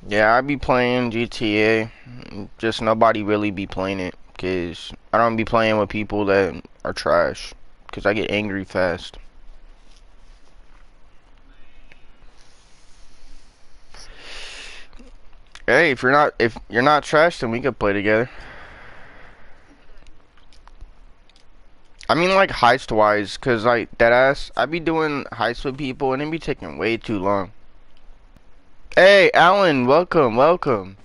Yeah, I be playing GTA. Just nobody really be playing it. Cause I don't be playing with people that are trash. Cause I get angry fast. Hey, if you're not trash, then we could play together. I mean like heist wise, cause like deadass, I be doing heists with people and it be taking way too long. Hey, Alan, welcome, welcome.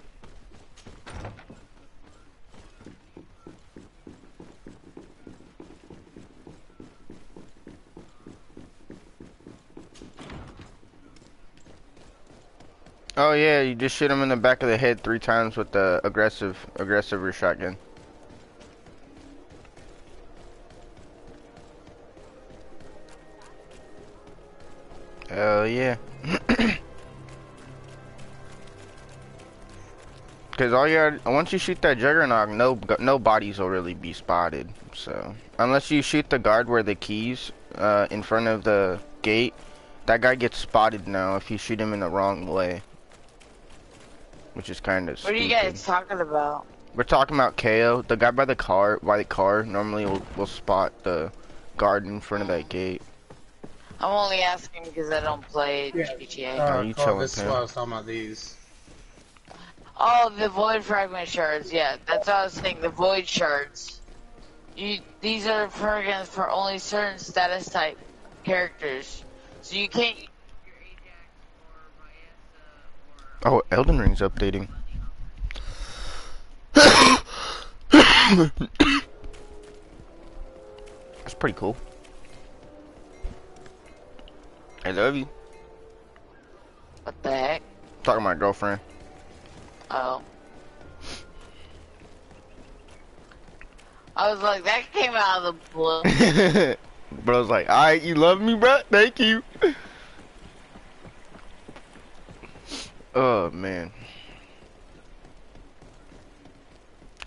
Oh yeah, you just shoot him in the back of the head 3 times with the aggressive shotgun. Hell yeah. Cause all you got, once you shoot that juggernaut, no bodies will really be spotted. So unless you shoot the guard where the keys, in front of the gate, that guy gets spotted now if you shoot him in the wrong way, which is kind of What are you stupid. guys talking about? We're talking about KO, the guy by the car. Normally will spot the guard in front of that gate. I'm only asking because I don't play Yeah, GTA. Are you Cole, chilling, this is what I pimp? was talking about these. Oh, the void fragment shards. Yeah, that's what I was saying. The void shards. These are for only certain status type characters. So you can't use your Ajax or Oh, Elden Ring's updating. That's pretty cool. I love you. What the heck? Talking to my girlfriend. Oh. I was like, that came out of the blue. Bro's like, alright, you love me, bro? Thank you. Oh, man.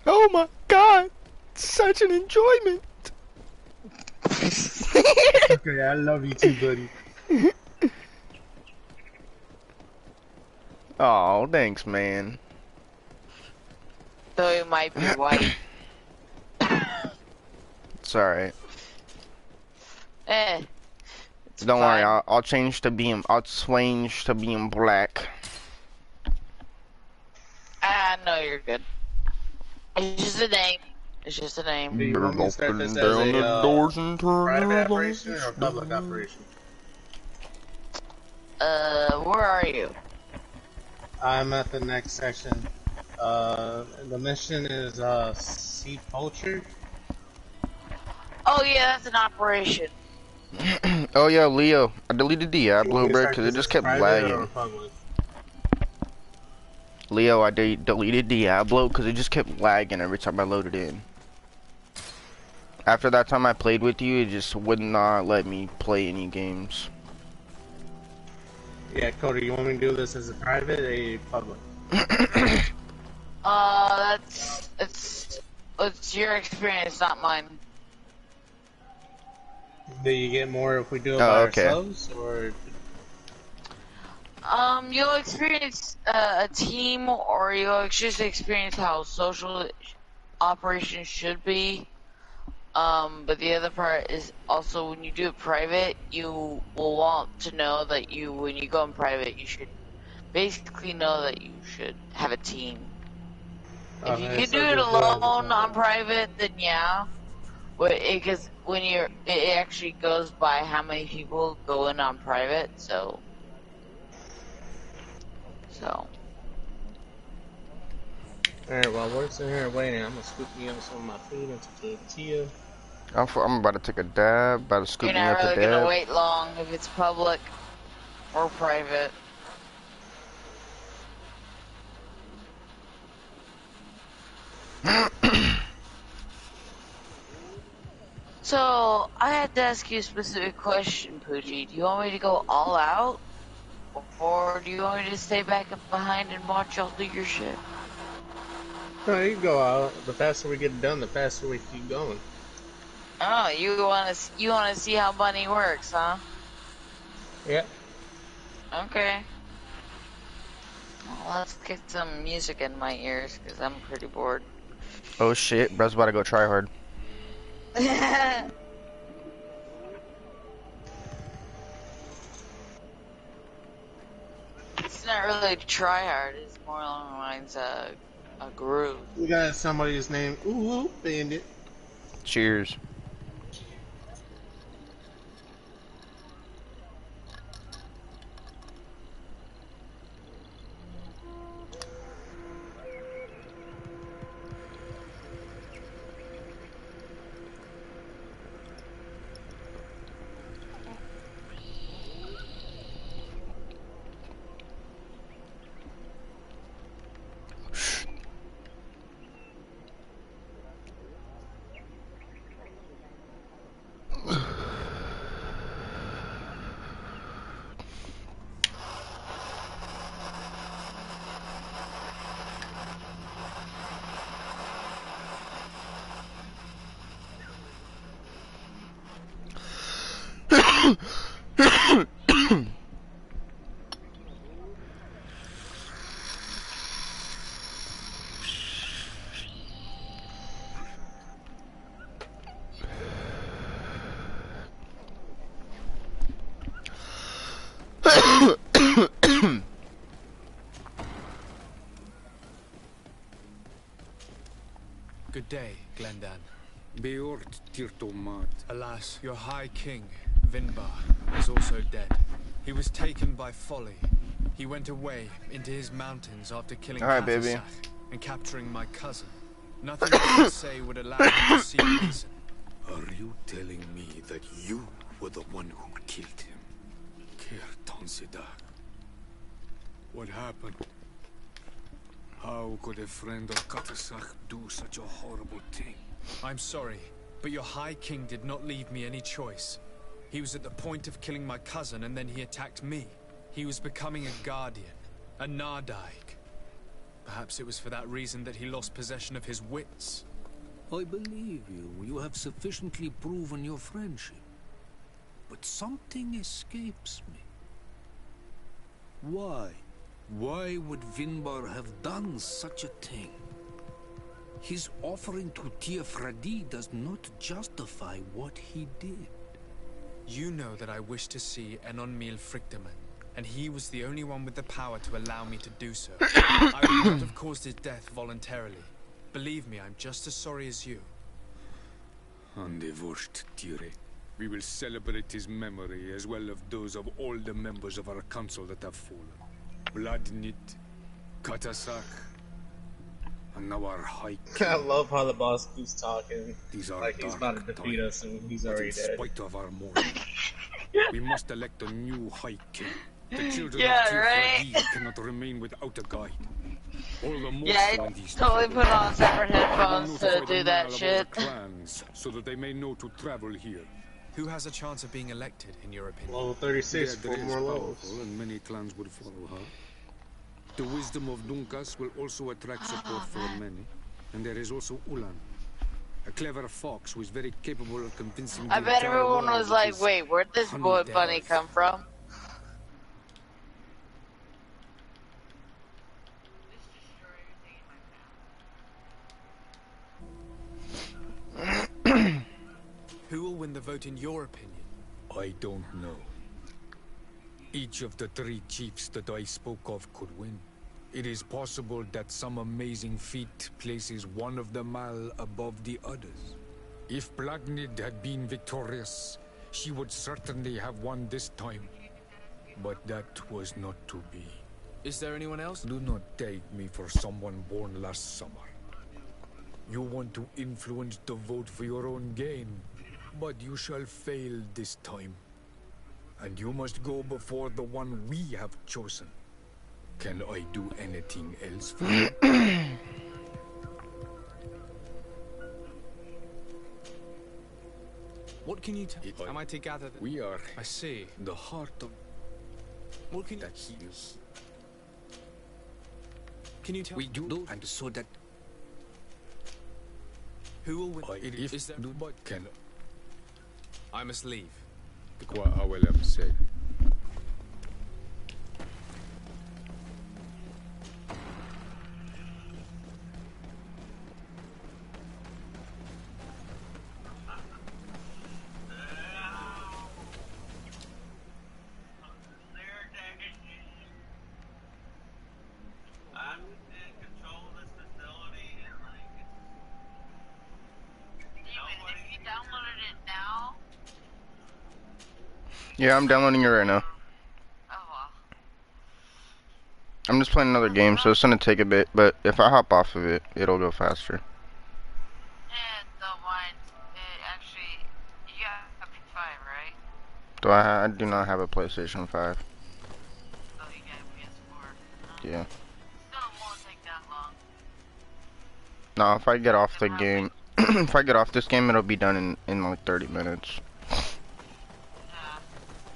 Oh my god. Such an enjoyment. Okay, I love you too, buddy. Oh, thanks, man. Though it might be white. It's alright. Eh. It's Don't fine. worry, I'll change to being, I'll switch to being black. Ah, no, you're good. It's just a name. It's just a name. Do you want me to start Open this as down the a doors and turn private the operation lights or public down. operation? Where are you? I'm at the next section. The mission is sea poacher. Oh yeah, that's an operation. Oh yeah, Leo, I deleted You want Diablo, me to bro, start because it this just as kept private or lagging. public? Leo, I deleted Diablo because it just kept lagging every time I loaded in. After that time I played with you, it just would not let me play any games. Yeah, Cody, you want me to do this as a private or a public? It's your experience, not mine. Do you get more if we do it Oh, by okay. ourselves, or You'll experience a team, or you'll just experience how social operations should be. But the other part is also when you do it private, you will want to know that when you go in private, you should basically know that you should have a team. If you can do it alone on private, then yeah. Because it actually goes by how many people go in on private, so. Alright, while we're sitting here waiting, I'm gonna scoop me up some of my food into tortilla. I'm about to take a dab, about to scoop You're me not up a really gonna dab. wait long if it's public or private. So, I had to ask you a specific question, Poochie. Do you want me to go all out? Or do you want me to stay back up behind and watch y'all do your shit? No, you can go out. The faster we get it done, the faster we keep going. Oh, you wanna see how money works, huh? Yeah. Okay. Well, let's get some music in my ears, because I'm pretty bored. Oh shit, bro's about to go try hard. It's not really try hard, it's more along the lines of a groove. We got somebody's name. Ooh, Bandit. Cheers. Good day, Glendan. Beort Tirtomat. Alas, your High King, Vinbar, is also dead. He was taken by folly. He went away into his mountains after killing All right, baby. Katasach and capturing my cousin. Nothing I could say would allow him to see reason. Are you telling me that you were the one who killed him? Kirtansidak. What happened? How could a friend of Katasach do such a horrible thing? I'm sorry, but your High King did not leave me any choice. He was at the point of killing my cousin, and then he attacked me. He was becoming a guardian, a Nardaig. Perhaps it was for that reason that he lost possession of his wits. I believe you. You have sufficiently proven your friendship. But something escapes me. Why? Why would Vinbar have done such a thing? His offering to Tiafradi does not justify what he did. You know that I wish to see Enonmil Frichtemann, and he was the only one with the power to allow me to do so. I would not have caused his death voluntarily. Believe me, I'm just as sorry as you. Andevosht Tire. We will celebrate his memory as well as those of all the members of our council that have fallen. Vladnit, Katasach, and now our High King. I love how the boss keeps talking. These are Like he's about to defeat times, us and he's but already in dead. spite of our mourning, we must elect a new High King. The children Yeah, of right? Tiafradi cannot remain without a guide. All the more Yeah, so I in these totally troubled put on separate times. headphones to Notify do the that morale of all shit. the clans, so that they may know to travel here. Who has a chance of being elected, in your opinion? Level 36, Deirdre 4 is more powerful, levels. and many clans would follow her. The wisdom of Dunkas will also attract support from many. And there is also Ulan, a clever fox who is very capable of convincing I the bet entire everyone world was of like, his wait, where'd this honey boy death. bunny come from? Who will win the vote, in your opinion? I don't know. Each of the three chiefs that I spoke of could win. It is possible that some amazing feat places one of them all above the others. If Blagnid had been victorious, she would certainly have won this time. But that was not to be. Is there anyone else? Do not take me for someone born last summer. You want to influence the vote for your own gain, but you shall fail this time. And you must go before the one we have chosen. Can I do anything else for you? What can you tell? Am I to gather that? We are I see. the heart of What can that heals. you tell? We do, and so that Who will win? if Is there? do but can I must leave. Qua Awelem said. Yeah, I'm downloading it right now. Oh well. I'm just playing another game, so it's gonna take a bit, but if I hop off of it, it'll go faster. And don't mind. It actually, you got P5, right? I do not have a PlayStation 5. Oh, you got a PS4. Yeah. Still won't take that long. No, if I get off It'll the probably, game, if I get off this game, it'll be done in like 30 minutes. yeah.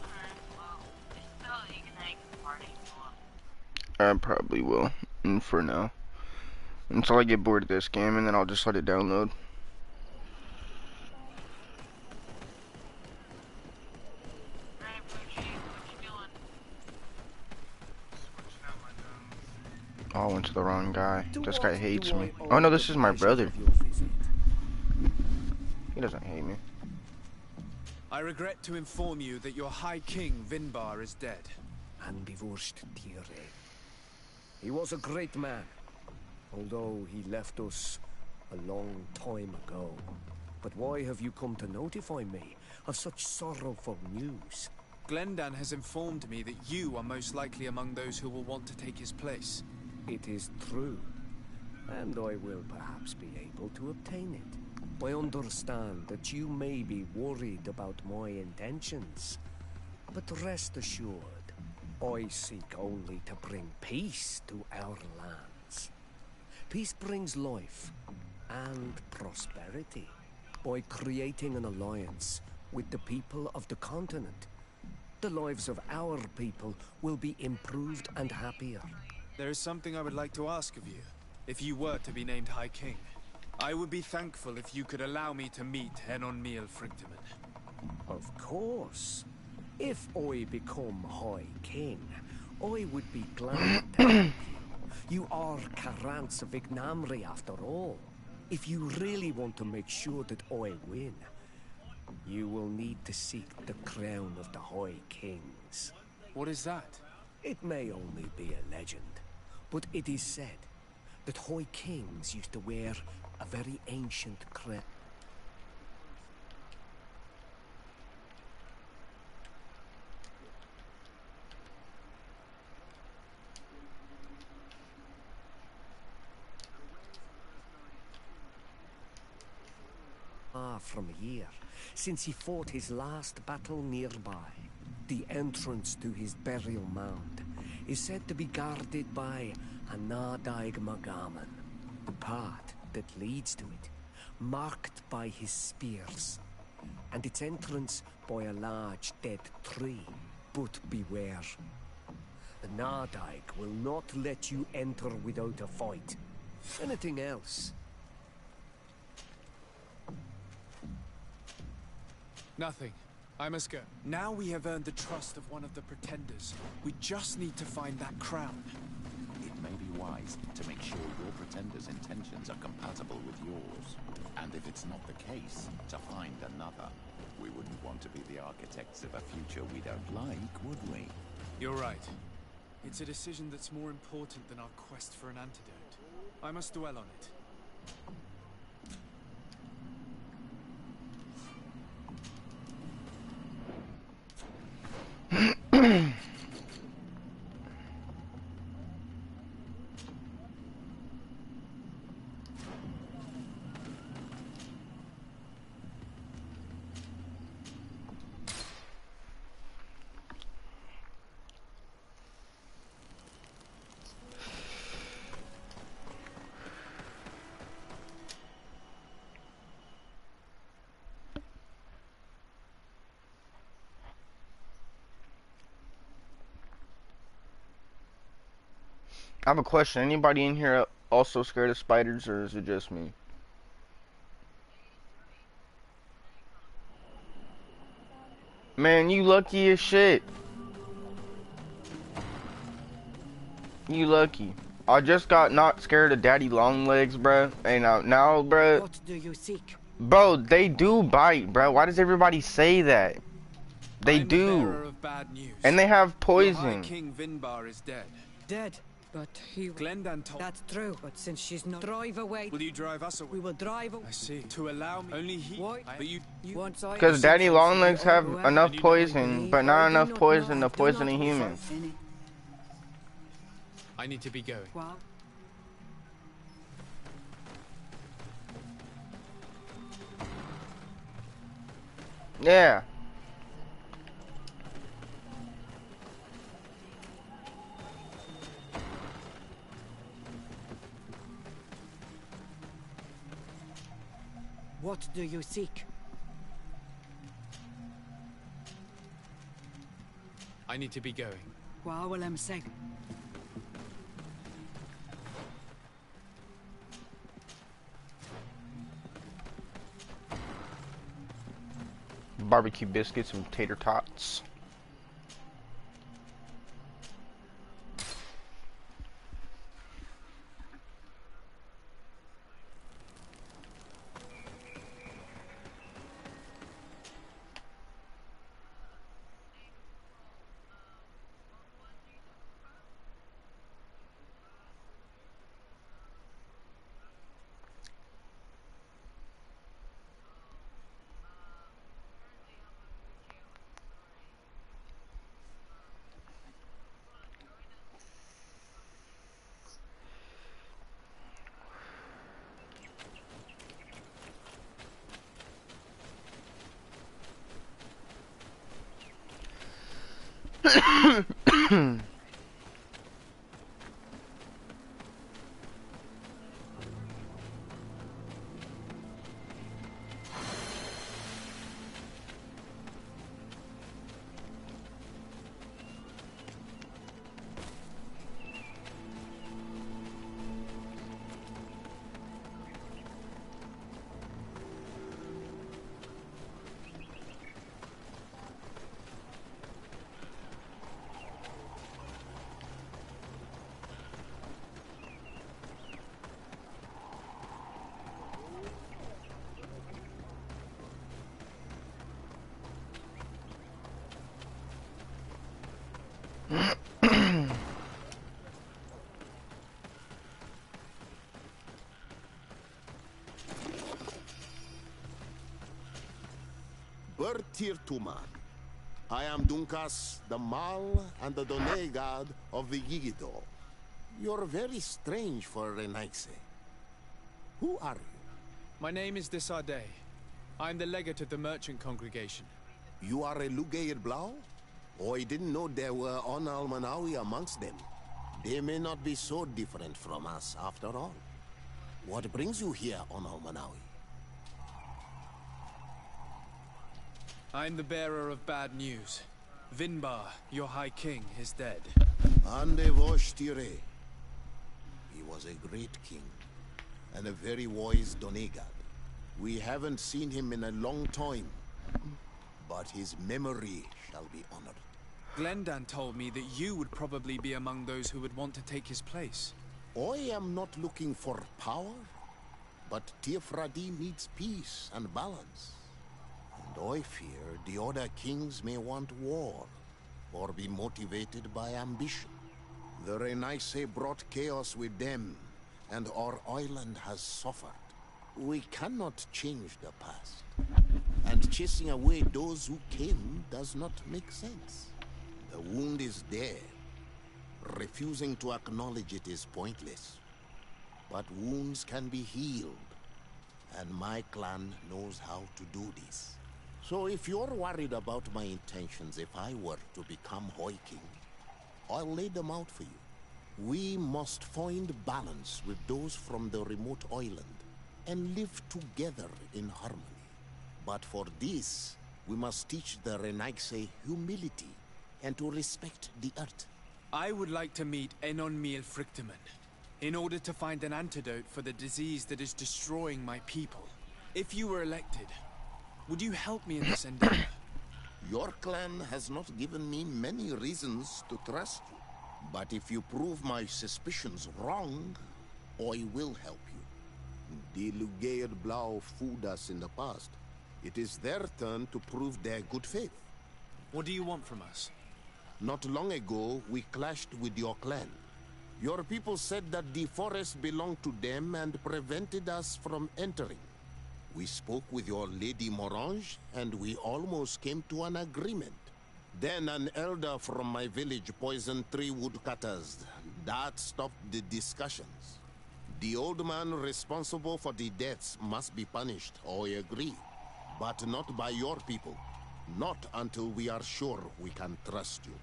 Alright, well, it's still, you can hang the party if you want. I probably will, for now. Until I get bored of this game, and then I'll just let it download. Alright, Poochie, what you doing? Switching out my guns. Oh, I went to the wrong guy. To This guy what hates do me. I Oh no, owe this the is my pleasure brother. of your visit? He doesn't hate me. I regret to inform you that your High King, Vinbar, is dead. And bewusst, dear. He was a great man, although he left us a long time ago. But why have you come to notify me of such sorrowful news? Glendan has informed me that you are most likely among those who will want to take his place. It is true, and I will perhaps be able to obtain it. I understand that you may be worried about my intentions, but rest assured, I seek only to bring peace to our lands. Peace brings life and prosperity by creating an alliance with the people of the continent. The lives of our people will be improved and happier. There is something I would like to ask of you, if you were to be named High King. I would be thankful if you could allow me to meet Henon Miel Frichteman. Of course. If I become High King, I would be glad to help you. You are Karants of Ignamri after all. If you really want to make sure that I win, you will need to seek the crown of the High Kings. What is that? It may only be a legend, but it is said that High Kings used to wear a very ancient crown. From here, since he fought his last battle nearby. The entrance to his burial mound is said to be guarded by a Nadaig Magaman, the path that leads to it, marked by his spears, and its entrance by a large dead tree. But beware. The Nadaig will not let you enter without a fight. Anything else? Nothing. I must go. Now we have earned the trust of one of the pretenders. We just need to find that crown. It may be wise to make sure your pretender's intentions are compatible with yours. And if it's not the case, to find another. We wouldn't want to be the architects of a future we don't like, would we? You're right. It's a decision that's more important than our quest for an antidote. I must dwell on it. I have a question. Anybody in here also scared of spiders, or is it just me? Man, you lucky as shit. You lucky. I just got not scared of daddy long legs, bruh. And now, bruh. What do you seek? Bro, they do bite, bruh. Why does everybody say that? They I'm the bearer do. of bad news. And they have Your High poison. King Vinbar is dead. Dead? But he... Glendan told... That's true, but since she's not... Drive away. Will you drive us away? We will drive away. I see. To allow me... Only he... Why? But you... Once I... Because Daddy Longlegs have enough poison, but not enough poison to poison a human. I need to be going. Well... Yeah. What do you seek? I need to be going. What will I say? Barbecue biscuits and tater tots. Bertir Tuman. I am Dunkas, the Mal and the Done god of the Yigido. You're very strange for Renaise. Who are you? My name is Desade. I'm the legate of the merchant congregation. You are a Lugayer Blau? Oh, I didn't know there were on Almanawi amongst them. They may not be so different from us after all. What brings you here on Almanawi? I'm the bearer of bad news. Vinbar, your High King, is dead. Ande Vosh Tire. He was a great king, and a very wise Donegad. We haven't seen him in a long time, but his memory shall be honored. Glendan told me that you would probably be among those who would want to take his place. I am not looking for power, but Tirfradi needs peace and balance. And I fear the other kings may want war, or be motivated by ambition. The Renaise brought chaos with them, and our island has suffered. We cannot change the past, and chasing away those who came does not make sense. The wound is there. Refusing to acknowledge it is pointless. But wounds can be healed, and my clan knows how to do this. So if you're worried about my intentions if I were to become High King, I'll lay them out for you. We must find balance with those from the remote island and live together in harmony. But for this, we must teach the Renaise humility and to respect the earth. I would like to meet Enon Miel Frichtemann in order to find an antidote for the disease that is destroying my people. If you were elected, would you help me in this endeavor? Your clan has not given me many reasons to trust you. But if you prove my suspicions wrong, I will help you. The Lugayer Blau fooled us in the past. It is their turn to prove their good faith. What do you want from us? Not long ago, we clashed with your clan. Your people said that the forest belonged to them and prevented us from entering. We spoke with your Lady Morange, and we almost came to an agreement. Then an elder from my village poisoned 3 woodcutters. That stopped the discussions. The old man responsible for the deaths must be punished, I agree. But not by your people. Not until we are sure we can trust you.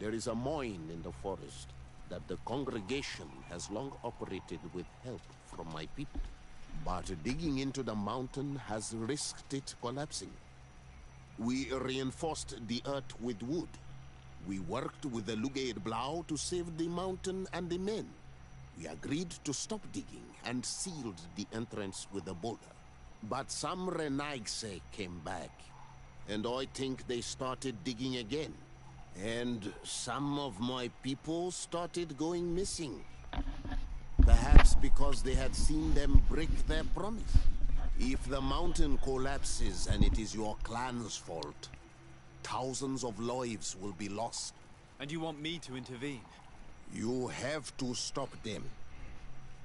There is a mine in the forest that the congregation has long operated with help from my people. But digging into the mountain has risked it collapsing. We reinforced the earth with wood. We worked with the Lugaid Blau to save the mountain and the men. We agreed to stop digging and sealed the entrance with a boulder. But some Renaigse came back, and I think they started digging again. And some of my people started going missing. Perhaps because they had seen them break their promise. If the mountain collapses and it is your clan's fault, thousands of lives will be lost. And you want me to intervene? You have to stop them.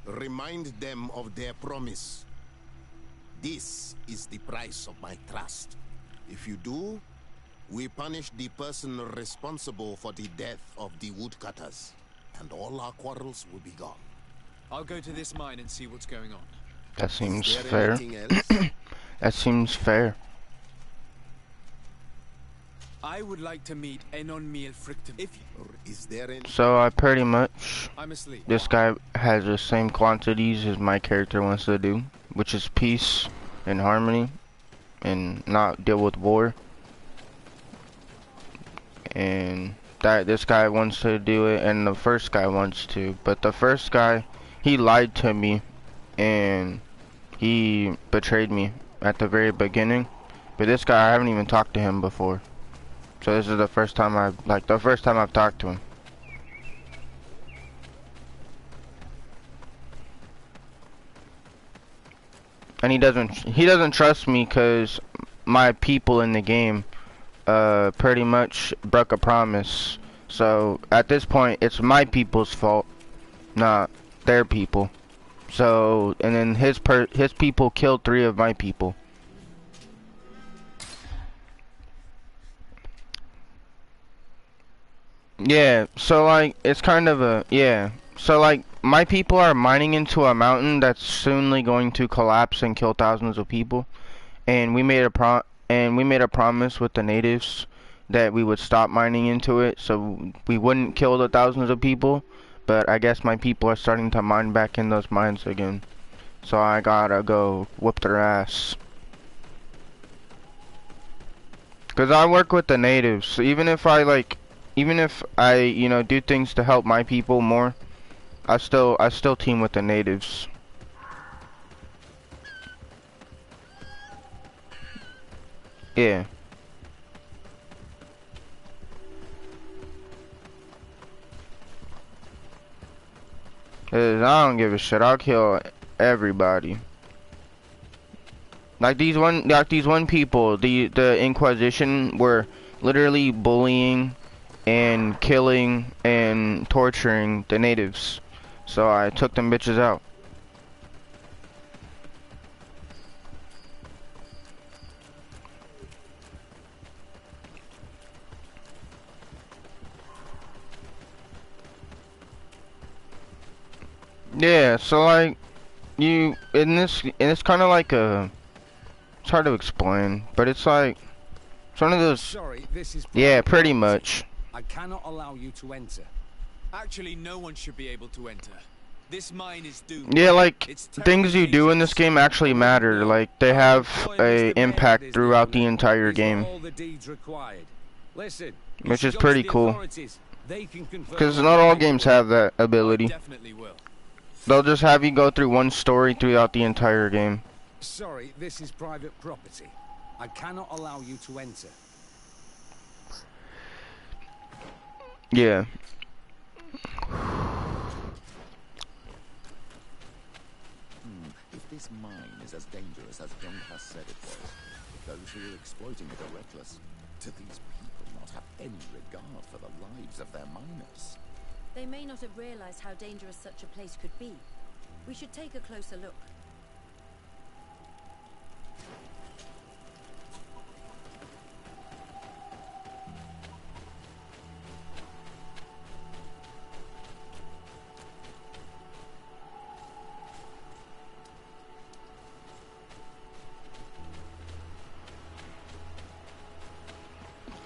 Remind them of their promise. This is the price of my trust. If you do, we punish the person responsible for the death of the woodcutters, and all our quarrels will be gone. I'll go to this mine and see what's going on. That seems Is there fair. anything else? That seems fair. I would like to meet Enon Miel Frictum. If you... Or is there any... So I pretty much, I'm asleep. this guy has the same quantities as my character wants to do, which is peace and harmony and not deal with war. And that this guy wants to do it, and the first guy wants to, but the first guy, he lied to me and he betrayed me at the very beginning. But this guy, I haven't even talked to him before. So this is the first time I've talked to him. And he doesn't trust me because my people in the game pretty much broke a promise. So at this point it's my people's fault, not their people. So and then his people killed 3 of my people. Yeah, so like it's kind of a so like my people are mining into a mountain that's soonly going to collapse and kill thousands of people, and we made a promise with the natives that we would stop mining into it so we wouldn't kill the thousands of people. But I guess my people are starting to mine back in those mines again, so I gotta go whoop their ass. Cause I work with the natives, so even if I you know do things to help my people more, I still team with the natives. Yeah. 'Cause I don't give a shit. I'll kill everybody. Like these one people, the Inquisition were literally bullying and killing and torturing the natives. So I took them bitches out. Yeah, so like you in this and it's kind of like a it's hard to explain, but it's like it's one of those. Sorry, this is Yeah, pretty property. much. I cannot allow you to enter. Actually, no one should be able to enter. This mine is doomed. Yeah, like It's things you do in this terribly game actually matter. Like they have a impact throughout the entire These are game, all the deeds required. Listen, which is discuss pretty the cool. authorities. They can confirm Because what not the all paperwork- games have that I ability. definitely will. They'll just have you go through one story throughout the entire game. Sorry, this is private property. I cannot allow you to enter. Yeah. If this mine is as dangerous as Jonkas said it was, if those who are exploiting it are reckless, do these people not have any regard for the lives of their miners? They may not have realized how dangerous such a place could be. We should take a closer look.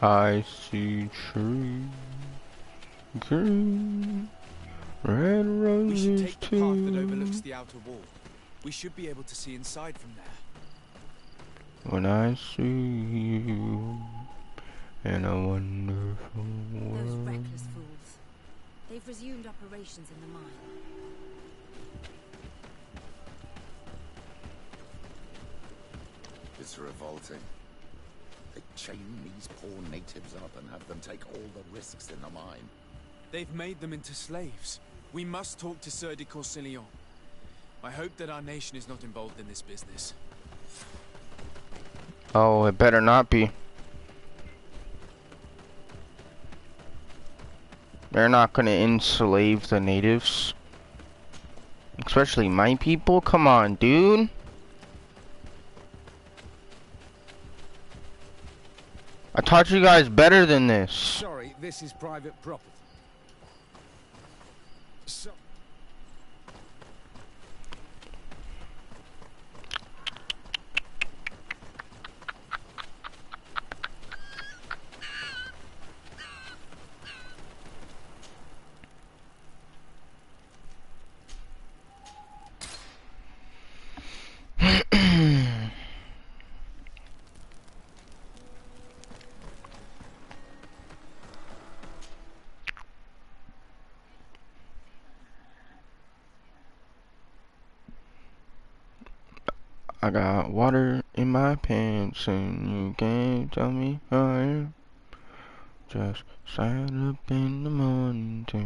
I see trees, green, red roses We should take the path that too. overlooks the outer wall. We should be able to see inside from there. When I see you in a wonderful Those world. reckless fools. They've resumed operations in the mine. It's revolting. They chain these poor natives up and have them take all the risks in the mine. They've made them into slaves. We must talk to Sieur de Courcillon. I hope that our nation is not involved in this business. Oh, it better not be. They're not gonna enslave the natives. Especially my people. Come on, dude. I taught you guys better than this. Sorry, this is private property. So I got water in my pants and you can't tell me how I am. Just sat up in the morning to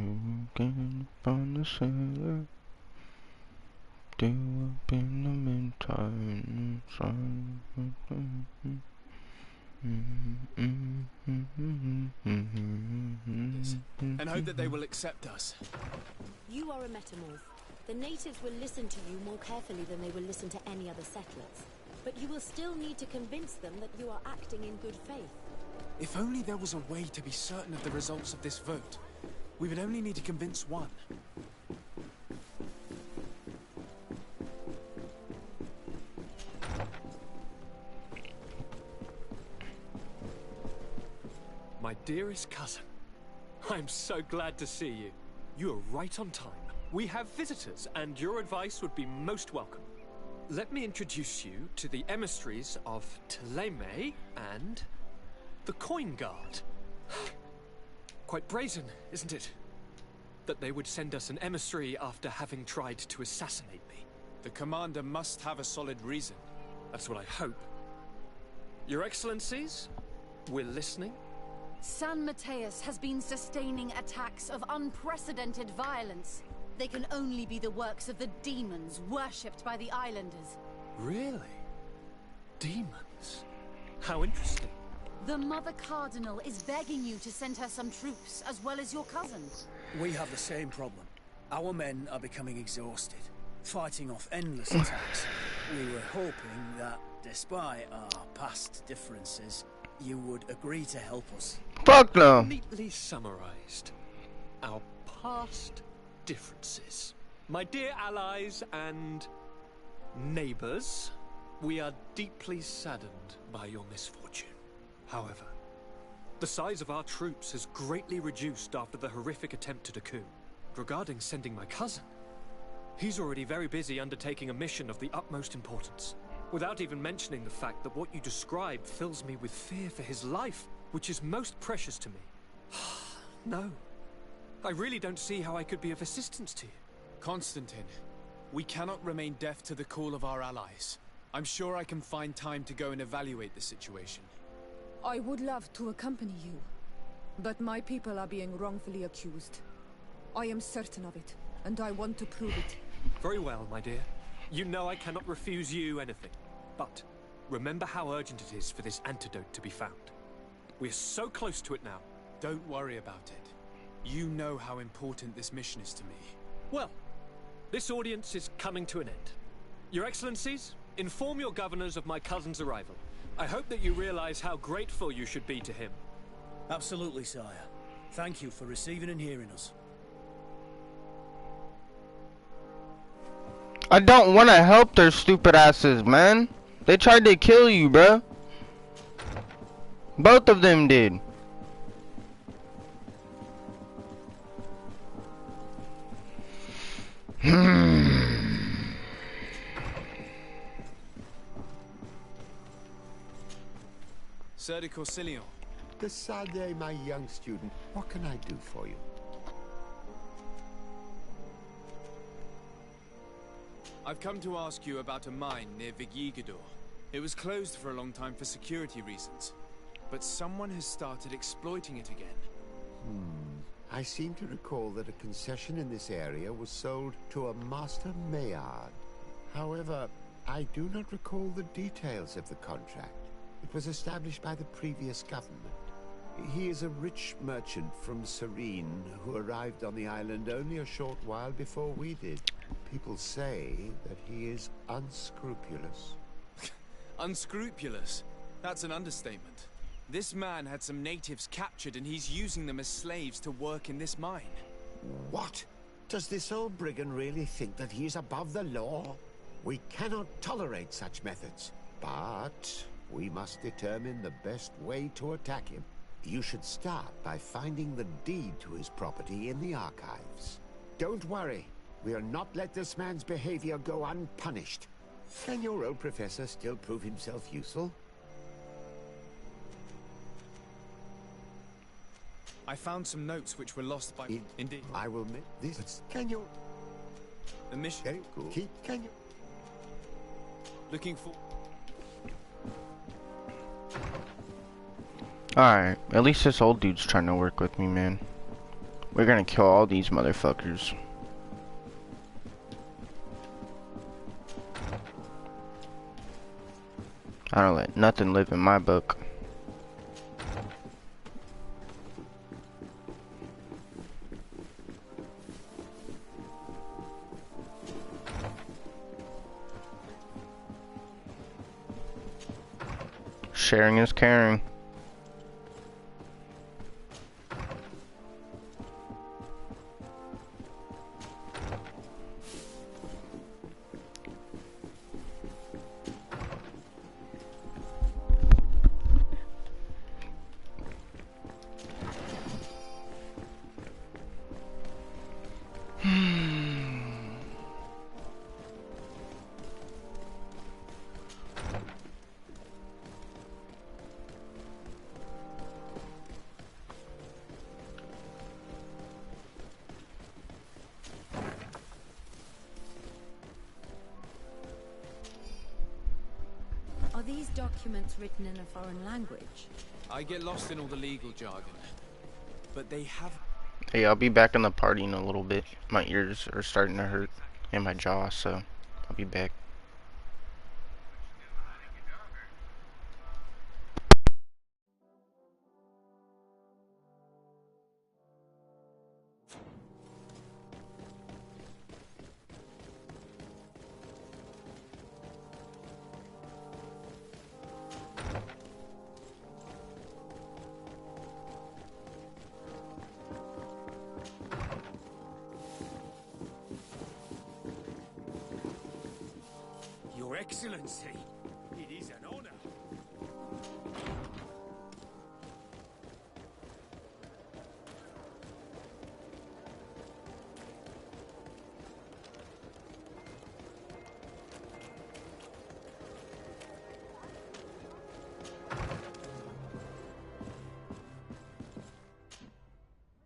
get up on the cellar. Do up in the meantime. And hope that they will accept us. You are a metamorph. The natives will listen to you more carefully than they will listen to any other settlers. But you will still need to convince them that you are acting in good faith. If only there was a way to be certain of the results of this vote. We would only need to convince one. My dearest cousin, I'm so glad to see you. You are right on time. We have visitors, and your advice would be most welcome. Let me introduce you to the emissaries of Ptolemy and the Coin Guard. Quite brazen, isn't it? That they would send us an emissary after having tried to assassinate me. The commander must have a solid reason. That's what I hope. Your Excellencies, we're listening. San Mateus has been sustaining attacks of unprecedented violence. They can only be the works of the demons worshipped by the islanders. Really? Demons? How interesting. The Mother Cardinal is begging you to send her some troops, as well as your cousin. We have the same problem. Our men are becoming exhausted, fighting off endless attacks. We were hoping that, despite our past differences, you would agree to help us. Fuck no. Neatly summarized. Our past differences. My dear allies and neighbors, we are deeply saddened by your misfortune. However, the size of our troops has greatly reduced after the horrific attempt at a coup. Regarding sending my cousin, he's already very busy undertaking a mission of the utmost importance, without even mentioning the fact that what you described fills me with fear for his life, which is most precious to me. No. I really don't see how I could be of assistance to you. Constantine, we cannot remain deaf to the call of our allies. I'm sure I can find time to go and evaluate the situation. I would love to accompany you, but my people are being wrongfully accused. I am certain of it, and I want to prove it. Very well, my dear. You know I cannot refuse you anything. But remember how urgent it is for this antidote to be found. We're so close to it now. Don't worry about it. You know how important this mission is to me. Well, this audience is coming to an end. Your Excellencies, inform your governors of my cousin's arrival. I hope that you realize how grateful you should be to him. Absolutely, sire. Thank you for receiving and hearing us. I don't want to help their stupid asses, man. They tried to kill you, bruh. Both of them did. Sir de Corsilion. Decidez, my young student. What can I do for you? I've come to ask you about a mine near Vigigador. It was closed for a long time for security reasons, but someone has started exploiting it again. I seem to recall that a concession in this area was sold to a Master Maillard. However, I do not recall the details of the contract. It was established by the previous government. He is a rich merchant from Serene who arrived on the island only a short while before we did. People say that he is unscrupulous. Unscrupulous? That's an understatement. This man had some natives captured and he's using them as slaves to work in this mine. What? Does this old brigand really think that he is above the law? We cannot tolerate such methods, but we must determine the best way to attack him. You should start by finding the deed to his property in the archives. Don't worry, we'll not let this man's behavior go unpunished. Can your old professor still prove himself useful? I found some notes which were lost by... Indeed. I will make this. Can you... The mission... Okay, cool. Can you... Looking for... Alright, at least this old dude's trying to work with me, man. We're gonna kill all these motherfuckers. I don't let nothing live in my book. Sharing is caring. Are these documents written in a foreign language? I get lost in all the legal jargon, but they have... Hey, I'll be back in the party in a little bit. My ears are starting to hurt and my jaw, so I'll be back. Your Excellency, it is an honor.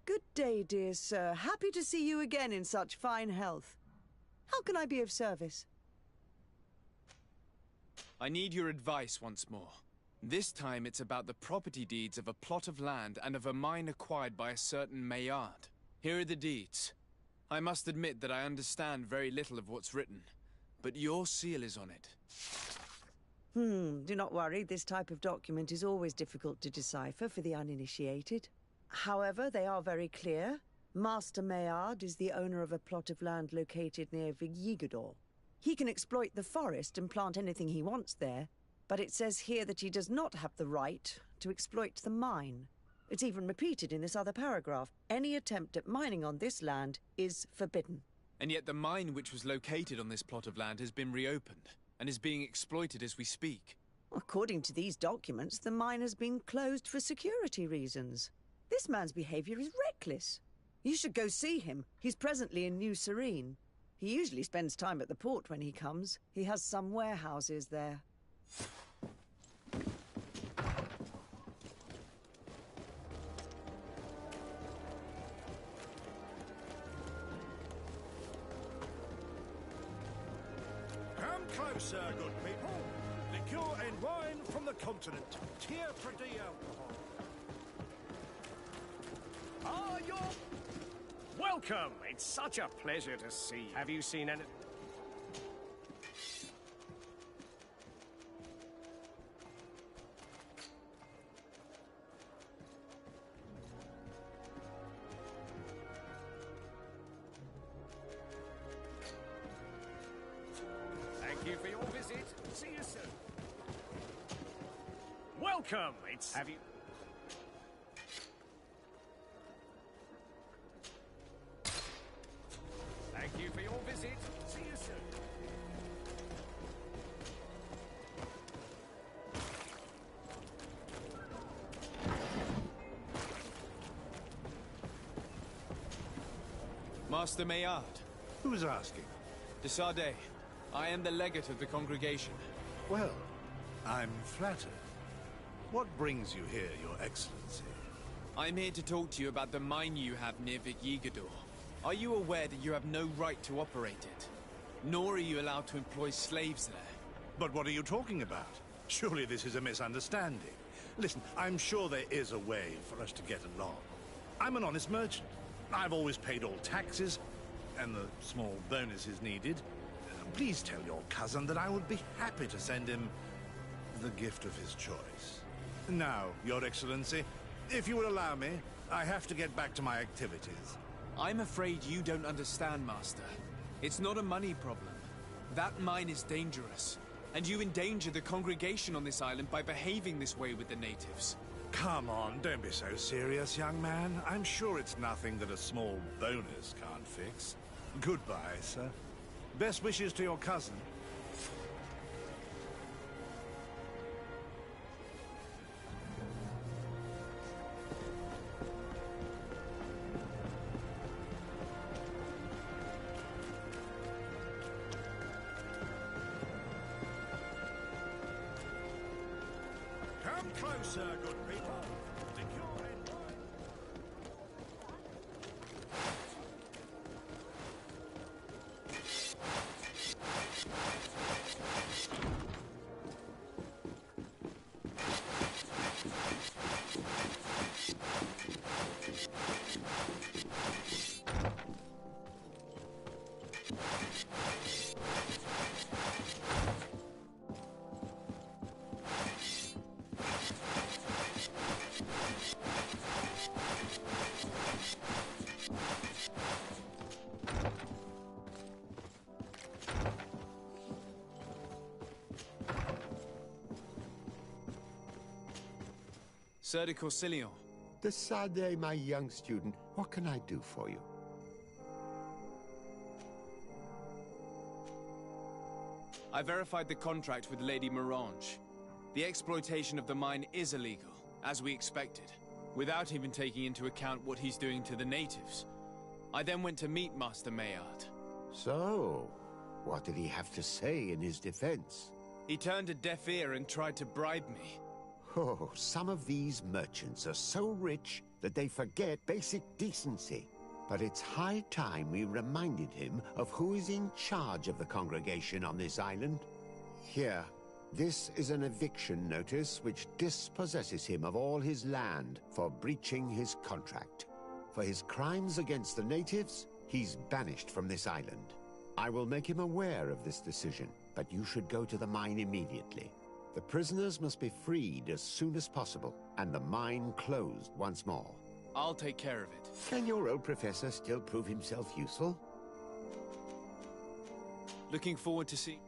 Good day, dear sir. Happy to see you again in such fine health. How can I be of service? I need your advice once more. This time it's about the property deeds of a plot of land and of a mine acquired by a certain Maillard. Here are the deeds. I must admit that I understand very little of what's written, but your seal is on it. Do not worry, this type of document is always difficult to decipher for the uninitiated. However, they are very clear. Master Maillard is the owner of a plot of land located near Vigyigador. He can exploit the forest and plant anything he wants there, but it says here that he does not have the right to exploit the mine. It's even repeated in this other paragraph. Any attempt at mining on this land is forbidden. And yet the mine which was located on this plot of land has been reopened, and is being exploited as we speak. According to these documents, the mine has been closed for security reasons. This man's behavior is reckless. You should go see him. He's presently in New Serene. He usually spends time at the port when he comes. He has some warehouses there. Come closer, good people. Liqueur and wine from the continent. Tier for D alcohol. Ah, you're... Welcome! It's such a pleasure to see you. Have you seen any... Thank you for your visit. See you soon. Welcome! It's... Have you... Thank you for your visit. See you soon. Master Maillard. Who's asking? De Sardet. I am the legate of the congregation. Well, I'm flattered. What brings you here, Your Excellency? I'm here to talk to you about the mine you have near Vigyigador. Are you aware that you have no right to operate it? Nor are you allowed to employ slaves there. But what are you talking about? Surely this is a misunderstanding. Listen, I'm sure there is a way for us to get along. I'm an honest merchant. I've always paid all taxes, and the small bonuses needed. Please tell your cousin that I would be happy to send him the gift of his choice. Now, Your Excellency, if you will allow me, I have to get back to my activities. I'm afraid you don't understand, Master. It's not a money problem. That mine is dangerous, and you endanger the congregation on this island by behaving this way with the natives. Come on, don't be so serious, young man. I'm sure it's nothing that a small bonus can't fix. Goodbye, sir. Best wishes to your cousin. Come closer, good people. Liqueur and wine. Sir de Corsilion. De Sardet, my young student, what can I do for you? I verified the contract with Lady Morange. The exploitation of the mine is illegal, as we expected, without even taking into account what he's doing to the natives. I then went to meet Master Maillard. So, what did he have to say in his defense? He turned a deaf ear and tried to bribe me. Oh, some of these merchants are so rich that they forget basic decency. But it's high time we reminded him of who is in charge of the congregation on this island. Here, this is an eviction notice which dispossesses him of all his land for breaching his contract. For his crimes against the natives, he's banished from this island. I will make him aware of this decision, but you should go to the mine immediately. The prisoners must be freed as soon as possible, and the mine closed once more. I'll take care of it. Can your old professor still prove himself useful? Looking forward to see.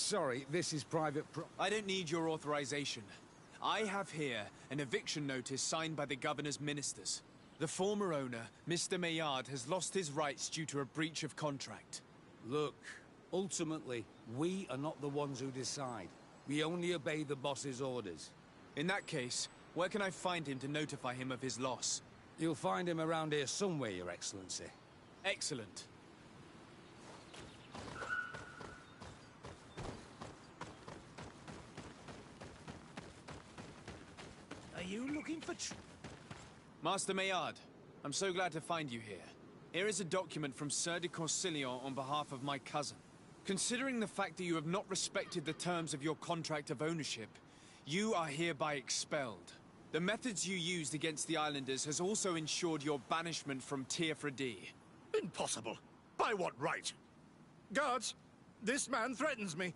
Sorry, this is private I don't need your authorization. I have here an eviction notice signed by the governor's ministers. The former owner, Mr. Maillard, has lost his rights due to a breach of contract. Look, ultimately, we are not the ones who decide. We only obey the boss's orders. In that case, where can I find him to notify him of his loss? You'll find him around here somewhere, Your Excellency. Excellent. Are you looking for Master Maillard, I'm so glad to find you here. Here is a document from Sir de Corsilion on behalf of my cousin. Considering the fact that you have not respected the terms of your contract of ownership, you are hereby expelled. The methods you used against the islanders has also ensured your banishment from Teofradi. Impossible. By what right? Guards, this man threatens me.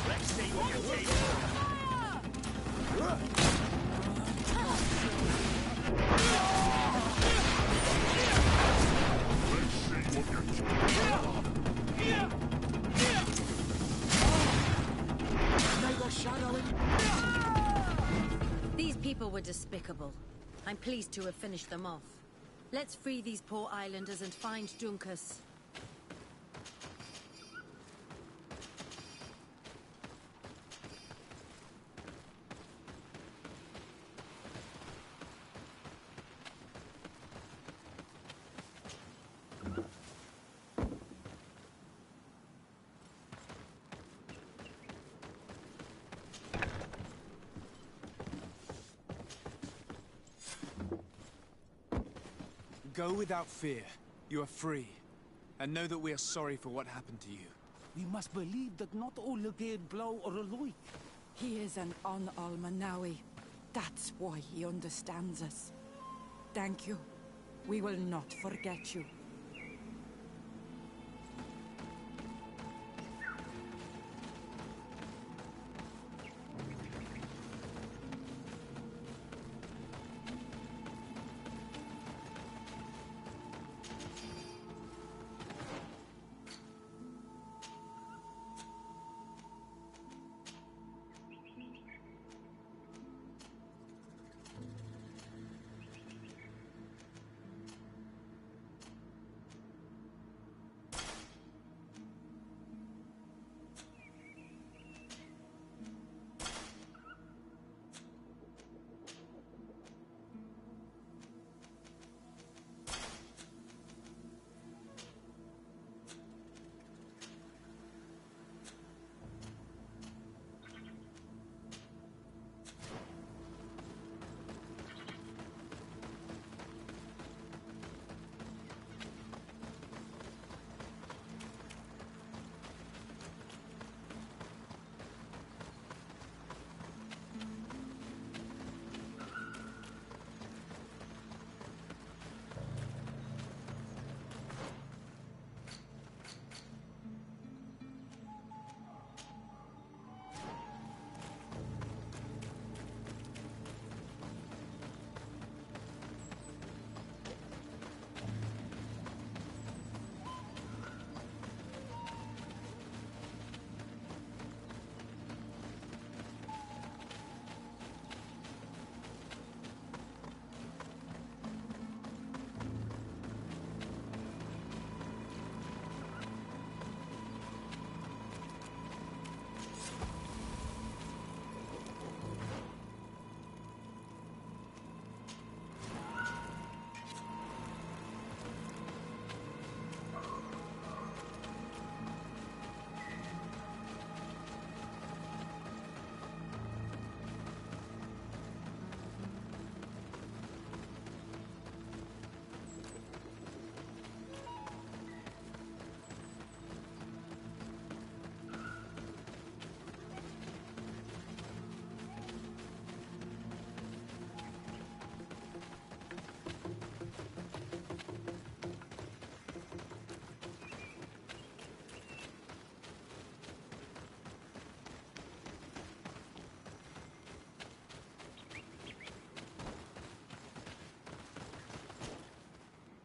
Let's see what you can These people were despicable. I'm pleased to have finished them off. Let's free these poor islanders and find Juncus. Go without fear. You are free. And know that we are sorry for what happened to you. We must believe that not all Legade Blow are alike. He is an Almanawi. That's why he understands us. Thank you. We will not forget you.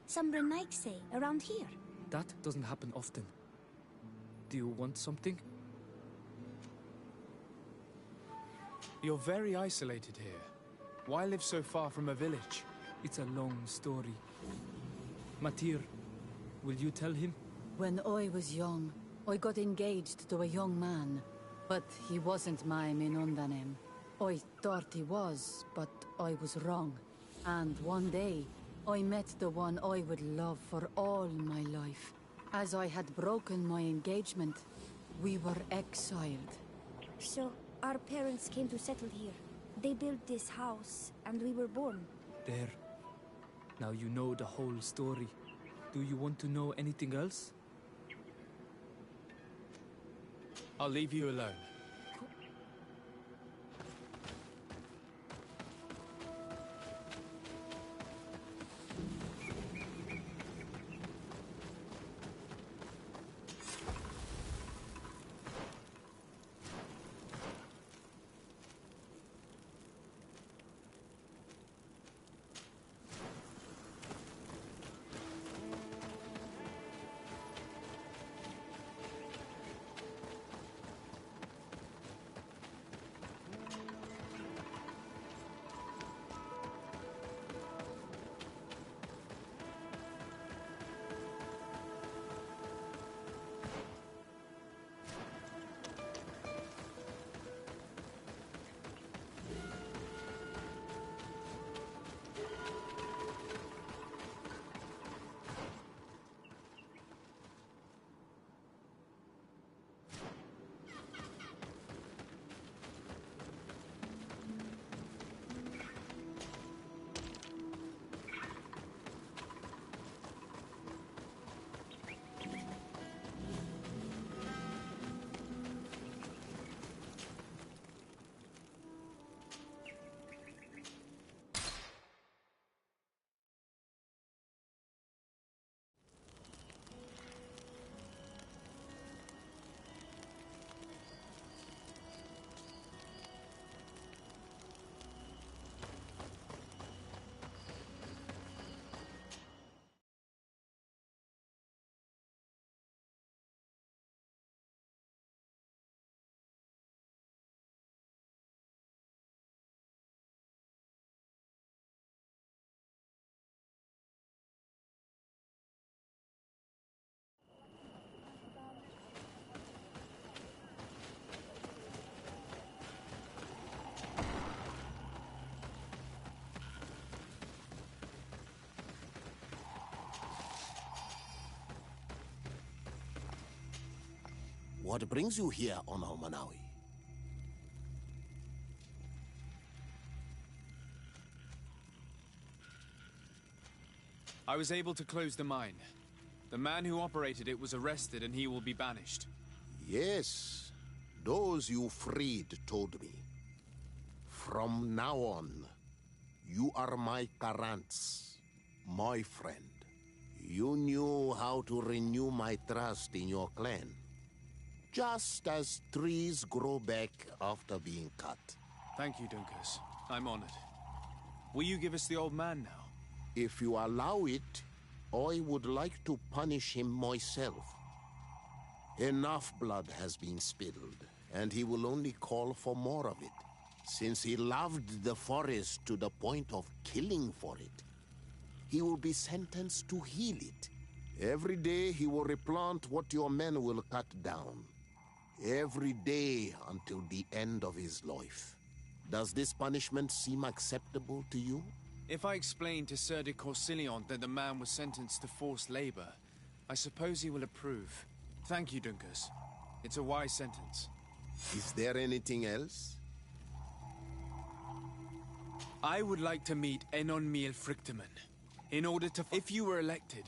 Some Renaigse around here. That doesn't happen often. Do you want something? You're very isolated here. Why live so far from a village? It's a long story. Matir, will you tell him? When I was young, I got engaged to a young man. But he wasn't my Minundanim. I thought he was, but I was wrong. And one day, I met the one I would love for all my life. As I had broken my engagement, we were exiled. So, our parents came to settle here. They built this house, and we were born. There. Now you know the whole story. Do you want to know anything else? I'll leave you alone. What brings you here on Almanawi? I was able to close the mine. The man who operated it was arrested and he will be banished. Yes, those you freed told me. From now on, you are my Karants, my friend. You knew how to renew my trust in your clan. Just as trees grow back after being cut. Thank you, Dunkus. I'm honored. Will you give us the old man now? If you allow it, I would like to punish him myself. Enough blood has been spilled, and he will only call for more of it, since he loved the forest to the point of killing for it. He will be sentenced to heal it. Every day he will replant what your men will cut down. Every day until the end of his life. Does this punishment seem acceptable to you? If I explain to Sir de Corsilion that the man was sentenced to forced labor, I suppose he will approve. Thank you, Dunkus. It's a wise sentence. Is there anything else? I would like to meet Enon Miel Frichtemann. In order to... If you were elected...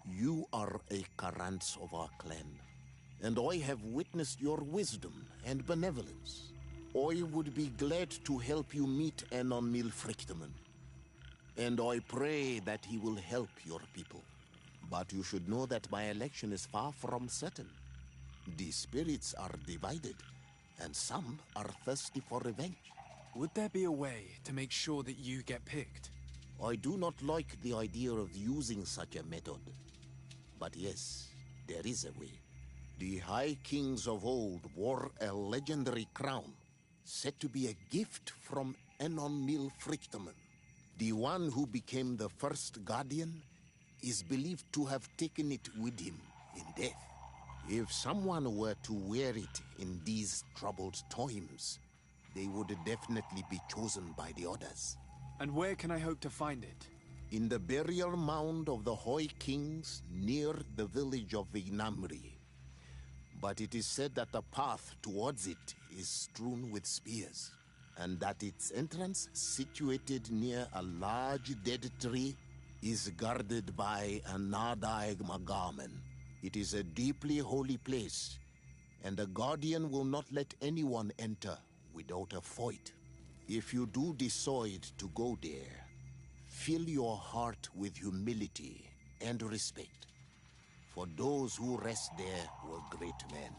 You are a Karants of our clan, and I have witnessed your wisdom and benevolence. I would be glad to help you meet Enon Miel Frichtemann, and I pray that he will help your people. But you should know that my election is far from certain. The spirits are divided, and some are thirsty for revenge. Would there be a way to make sure that you get picked? I do not like the idea of using such a method. But yes, there is a way. The High Kings of old wore a legendary crown, said to be a gift from Enon Mil Frichtman. The one who became the first Guardian is believed to have taken it with him in death. If someone were to wear it in these troubled times, they would definitely be chosen by the others. And where can I hope to find it? In the burial mound of the Hoi Kings near the village of Vignamri. But it is said that the path towards it is strewn with spears, and that its entrance, situated near a large dead tree, is guarded by a Nadaig Magamen. It is a deeply holy place, and the Guardian will not let anyone enter without a fight. If you do decide to go there, fill your heart with humility and respect, for those who rest there were great men.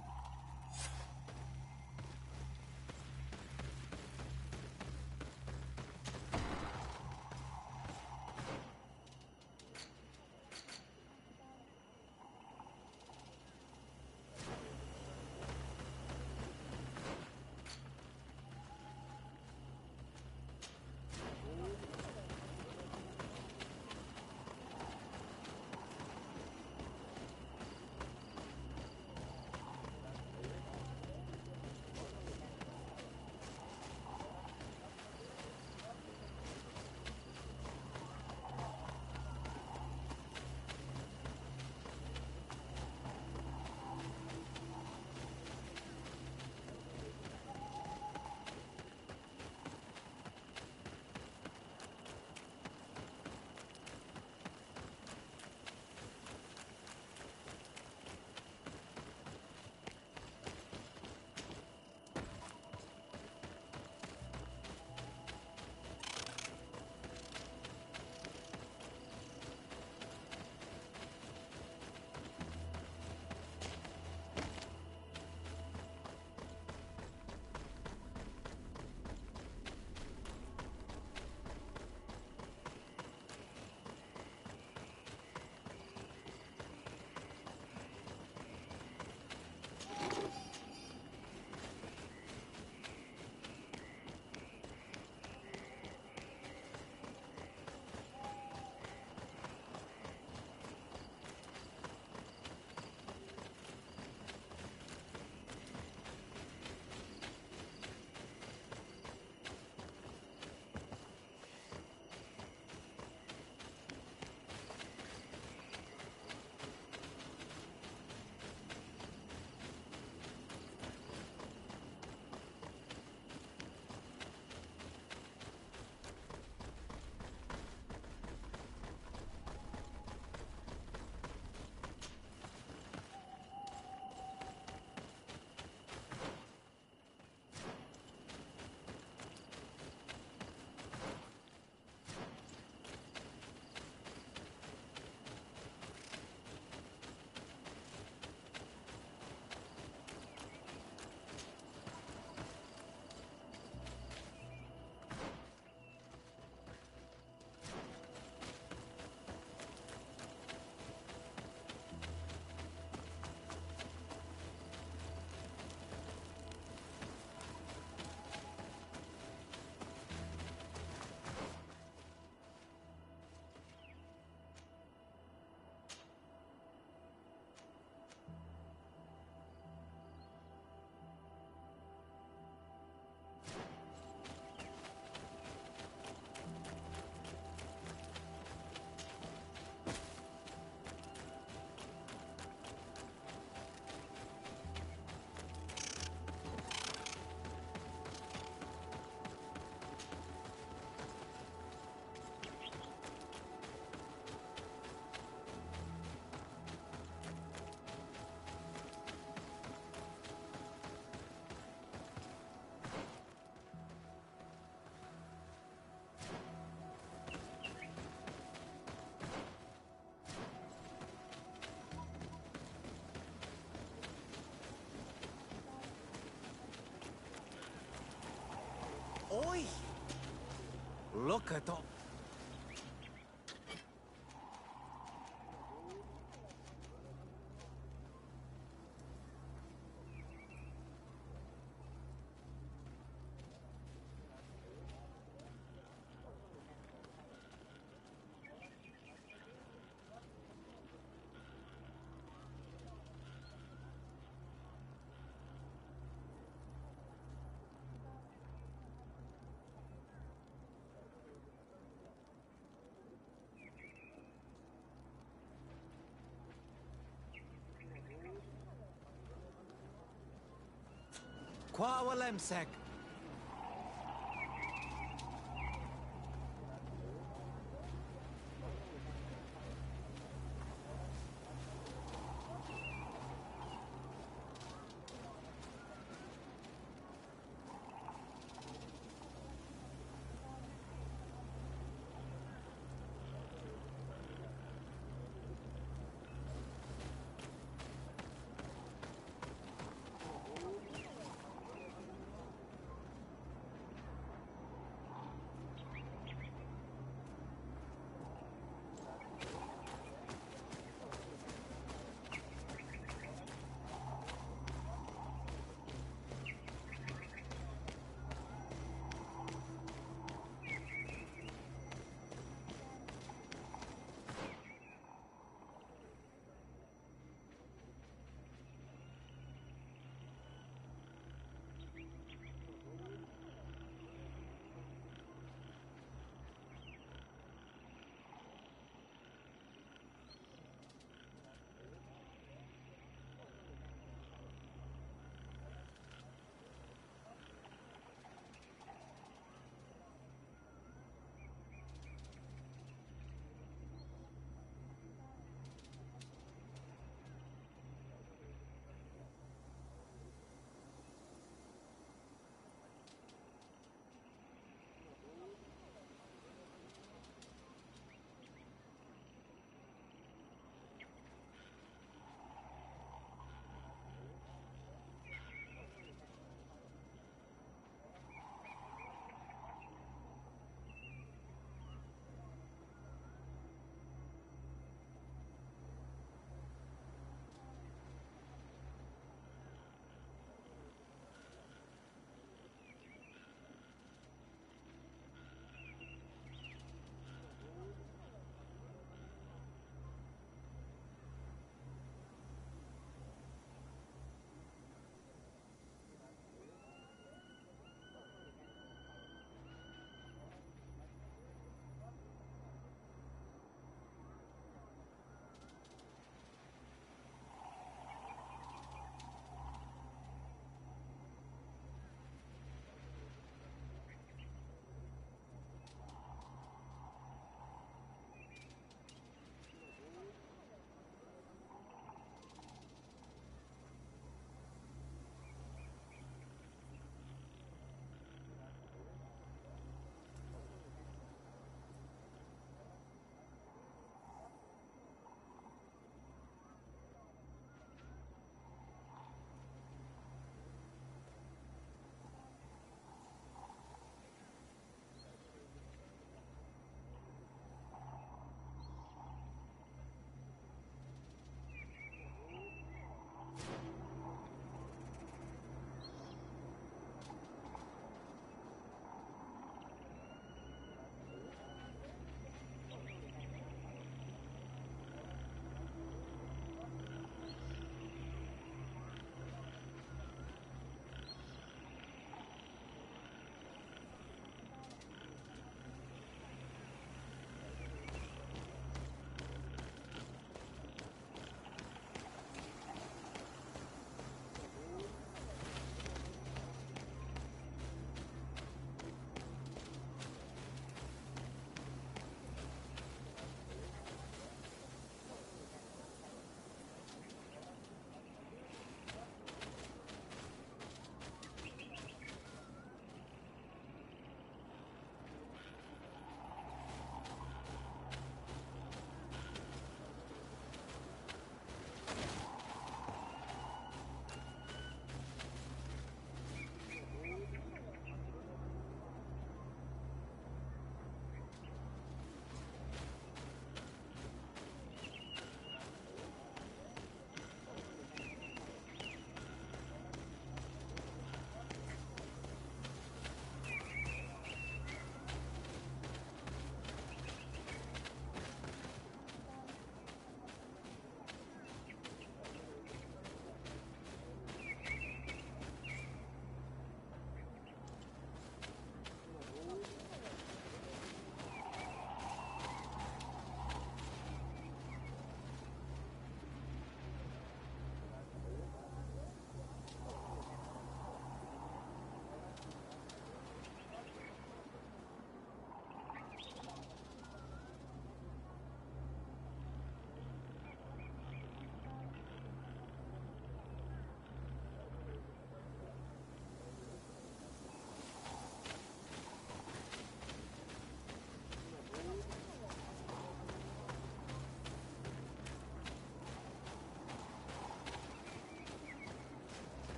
Oi! Look at all... Kwawalemsek.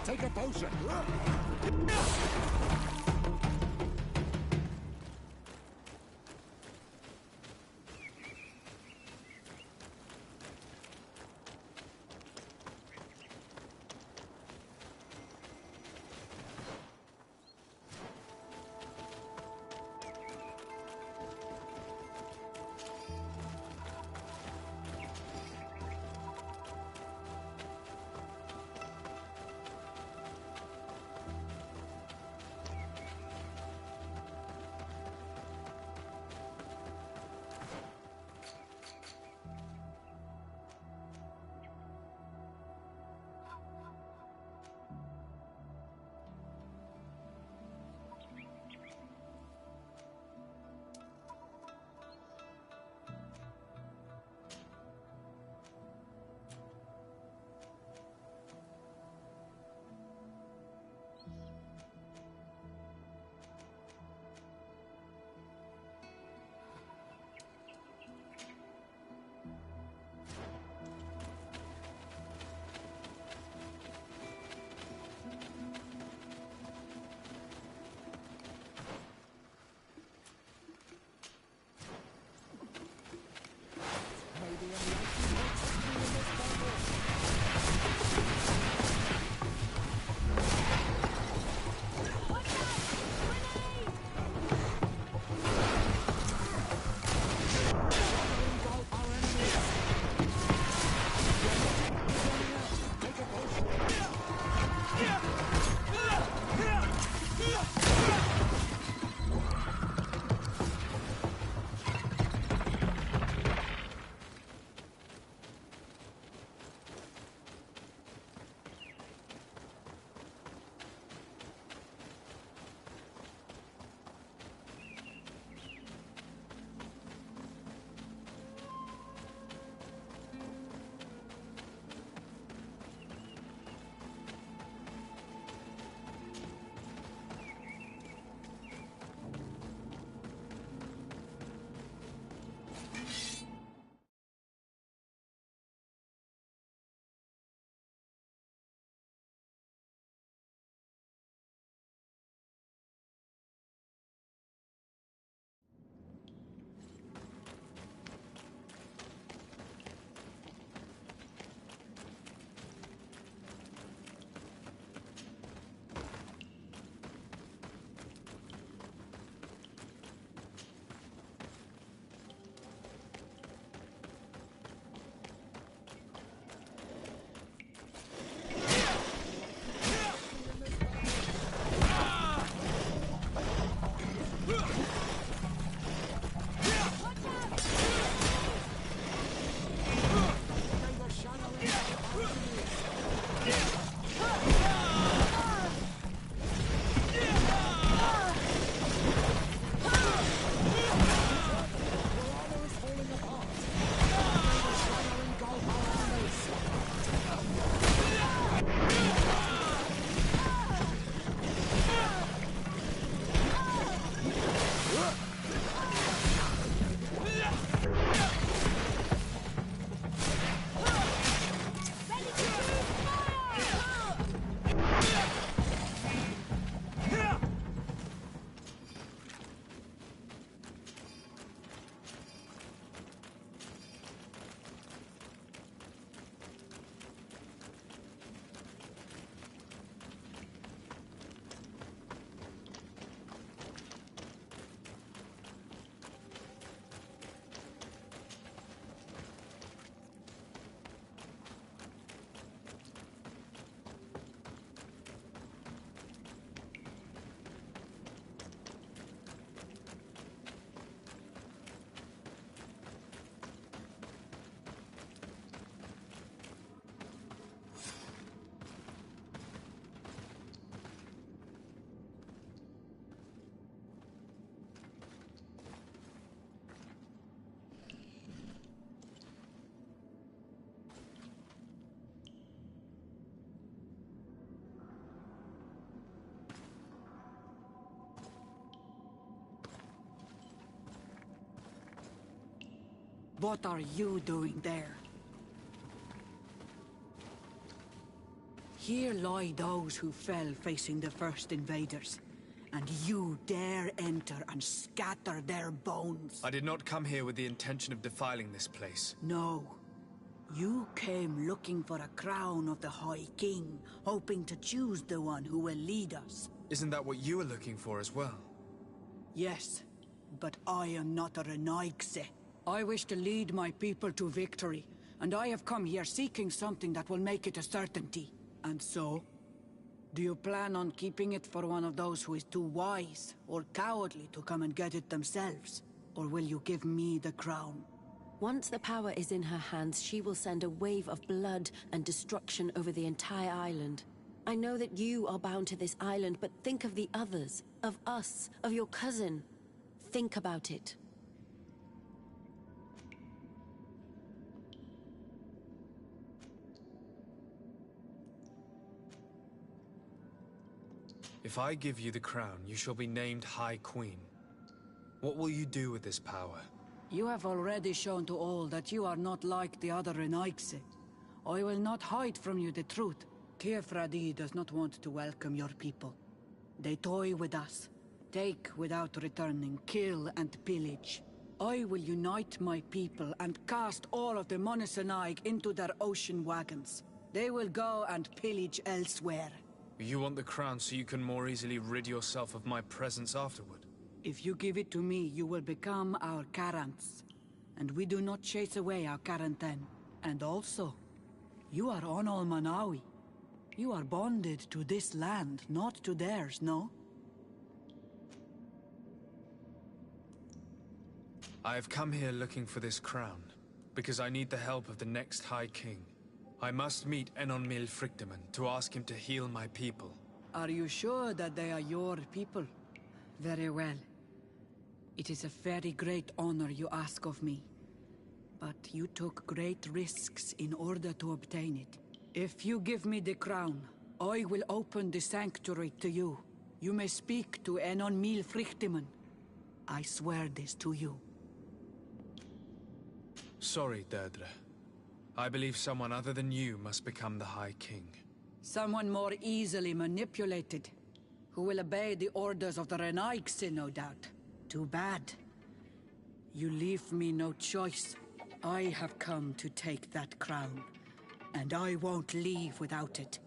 Take a potion. What are you doing there? Here lie those who fell facing the first invaders. And you dare enter and scatter their bones. I did not come here with the intention of defiling this place. No. You came looking for a crown of the High King, hoping to choose the one who will lead us. Isn't that what you were looking for as well? Yes, but I am not a Renaigse. I wish to lead my people to victory, and I have come here seeking something that will make it a certainty. And so, do you plan on keeping it for one of those who is too wise or cowardly to come and get it themselves? Or will you give me the crown? Once the power is in her hands, she will send a wave of blood and destruction over the entire island. I know that you are bound to this island, but think of the others, of us, of your cousin. Think about it. If I give you the crown, you shall be named High Queen. What will you do with this power? You have already shown to all that you are not like the other Renaigse. I will not hide from you the truth. Teofradi does not want to welcome your people. They toy with us, take without returning, kill and pillage. I will unite my people and cast all of the Monesenaig into their ocean wagons. They will go and pillage elsewhere. You want the crown so you can more easily rid yourself of my presence afterward? If you give it to me, you will become our Karants. And we do not chase away our Karanten. And also, you are Onol Manawi. You are bonded to this land, not to theirs, no? I have come here looking for this crown, because I need the help of the next High King. I must meet Enon Mil Frichteman to ask him to heal my people. Are you sure that they are your people? Very well. It is a very great honor you ask of me. But you took great risks in order to obtain it. If you give me the crown, I will open the sanctuary to you. You may speak to Enon Mil Frichteman. I swear this to you. Sorry, Deirdre. I believe someone other than you must become the High King. Someone more easily manipulated, who will obey the orders of the Renaigse, no doubt. Too bad. You leave me no choice. I have come to take that crown, and I won't leave without it.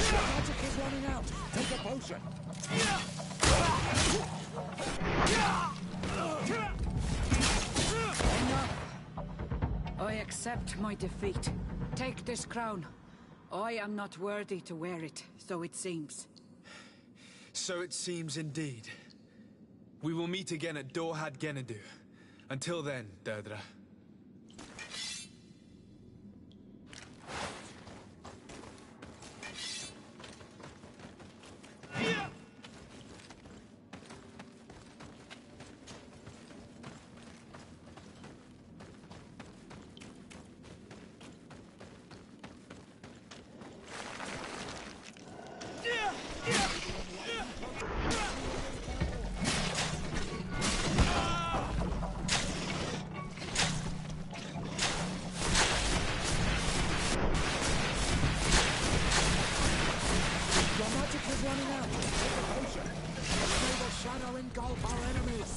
Magic is running out. Take a potion. Enough. I accept my defeat. Take this crown. I am not worthy to wear it, so it seems. So it seems indeed. We will meet again at Dorhad Genadu. Until then, Deirdre. Your magic is running out. Take a potion. May the shadow engulf our enemies.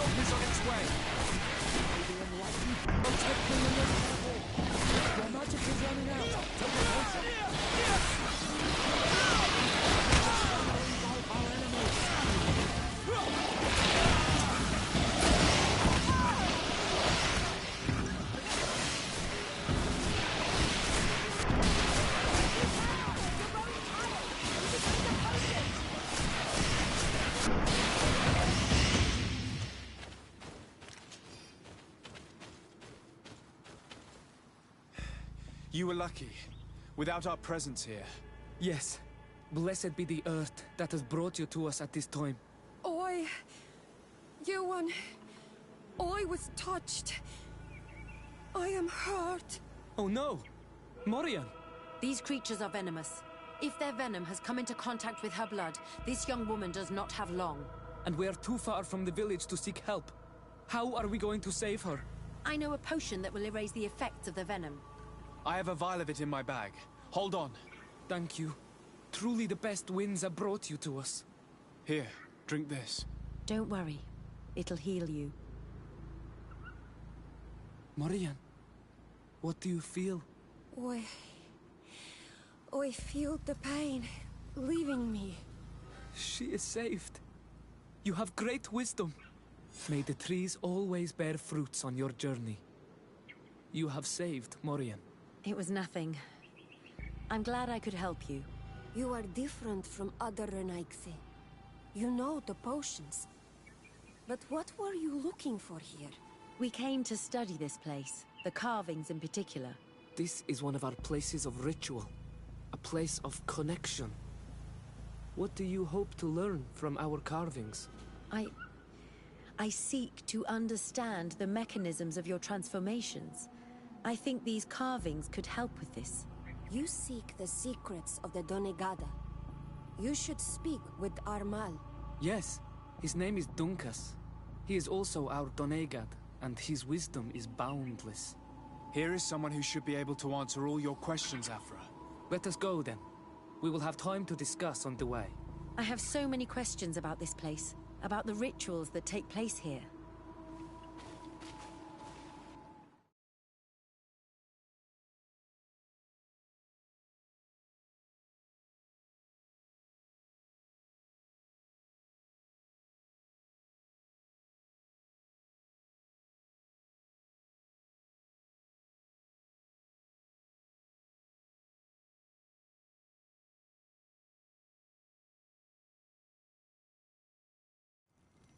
Help is on its way. Protect me when you're careful. Your magic is running out. Take a potion. Our enemies. You were lucky. Without our presence here. Yes. Blessed be the earth that has brought you to us at this time. Ewan, I was touched. I am hurt. Oh no! Morian! These creatures are venomous. If their venom has come into contact with her blood, this young woman does not have long. And we are too far from the village to seek help. How are we going to save her? I know a potion that will erase the effects of the venom. I have a vial of it in my bag. Hold on. Thank you. Truly the best winds have brought you to us. Here, drink this. Don't worry. It'll heal you. Morian, what do you feel? I feel the pain leaving me. She is saved. You have great wisdom. May the trees always bear fruits on your journey. You have saved Morian. It was nothing. I'm glad I could help you. You are different from other Renaigse. You know the potions. But what were you looking for here? We came to study this place, the carvings in particular. This is one of our places of ritual. A place of connection. What do you hope to learn from our carvings? I seek to understand the mechanisms of your transformations. I think these carvings could help with this. You seek the secrets of the Donegada. You should speak with Armal. Yes, his name is Dunkas. He is also our Donegad, and his wisdom is boundless. Here is someone who should be able to answer all your questions, Afra. Let us go, then. We will have time to discuss on the way. I have so many questions about this place, about the rituals that take place here.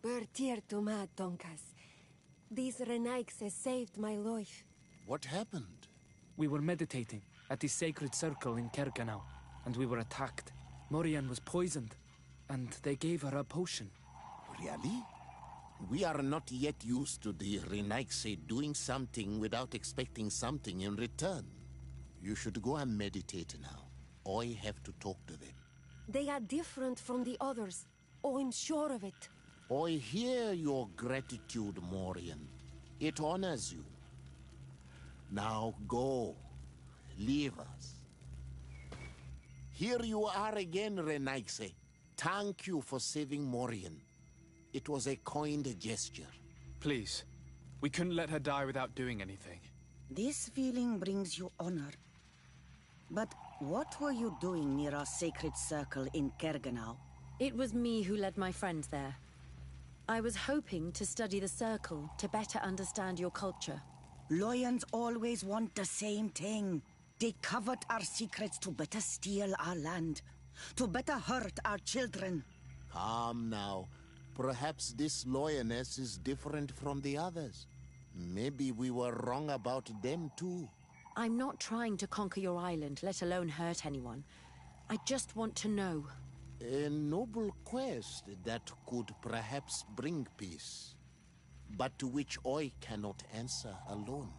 Bertir Tuma Donkas. These Renaigse saved my life. What happened? We were meditating at the sacred circle in Kerganau, and we were attacked. Morian was poisoned, and they gave her a potion. Really? We are not yet used to the Renaigse doing something without expecting something in return. You should go and meditate now. I have to talk to them. They are different from the others. Oh, I'm sure of it. I hear your gratitude, Morian. It honors you. Now go. Leave us. Here you are again, Renaigse. Thank you for saving Morian. It was a kind gesture. Please. We couldn't let her die without doing anything. This feeling brings you honor. But what were you doing near our sacred circle in Kerganau? It was me who led my friends there. I was hoping to study the circle to better understand your culture. Lions always want the same thing. They covet our secrets to better steal our land, to better hurt our children. Calm now. Perhaps this lioness is different from the others. Maybe we were wrong about them too. I'm not trying to conquer your island, let alone hurt anyone. I just want to know. A noble quest that could perhaps bring peace, but to which I cannot answer alone.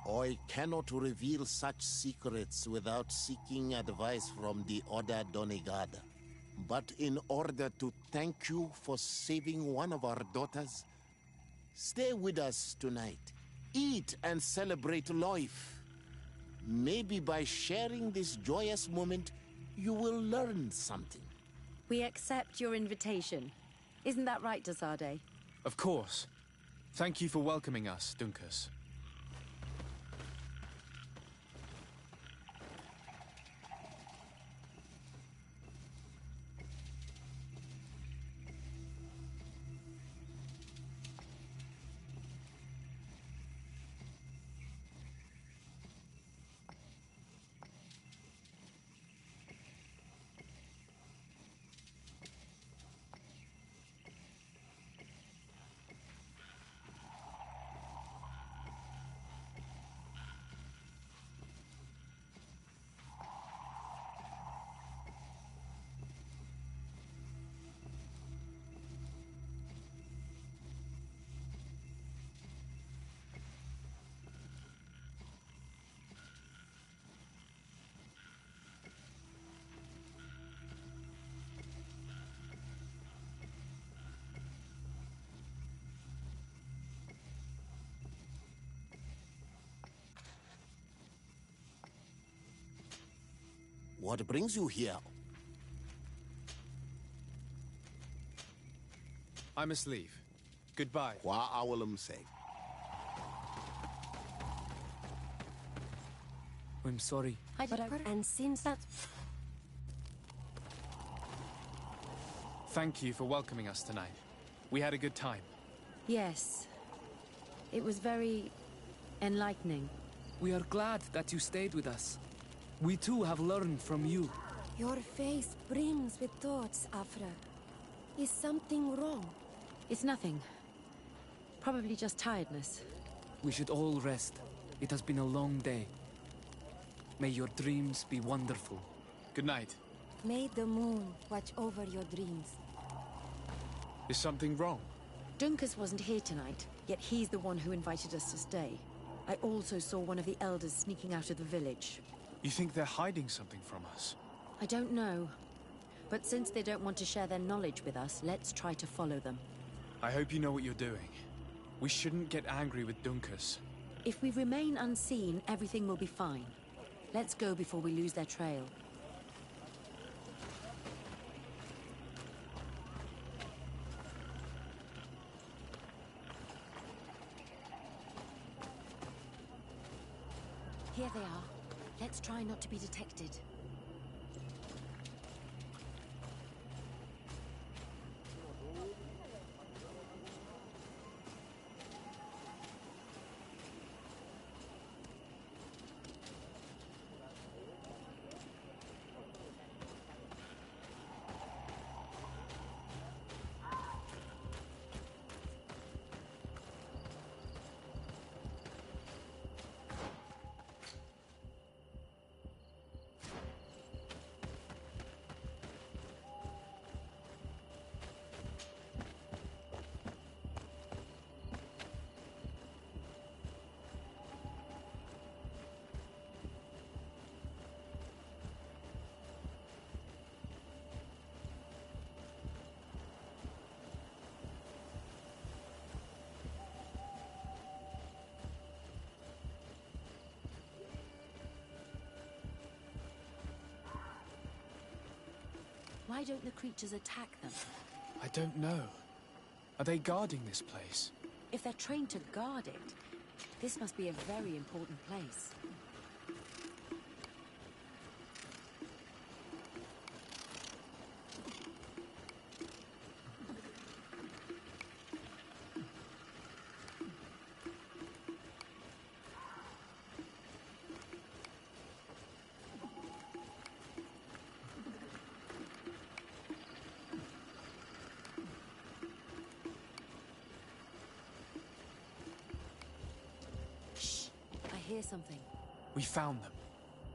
I cannot reveal such secrets without seeking advice from the Order Donegada. But in order to thank you for saving one of our daughters, stay with us tonight. Eat and celebrate life. Maybe by sharing this joyous moment, you will learn something. We accept your invitation. Isn't that right, Dasade? Of course. Thank you for welcoming us, Dunkus. What brings you here? I must leave. Goodbye. Qua awalum say. I'm sorry. And since that... Thank you for welcoming us tonight. We had a good time. Yes. It was very enlightening. We are glad that you stayed with us. We too have learned from you. Your face brims with thoughts, Afra. Is something wrong? It's nothing. Probably just tiredness. We should all rest. It has been a long day. May your dreams be wonderful. Good night. May the moon watch over your dreams. Is something wrong? Dunkus wasn't here tonight, yet he's the one who invited us to stay. I also saw one of the elders sneaking out of the village. You think they're hiding something from us? I don't know. But since they don't want to share their knowledge with us, let's try to follow them. I hope you know what you're doing. We shouldn't get angry with Dunkus. If we remain unseen, everything will be fine. Let's go before we lose their trail. Here they are. Let's try not to be detected. Why don't the creatures attack them? I don't know. Are they guarding this place? If they're trained to guard it, this must be a very important place. I hear something. We found them.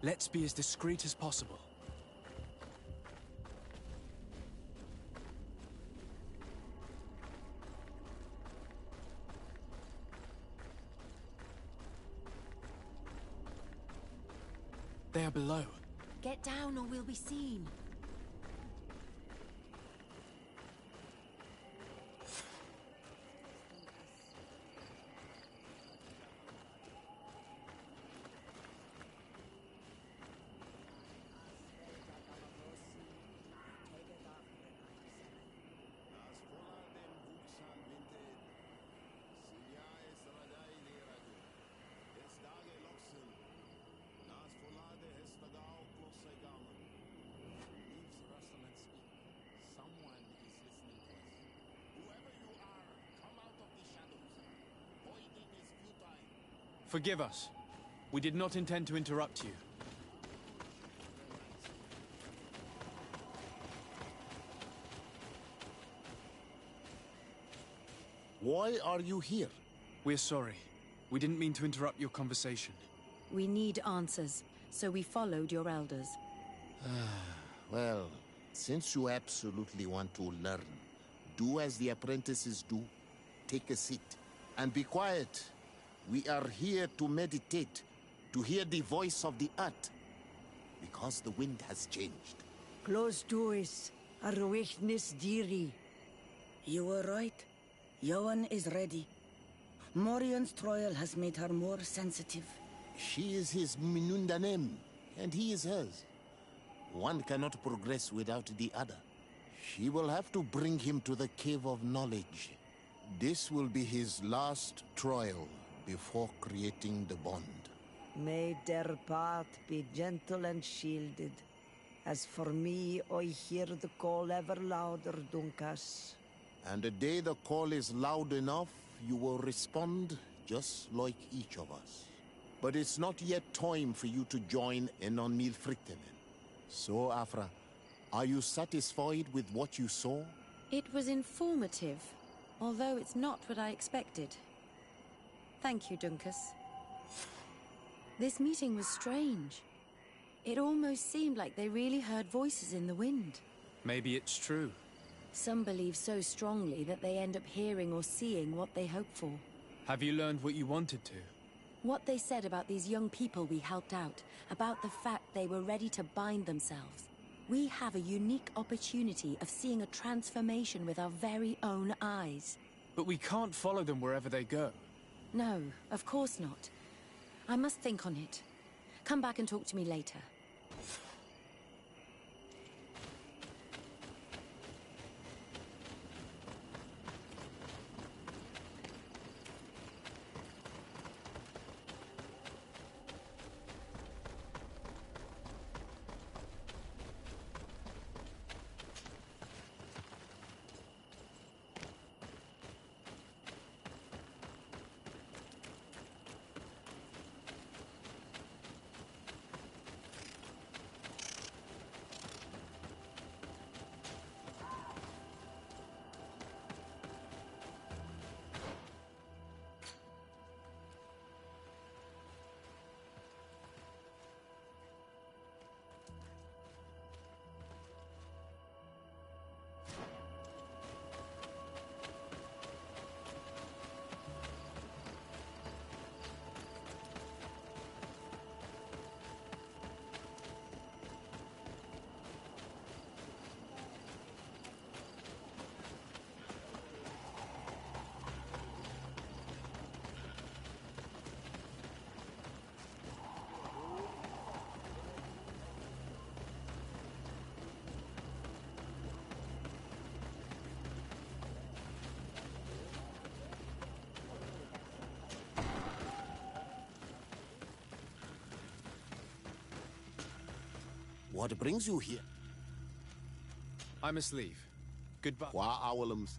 Let's be as discreet as possible. They are below. Get down or we'll be seen. Forgive us. We did not intend to interrupt you. Why are you here? We're sorry. We didn't mean to interrupt your conversation. We need answers, so we followed your elders. Well, since you absolutely want to learn, do as the apprentices do. Take a seat and be quiet. We are here to meditate, to hear the voice of the earth, because the wind has changed. Close doors, Arwechnis Diri. You were right. Johan is ready. Morian's trial has made her more sensitive. She is his Minundanem, and he is hers. One cannot progress without the other. She will have to bring him to the Cave of Knowledge. This will be his last trial before creating the bond. May their path be gentle and shielded. As for me, I hear the call ever louder, Dunkas. And the day the call is loud enough, you will respond just like each of us. But it's not yet time for you to join in on Milfriktenen. So, Afra, are you satisfied with what you saw? It was informative, although it's not what I expected. Thank you, Dunkus. This meeting was strange. It almost seemed like they really heard voices in the wind. Maybe it's true. Some believe so strongly that they end up hearing or seeing what they hope for. Have you learned what you wanted to? What they said about these young people we helped out, about the fact they were ready to bind themselves. We have a unique opportunity of seeing a transformation with our very own eyes. But we can't follow them wherever they go. No, of course not. I must think on it. Come back and talk to me later. What brings you here? I must leave. Goodbye. Wa awalums.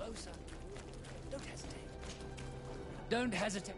closer. Don't hesitate. Don't hesitate.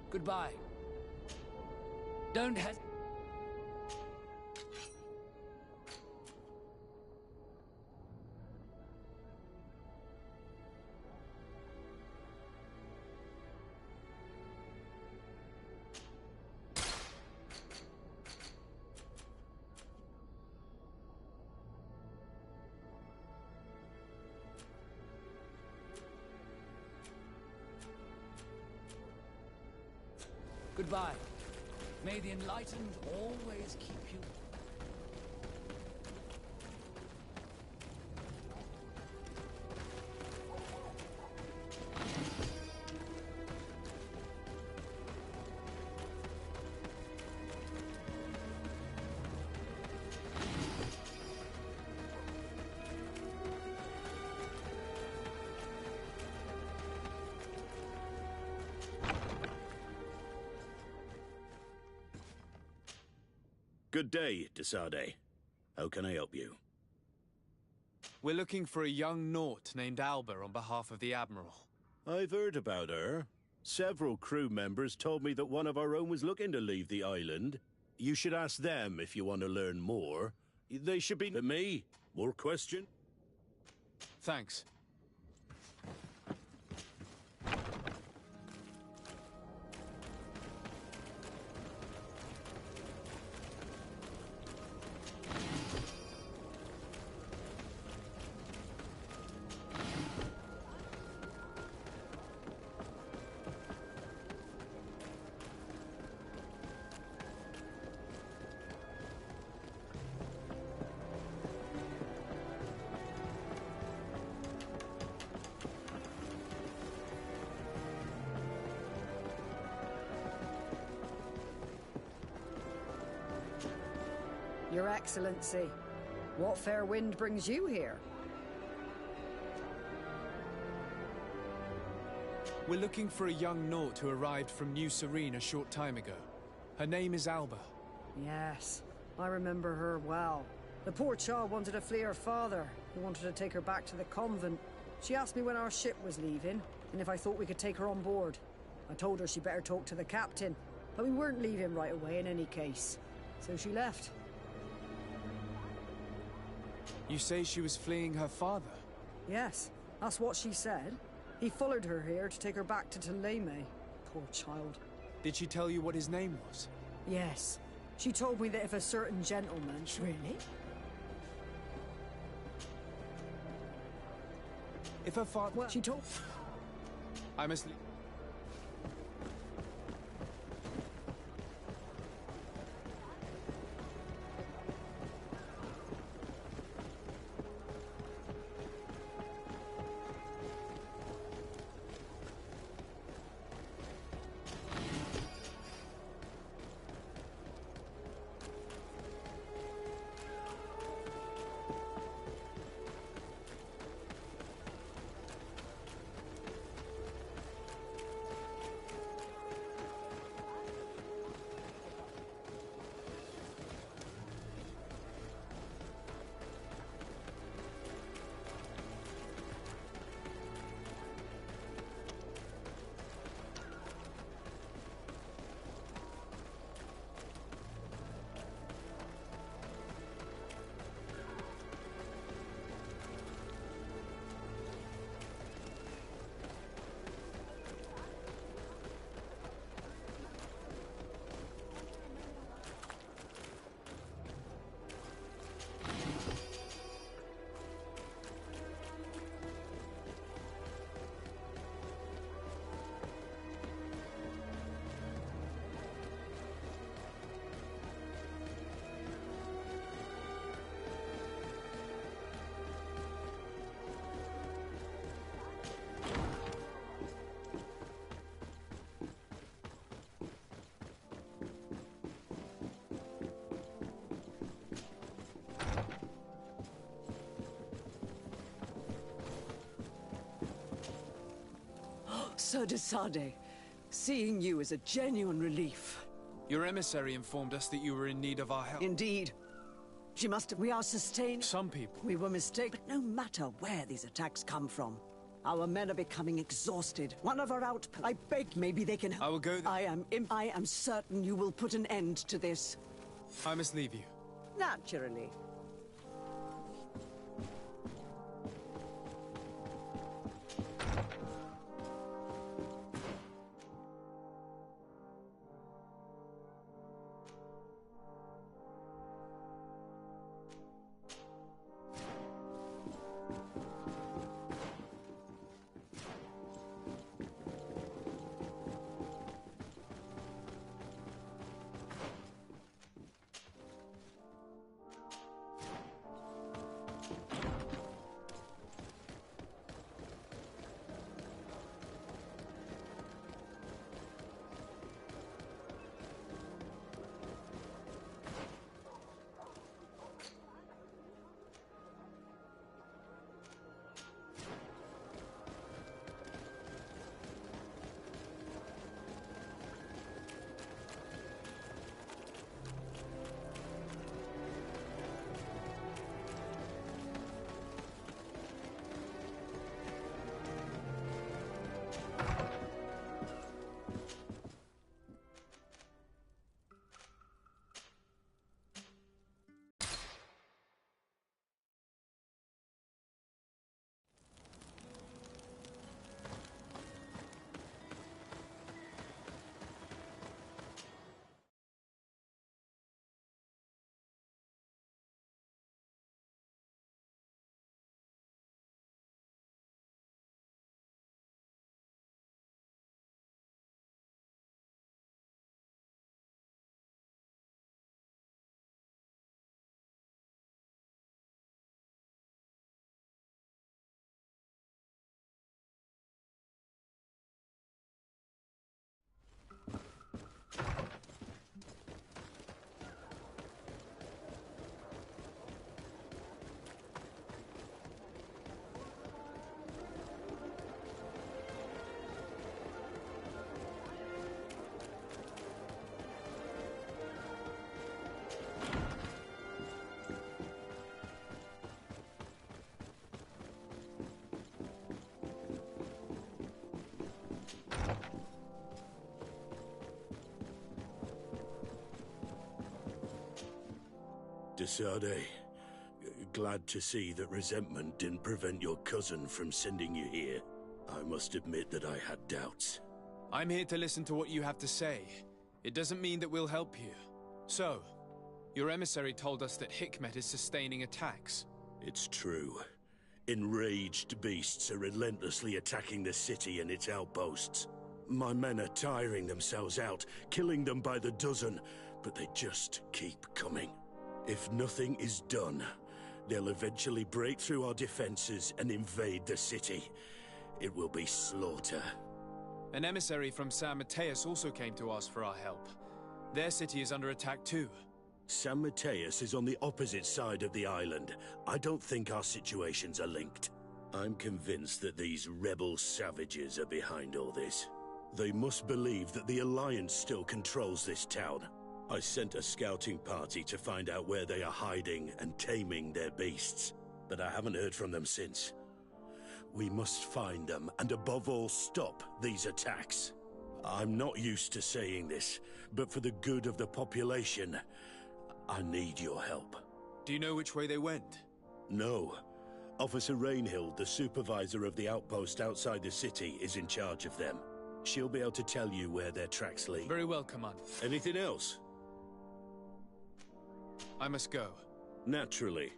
Goodbye. Don't hesitate. Goodbye. May the enlightened always keep you. Good day, Desade. How can I help you? We're looking for a young Naut named Alba on behalf of the Admiral. I've heard about her. Several crew members told me that one of our own was looking to leave the island. You should ask them if you want to learn more. They should be... Me? More question? Thanks. Your Excellency, what fair wind brings you here? We're looking for a young Naut who arrived from New Serene a short time ago. Her name is Alba. Yes, I remember her well. The poor child wanted to flee her father, who wanted to take her back to the convent. She asked me when our ship was leaving, and if I thought we could take her on board. I told her she better talk to the captain, but we weren't leaving right away in any case. So she left. You say she was fleeing her father? Yes, that's what she said. He followed her here to take her back to Thélème. Poor child. Did she tell you what his name was? Yes. She told me that if a certain gentleman... Really? If her father... Well, she told... I must leave. Sir de Sade, seeing you is a genuine relief. Your emissary informed us that you were in need of our help. Indeed. She must have... We are sustained. Some people. We were mistaken. But no matter where these attacks come from, our men are becoming exhausted. One of our outposts... I beg maybe they can help. I will go there. I am certain you will put an end to this. I must leave you. Naturally. De Sade, glad to see that resentment didn't prevent your cousin from sending you here. I must admit that I had doubts. I'm here to listen to what you have to say. It doesn't mean that we'll help you. So, your emissary told us that Hikmet is sustaining attacks. It's true. Enraged beasts are relentlessly attacking the city and its outposts. My men are tiring themselves out, killing them by the dozen, but they just keep coming. If nothing is done, they'll eventually break through our defenses and invade the city. It will be slaughter. An emissary from San Mateus also came to ask for our help. Their city is under attack too. San Mateus is on the opposite side of the island. I don't think our situations are linked. I'm convinced that these rebel savages are behind all this. They must believe that the Alliance still controls this town. I sent a scouting party to find out where they are hiding and taming their beasts, but I haven't heard from them since. We must find them, and above all, stop these attacks. I'm not used to saying this, but for the good of the population, I need your help. Do you know which way they went? No. Officer Rainhild, the supervisor of the outpost outside the city, is in charge of them. She'll be able to tell you where their tracks lead. Very well, Commander. Anything else? I must go. Naturally.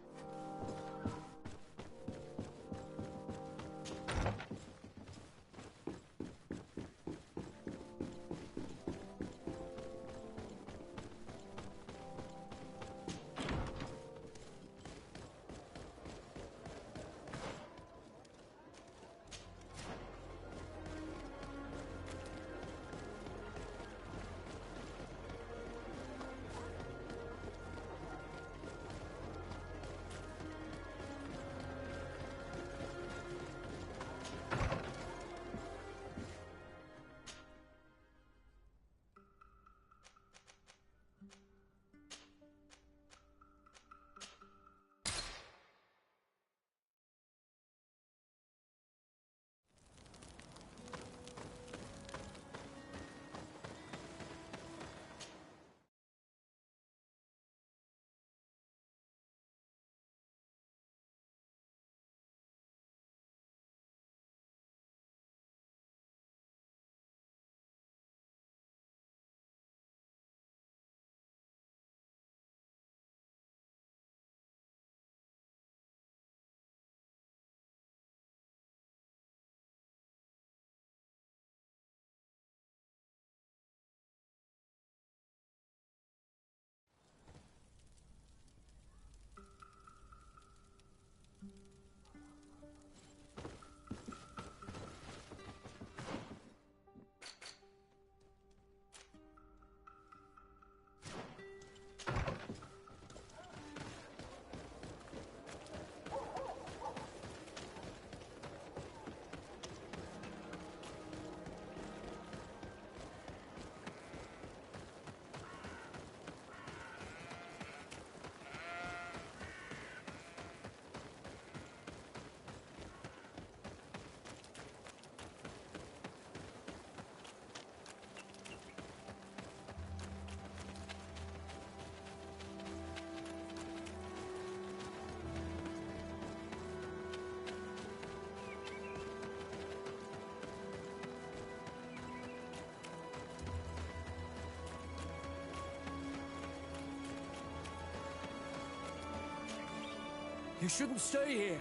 You shouldn't stay here.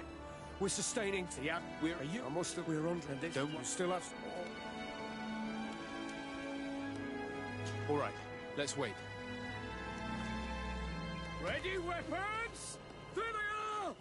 We're sustaining. Yeah, we're. Are you? We're under this. Don't you still have. All right, let's wait. Ready, weapons? There they are!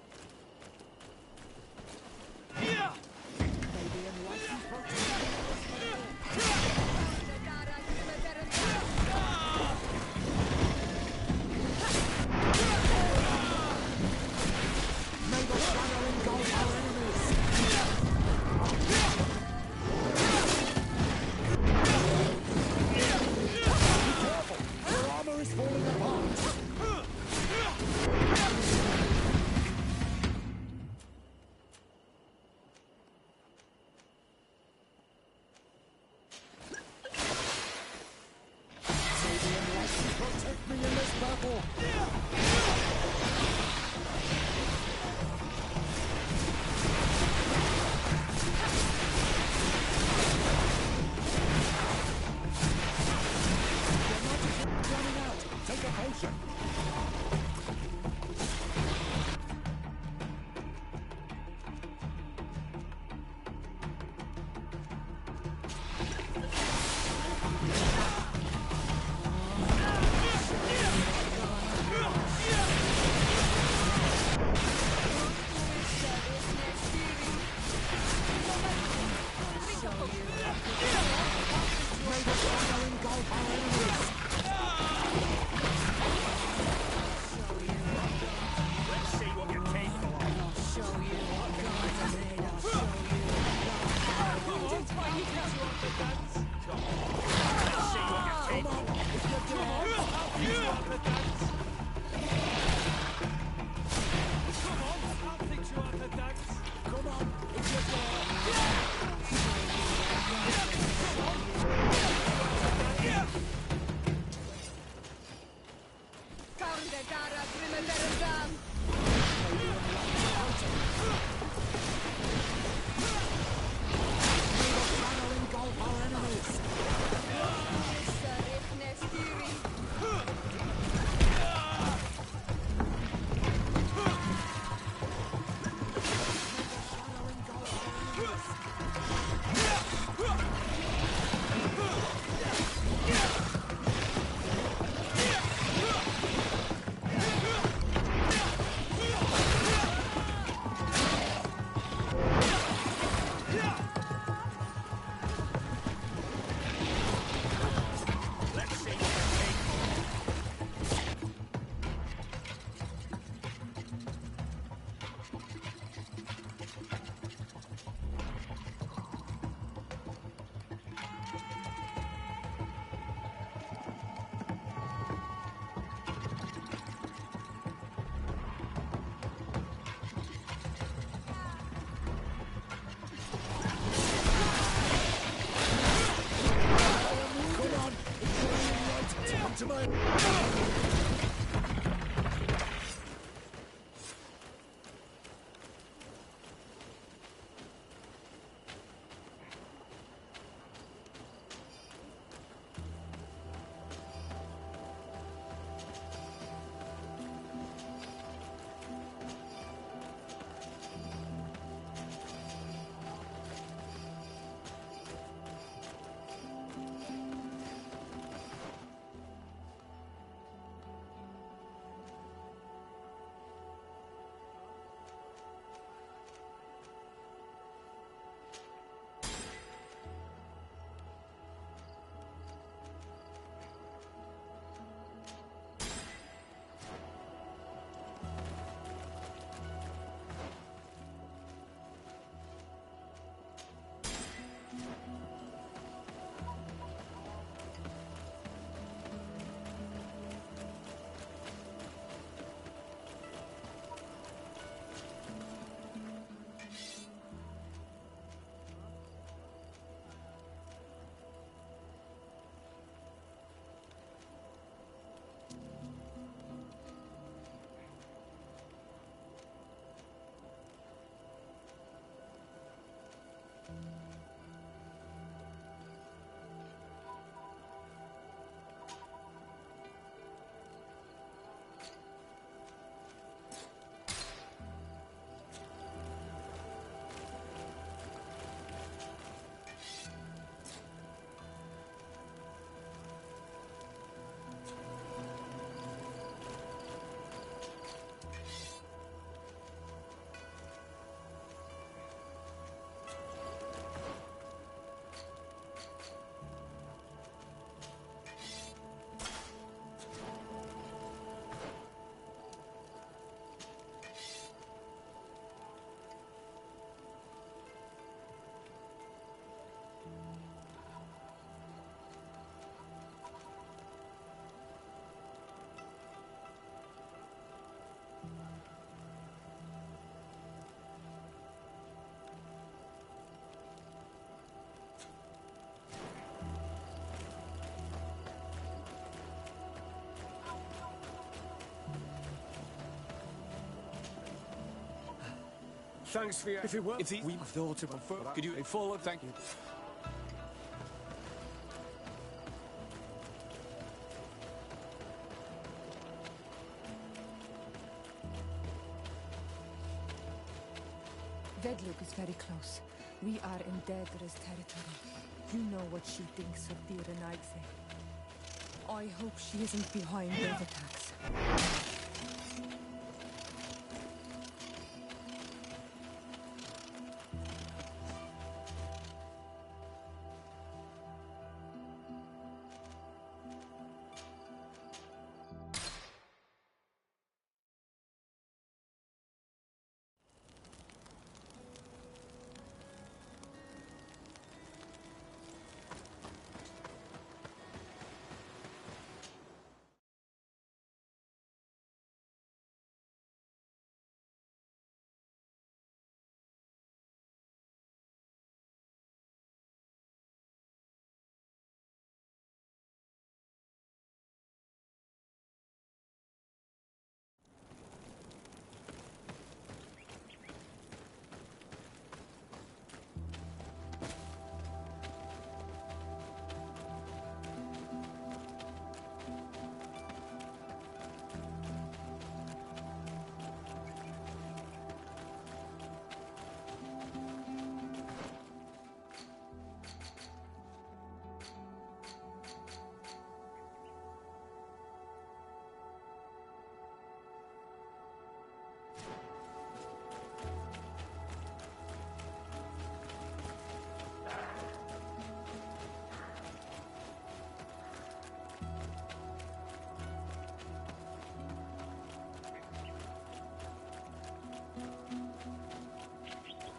Thanks for your... If it were... If we've thought of a foot, could you follow? Thank you. Vedluk is very close. We are in Daedra's territory. You know what she thinks of Dir and Aigse. I hope she isn't behind those attacks.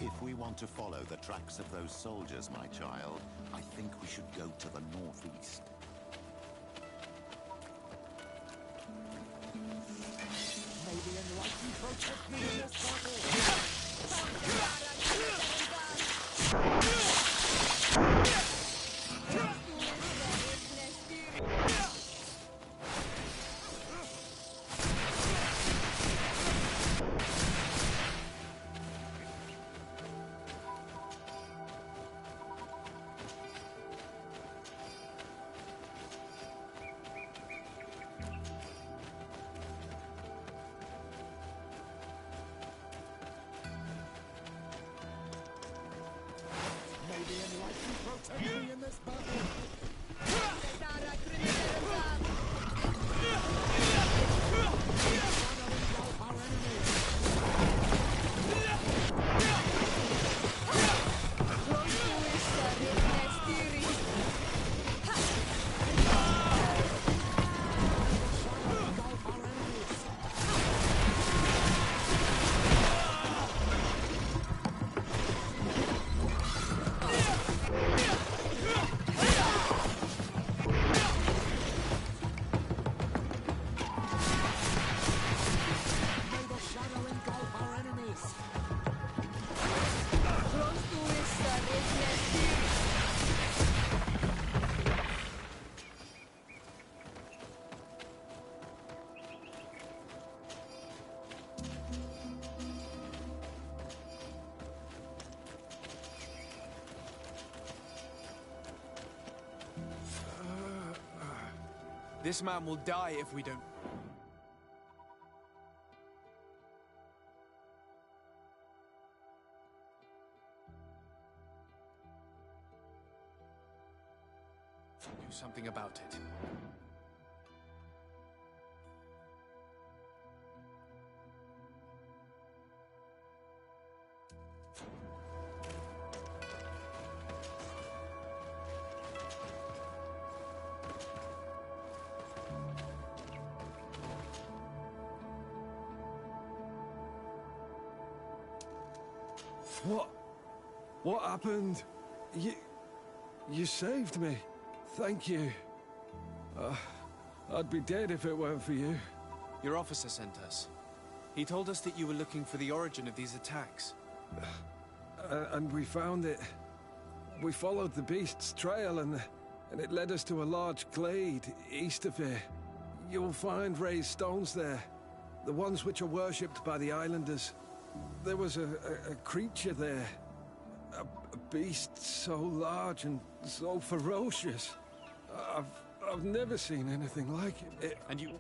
If we want to follow the tracks of those soldiers, my child, I think we should go to the northeast. May the enlightened protect me in this battle! Protect me in this battle! This man will die if we don't... do something about it. What happened? You saved me. Thank you. I'd be dead if it weren't for you. Your officer sent us. He told us that you were looking for the origin of these attacks. And we found it. We followed the beast's trail and it led us to a large glade east of here. You'll find raised stones there. The ones which are worshipped by the islanders. there was a creature there. A beast so large and so ferocious. I've never seen anything like it. And you...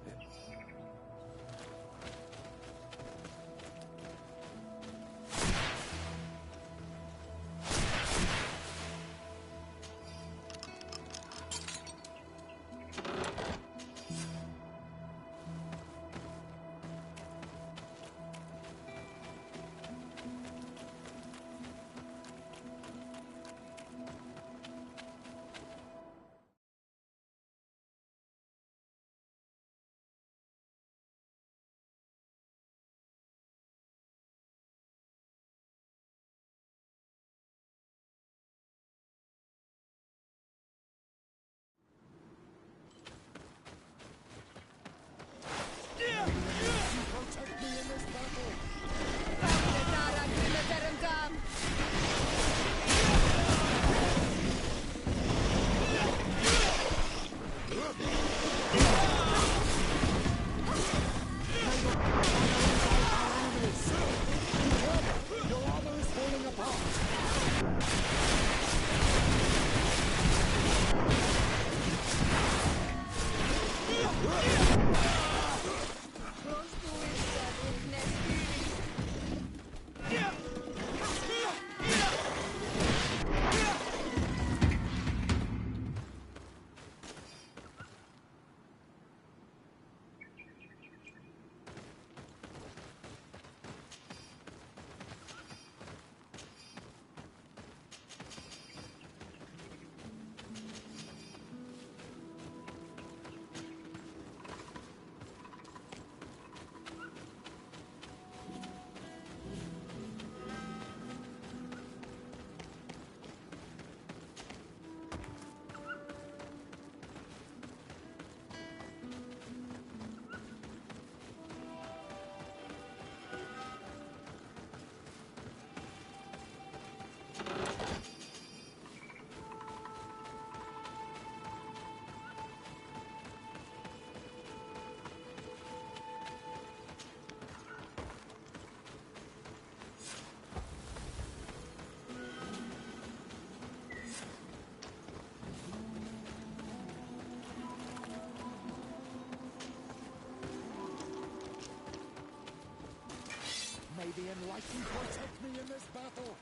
May the Enlightened protect me in this battle!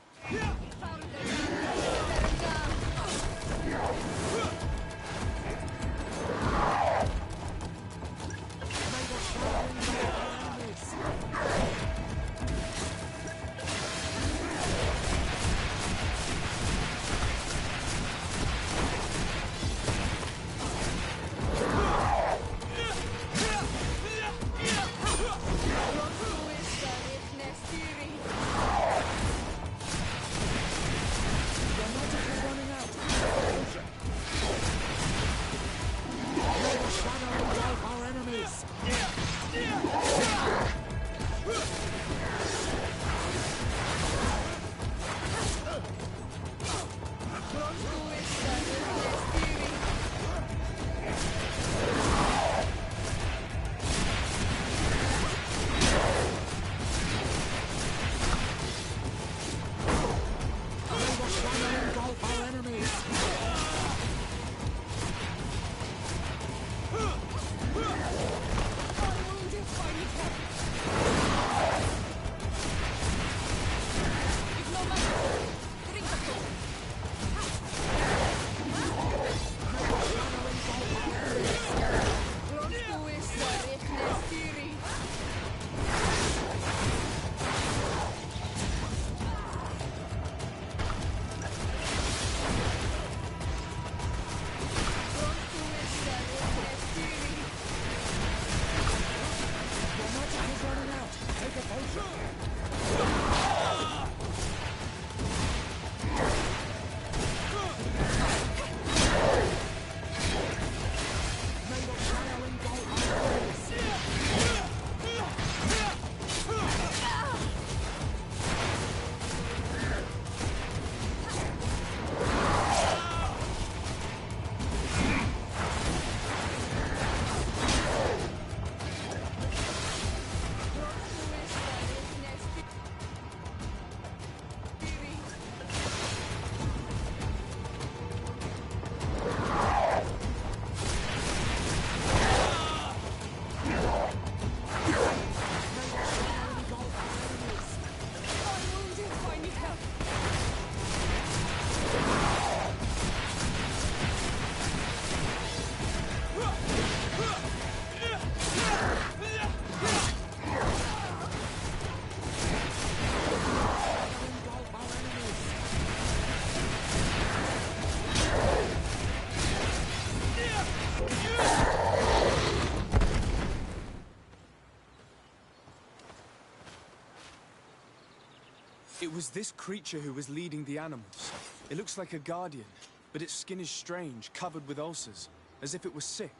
It was this creature who was leading the animals. It looks like a guardian, but its skin is strange, covered with ulcers, as if it was sick.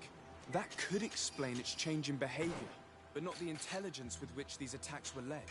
That could explain its change in behavior, but not the intelligence with which these attacks were led.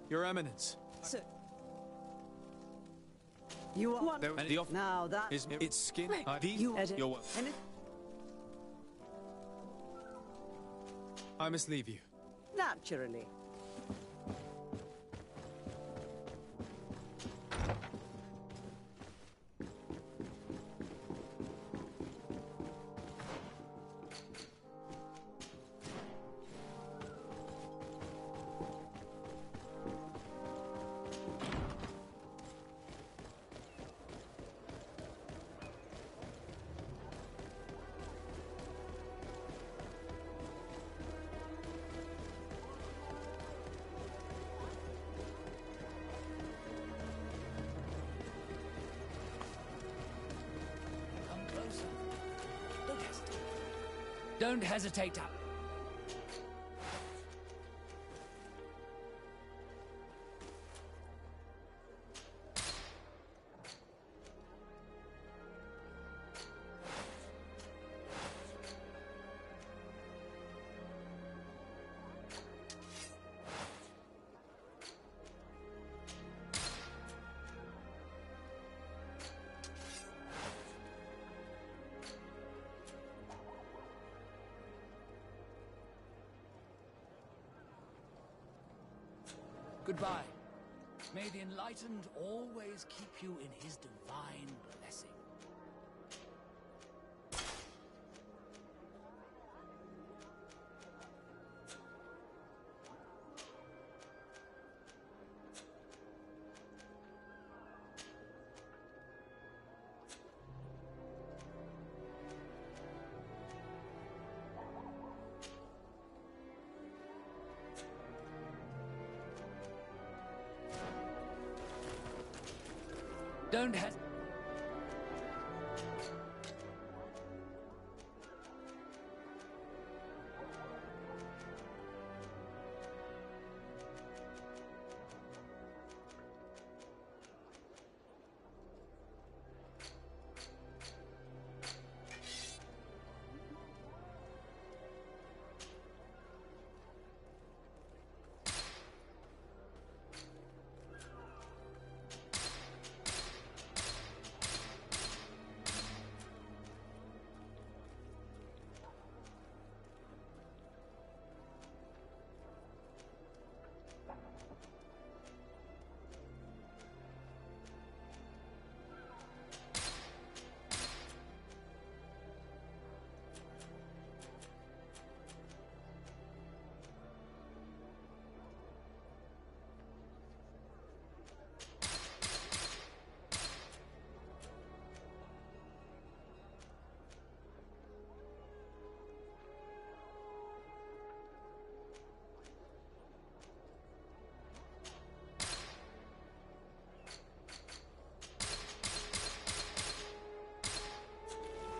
Your Eminence. Sir. You want... Now that... Its skin... You... Your... I must leave you. Naturally. Don't hesitate to... Goodbye. May the Enlightened always keep you in his divine blessing. Don't hesitate.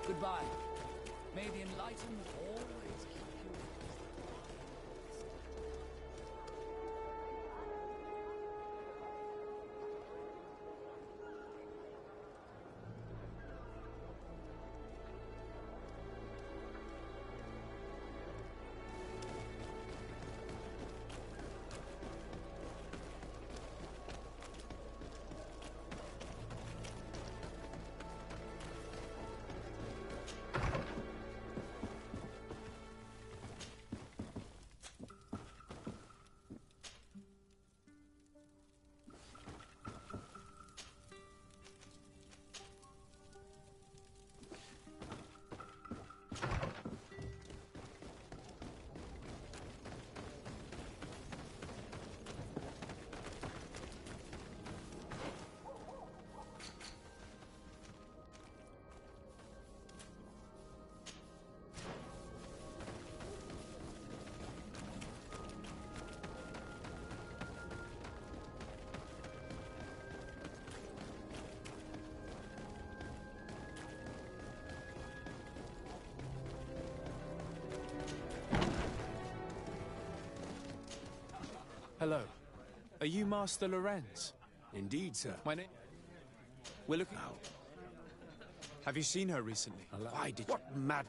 Goodbye. May the enlightened always keep you. Hello. Are you Master Lorenz? Indeed, sir. My name... We're looking... Have you seen her recently? Why did... What mad...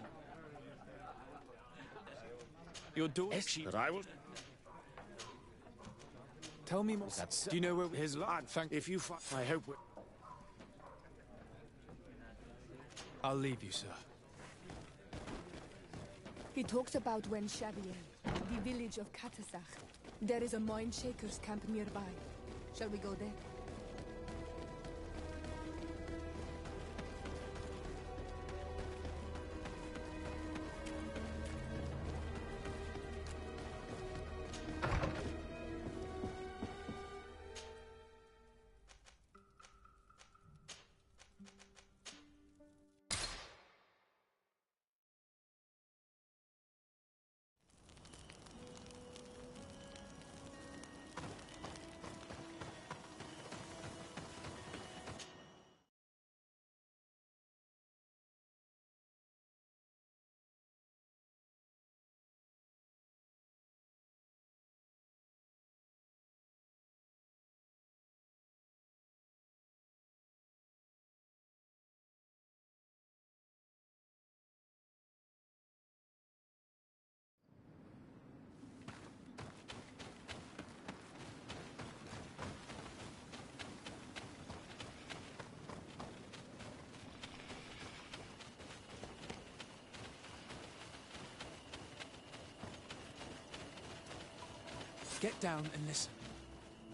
Your daughter... Yes, but I will... Tell me more. Do you know where... His lad, Thank... If you... I hope... I'll leave you, sir. He talks about Wen Xavier, the village of Katasach. There is a mine shaker's camp nearby. Shall we go there? Get down and listen.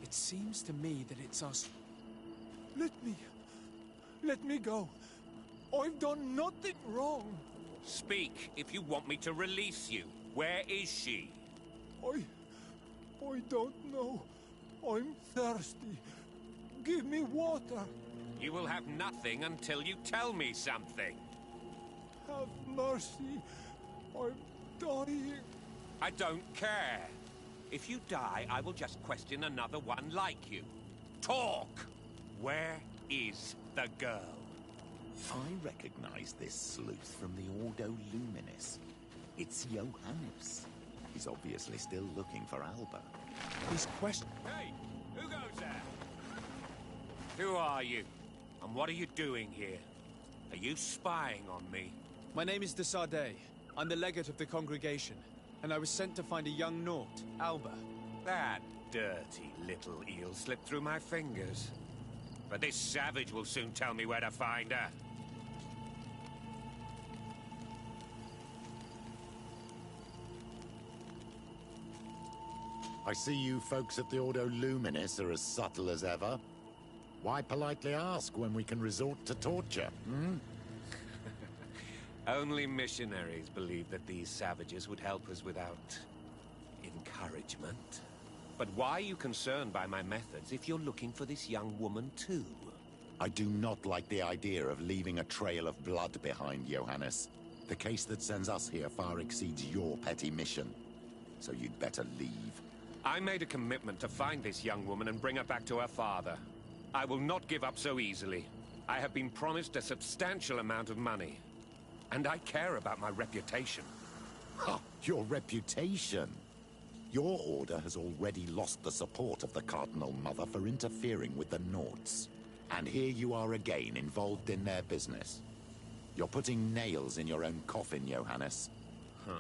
It seems to me that it's us... Let me go. I've done nothing wrong. Speak if you want me to release you. Where is she? I don't know. I'm thirsty. Give me water. You will have nothing until you tell me something. Have mercy. I'm dying. I don't care. If you die, I will just question another one like you. Talk! Where is the girl? I recognize this sleuth from the Ordo Luminis. It's Johannes. He's obviously still looking for Alba. His question... Hey, who goes there? Who are you? And what are you doing here? Are you spying on me? My name is de Sardet. I'm the legate of the congregation, and I was sent to find a young Naut, Alba. That dirty little eel slipped through my fingers. But this savage will soon tell me where to find her. I see you folks at the Ordo Luminis are as subtle as ever. Why politely ask when we can resort to torture, hmm? Only missionaries believe that these savages would help us without encouragement. But why are you concerned by my methods if you're looking for this young woman too? I do not like the idea of leaving a trail of blood behind, Johannes. The case that sends us here far exceeds your petty mission. So you'd better leave. I made a commitment to find this young woman and bring her back to her father. I will not give up so easily. I have been promised a substantial amount of money. And I care about my reputation. Ha! Your reputation? Your order has already lost the support of the Cardinal Mother for interfering with the Nauts. And here you are again, involved in their business. You're putting nails in your own coffin, Johannes. Huh.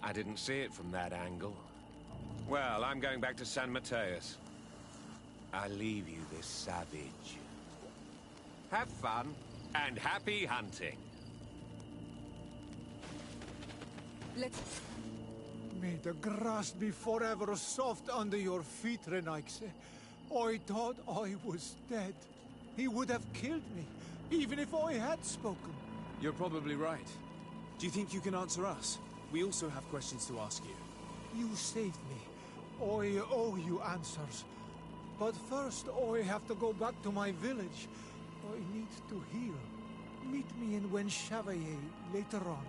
I didn't see it from that angle. Well, I'm going back to San Mateus. I leave you this savage. Have fun, and happy hunting. Let's... May the grass be forever soft under your feet, Renaigse. I thought I was dead. He would have killed me, even if I had spoken. You're probably right. Do you think you can answer us? We also have questions to ask you. You saved me. I owe you answers. But first, I have to go back to my village. I need to heal. Meet me in Wen Chevalier later on.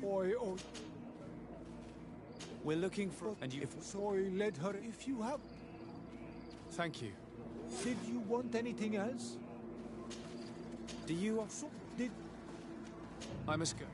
Oi, oi. We're looking for... And you... So I led her if you have... Thank you. Did you want anything else? Do you... So, did... I must go.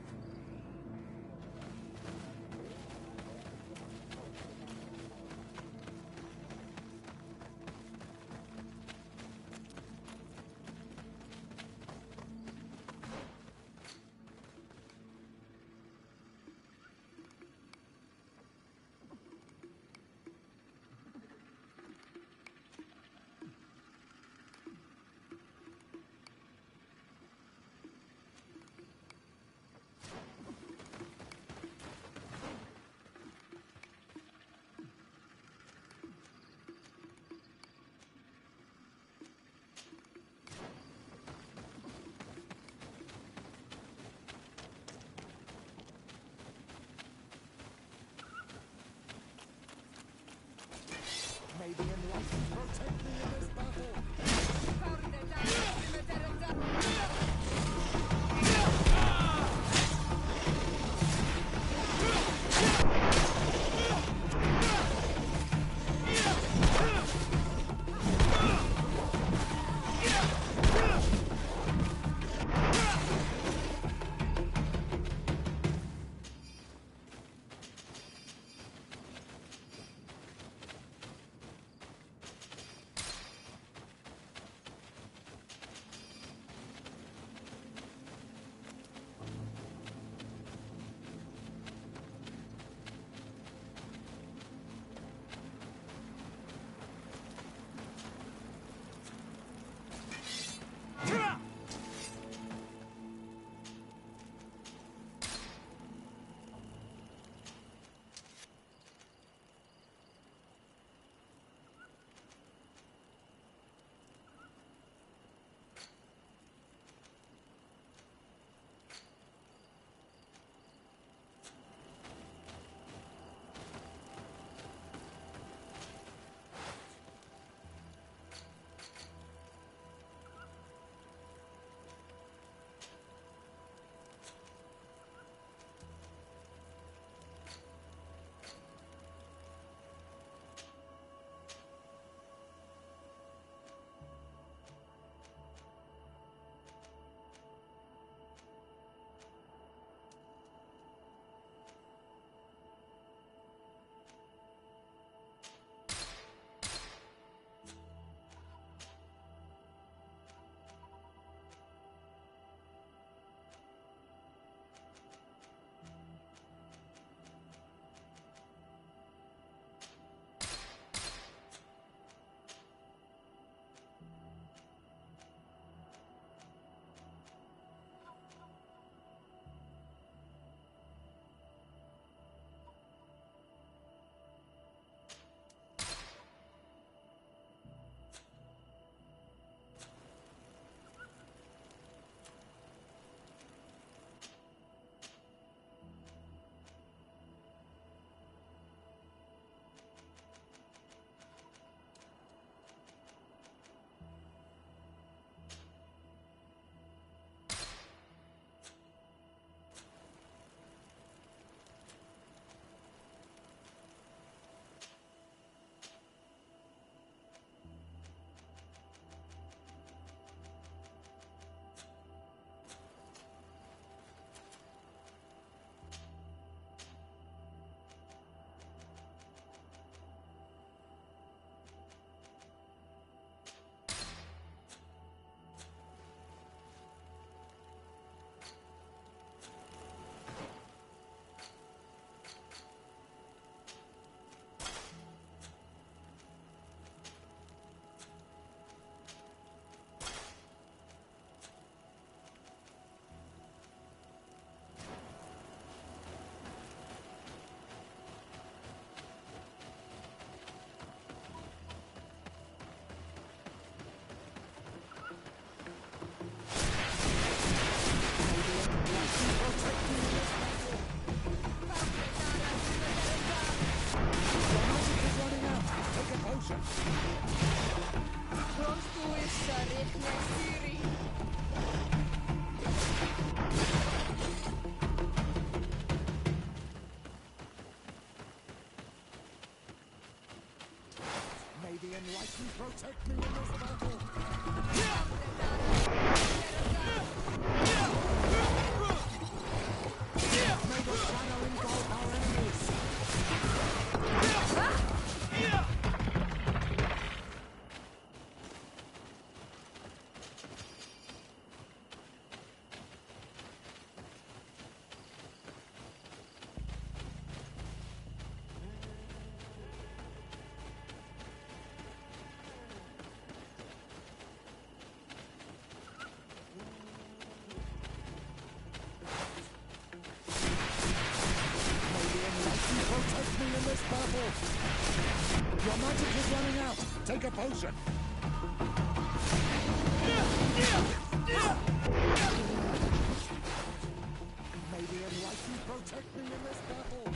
May the enlightened protect me in this battle. May the shadow engulf our enemies. Protect me in this battle! Your magic is running out! Take a potion! May the enlightened protect me in this battle!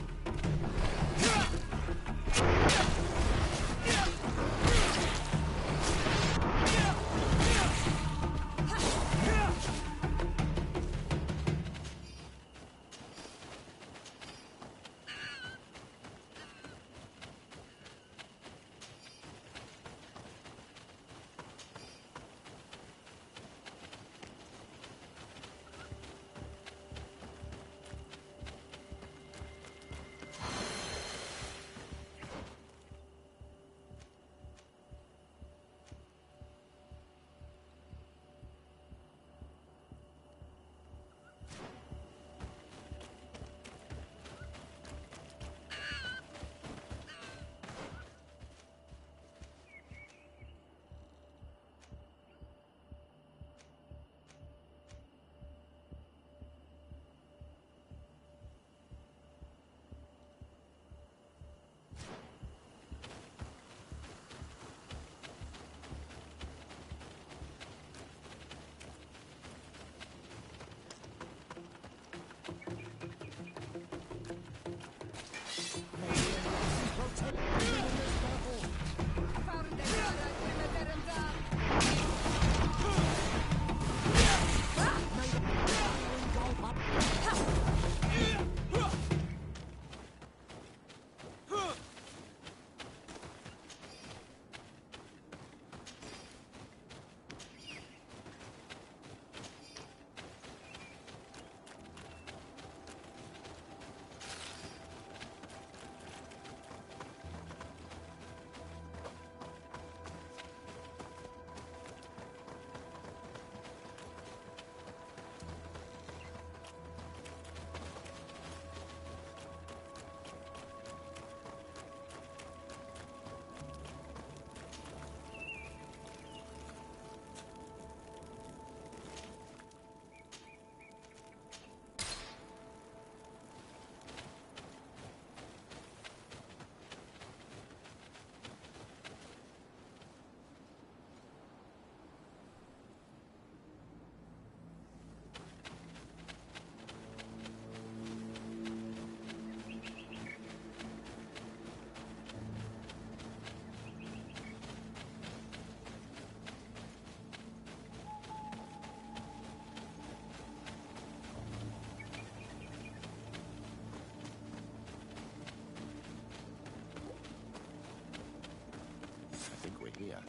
Here.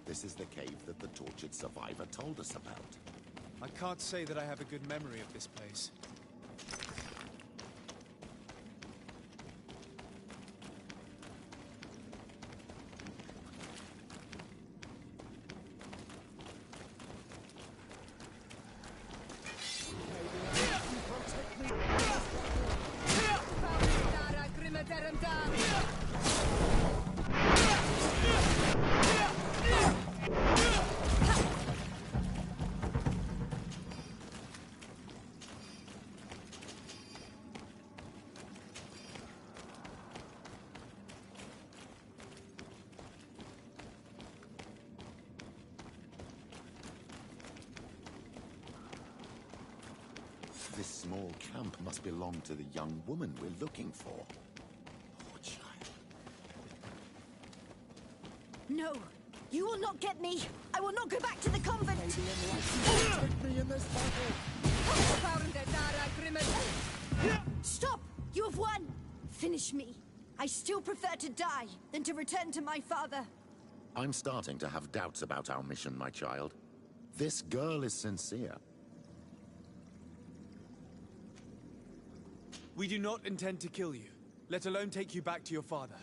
This is the cave that the tortured survivor told us about. I can't say that I have a good memory of this place. This small camp must belong to the young woman we're looking for. Poor child. No! You will not get me! I will not go back to the convent! Take me in this battle! Stop! You have won! Finish me. I still prefer to die than to return to my father. I'm starting to have doubts about our mission, my child. This girl is sincere. We do not intend to kill you, let alone take you back to your father.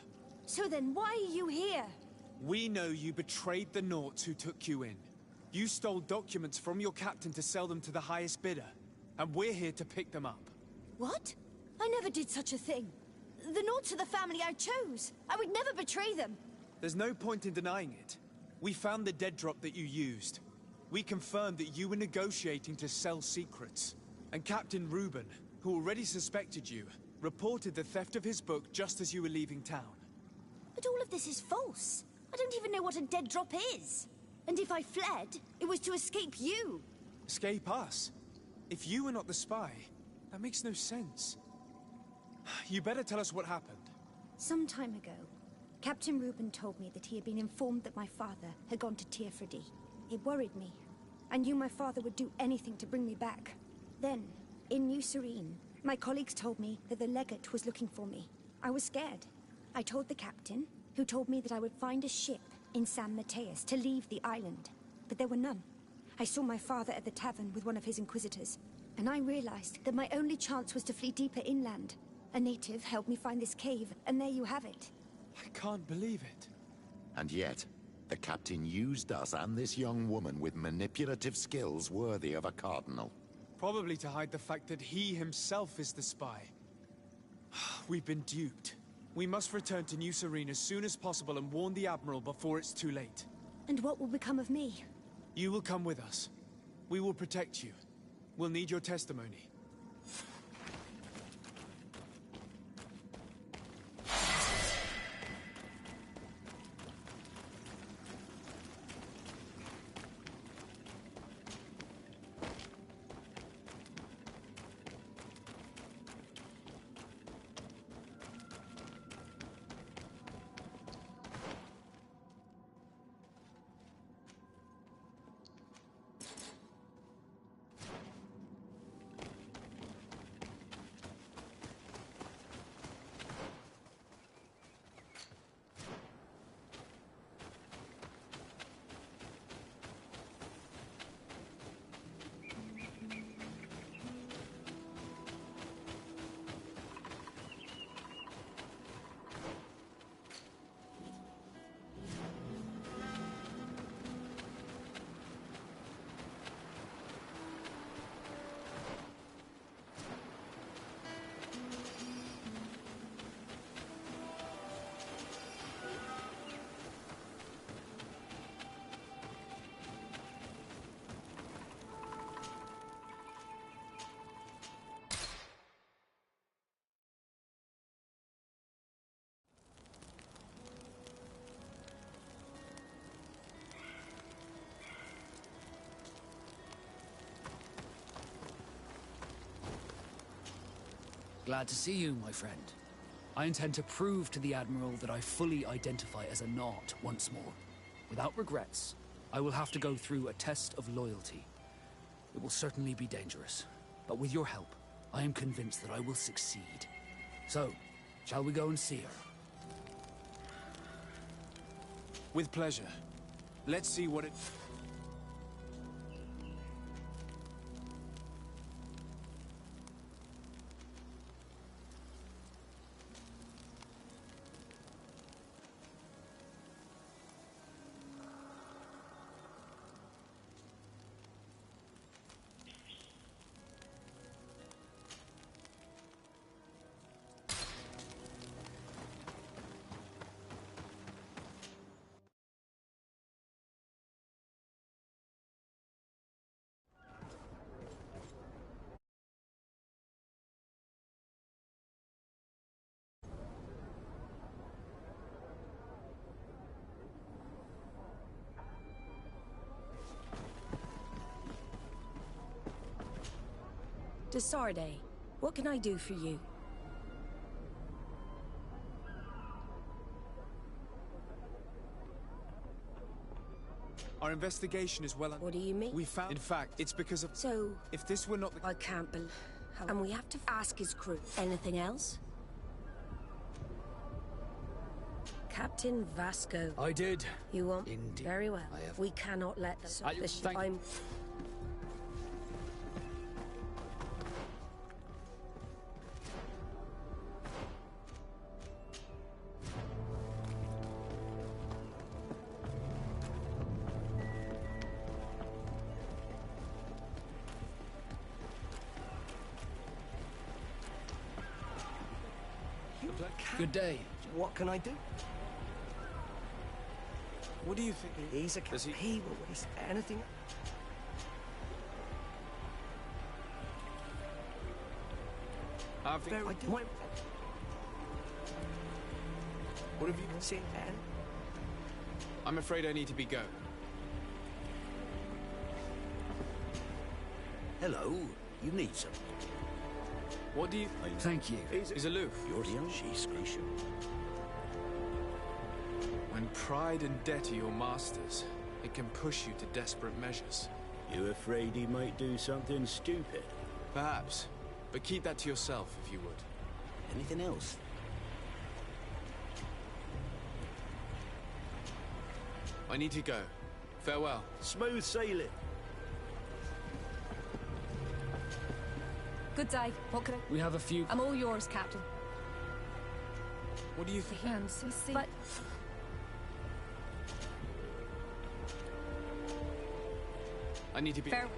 So then why are you here? We know you betrayed the Nauts who took you in. You stole documents from your captain to sell them to the highest bidder, and we're here to pick them up. What? I never did such a thing. The Nauts are the family I chose. I would never betray them. There's no point in denying it. We found the dead drop that you used. We confirmed that you were negotiating to sell secrets. And Captain Reuben, who already suspected you, reported the theft of his book just as you were leaving town. But all of this is false. I don't even know what a dead drop is. And if I fled, it was to escape you. Escape us? If you were not the spy, that makes no sense. You better tell us what happened. Some time ago, Captain Reuben told me that he had been informed that my father had gone to Teerfredi. It worried me. I knew my father would do anything to bring me back. Then, in New Serene, my colleagues told me that the legate was looking for me. I was scared. I told the captain, who told me that I would find a ship in San Mateus to leave the island. But there were none. I saw my father at the tavern with one of his inquisitors, and I realized that my only chance was to flee deeper inland. A native helped me find this cave, and there you have it. I can't believe it. And yet, the captain used us and this young woman with manipulative skills worthy of a cardinal. Probably to hide the fact that he himself is the spy. We've been duped. We must return to New Serene as soon as possible and warn the Admiral before it's too late. And what will become of me? You will come with us. We will protect you. We'll need your testimony. Glad to see you, my friend. I intend to prove to the Admiral that I fully identify as a Naut once more. Without regrets, I will have to go through a test of loyalty. It will certainly be dangerous, but with your help, I am convinced that I will succeed. So, shall we go and see her? With pleasure. Let's see what it... Desarde, what can I do for you? Our investigation is well What do you mean? We found... In fact, it's because of... So... If this were not the... I can't believe... And we have to ask his crew. Anything else? Captain Vasco. I did. You want? Indeed. Very well. I have. We cannot let the... Thank you. Good day. What can I do? What do you think? He's a he will waste anything. I think... What have you... seen? I'm afraid I need to be going. Hello. You need something. What do you... Thank you. He's aloof. You're the only discretion. When pride and debt are your masters, it can push you to desperate measures. You afraid he might do something stupid? Perhaps. But keep that to yourself, if you would. Anything else? I need to go. Farewell. Smooth sailing. Good day. What can I... We have a few... I'm all yours, Captain. What do you think? But... I need to be... Farewell.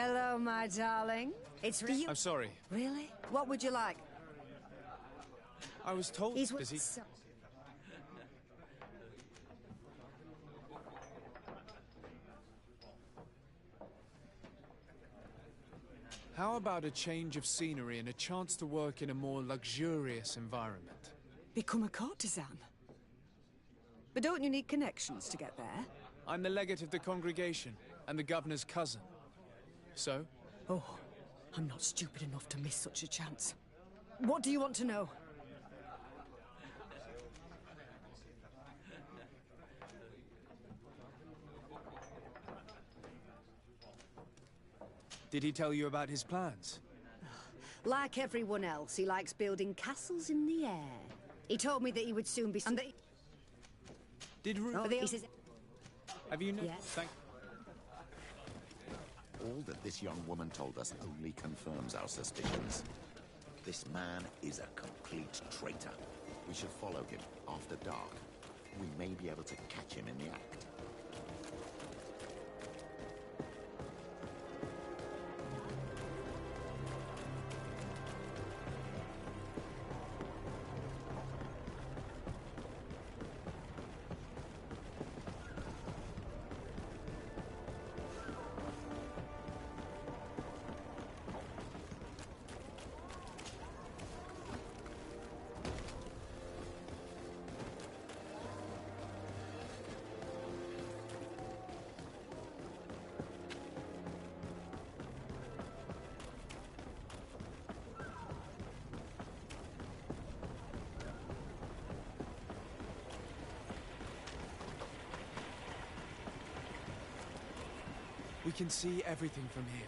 Hello, my darling. It's for you. I'm sorry. Really? What would you like? I was told... He's Does he... How about a change of scenery and a chance to work in a more luxurious environment? Become a courtesan. But don't you need connections to get there? I'm the legate of the congregation and the governor's cousin. So? Oh, I'm not stupid enough to miss such a chance. What do you want to know? Did he tell you about his plans? Like everyone else, he likes building castles in the air. He told me that he would soon be... And that Did Ru... he says... Have you... Yeah. Thank... All that this young woman told us only confirms our suspicions. This man is a complete traitor. We should follow him after dark. We may be able to catch him in the act. We can see everything from here.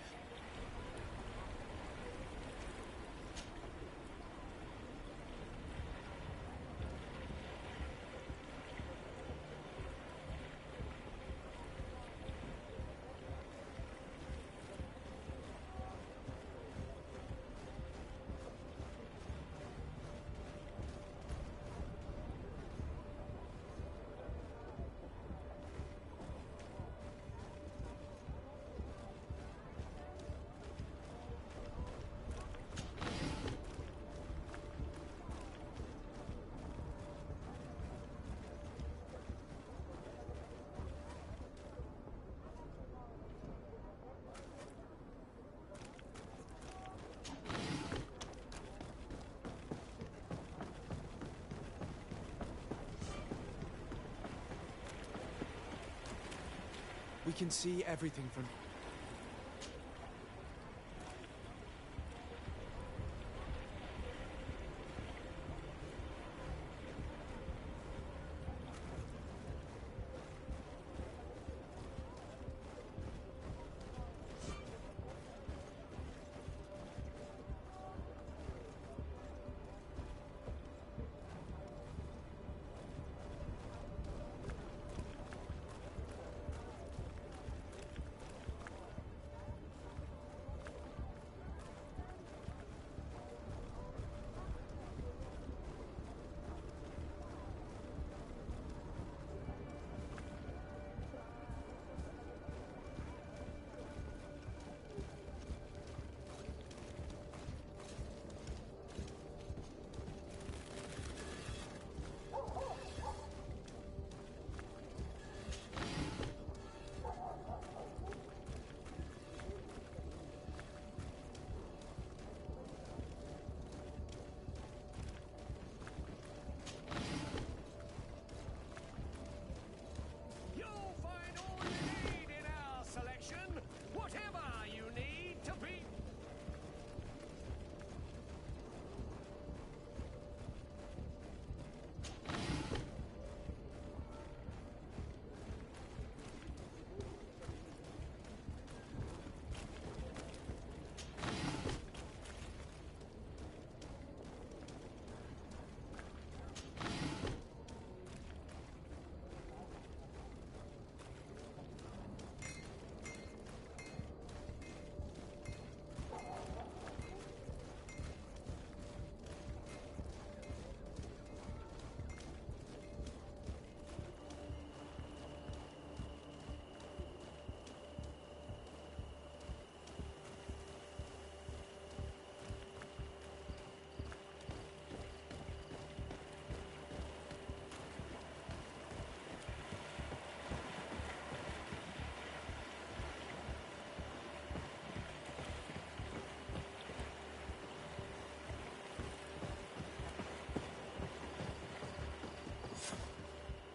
We can see everything from...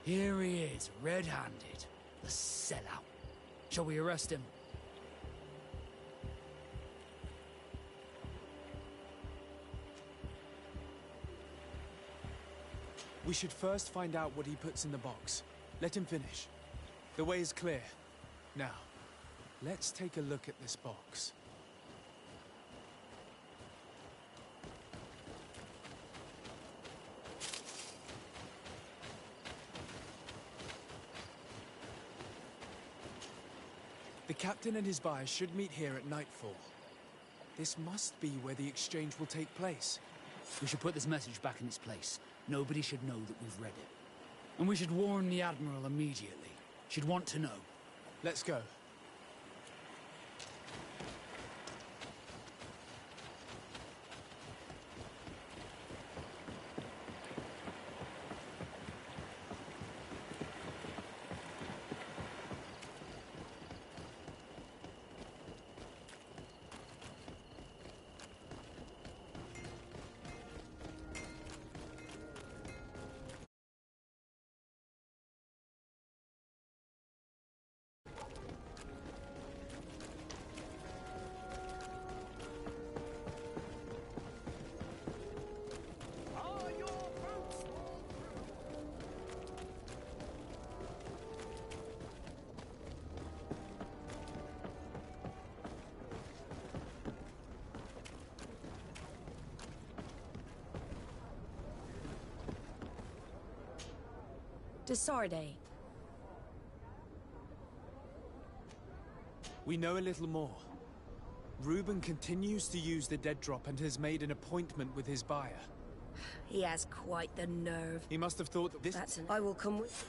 Here he is, red-handed. The sellout. Shall we arrest him? We should first find out what he puts in the box. Let him finish. The way is clear. Now, let's take a look at this box. The captain and his buyers should meet here at nightfall. This must be where the exchange will take place. We should put this message back in its place. Nobody should know that we've read it. And we should warn the Admiral immediately. She'd want to know. Let's go. Desarde. We know a little more. Reuben continues to use the dead drop and has made an appointment with his buyer. He has quite the nerve. He must have thought that this... That's I will come with...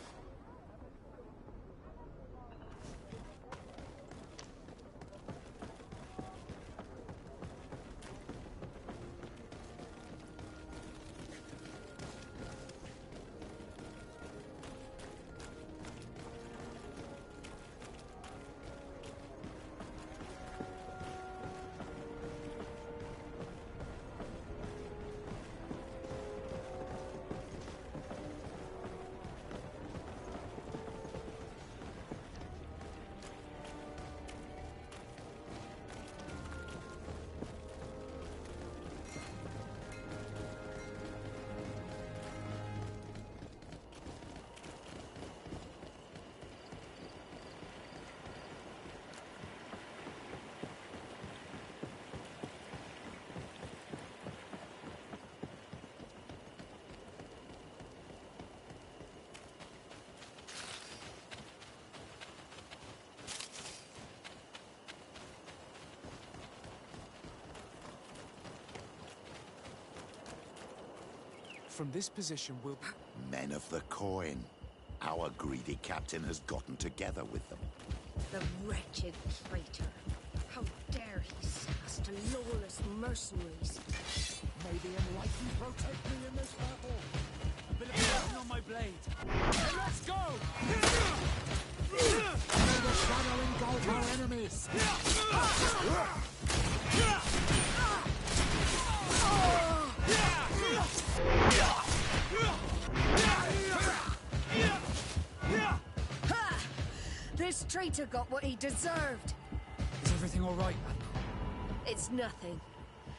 From this position, we'll... Men of the coin. Our greedy captain has gotten together with them. The wretched traitor. How dare he sell us to lawless mercenaries? May the enlightened protect me in this battle. A bit of poison on my blade. Let's go! May the shadow engulf our enemies. This traitor got what he deserved. Is everything all right, Admiral? It's nothing.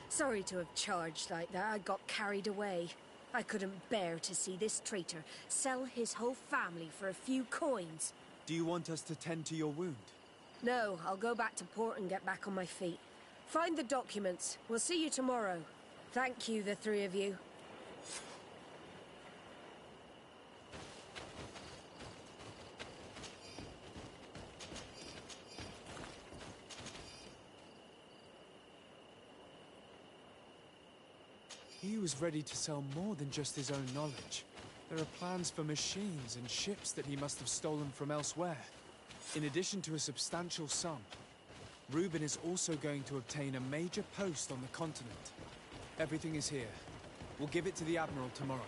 Sorry to have charged like that. I got carried away. I couldn't bear to see this traitor sell his whole family for a few coins. Do you want us to tend to your wound? No, I'll go back to port and get back on my feet. Find the documents. We'll see you tomorrow. Thank you, the three of you. He was ready to sell more than just his own knowledge. There are plans for machines and ships that he must have stolen from elsewhere. In addition to a substantial sum, Reuben is also going to obtain a major post on the continent. Everything is here. We'll give it to the Admiral tomorrow.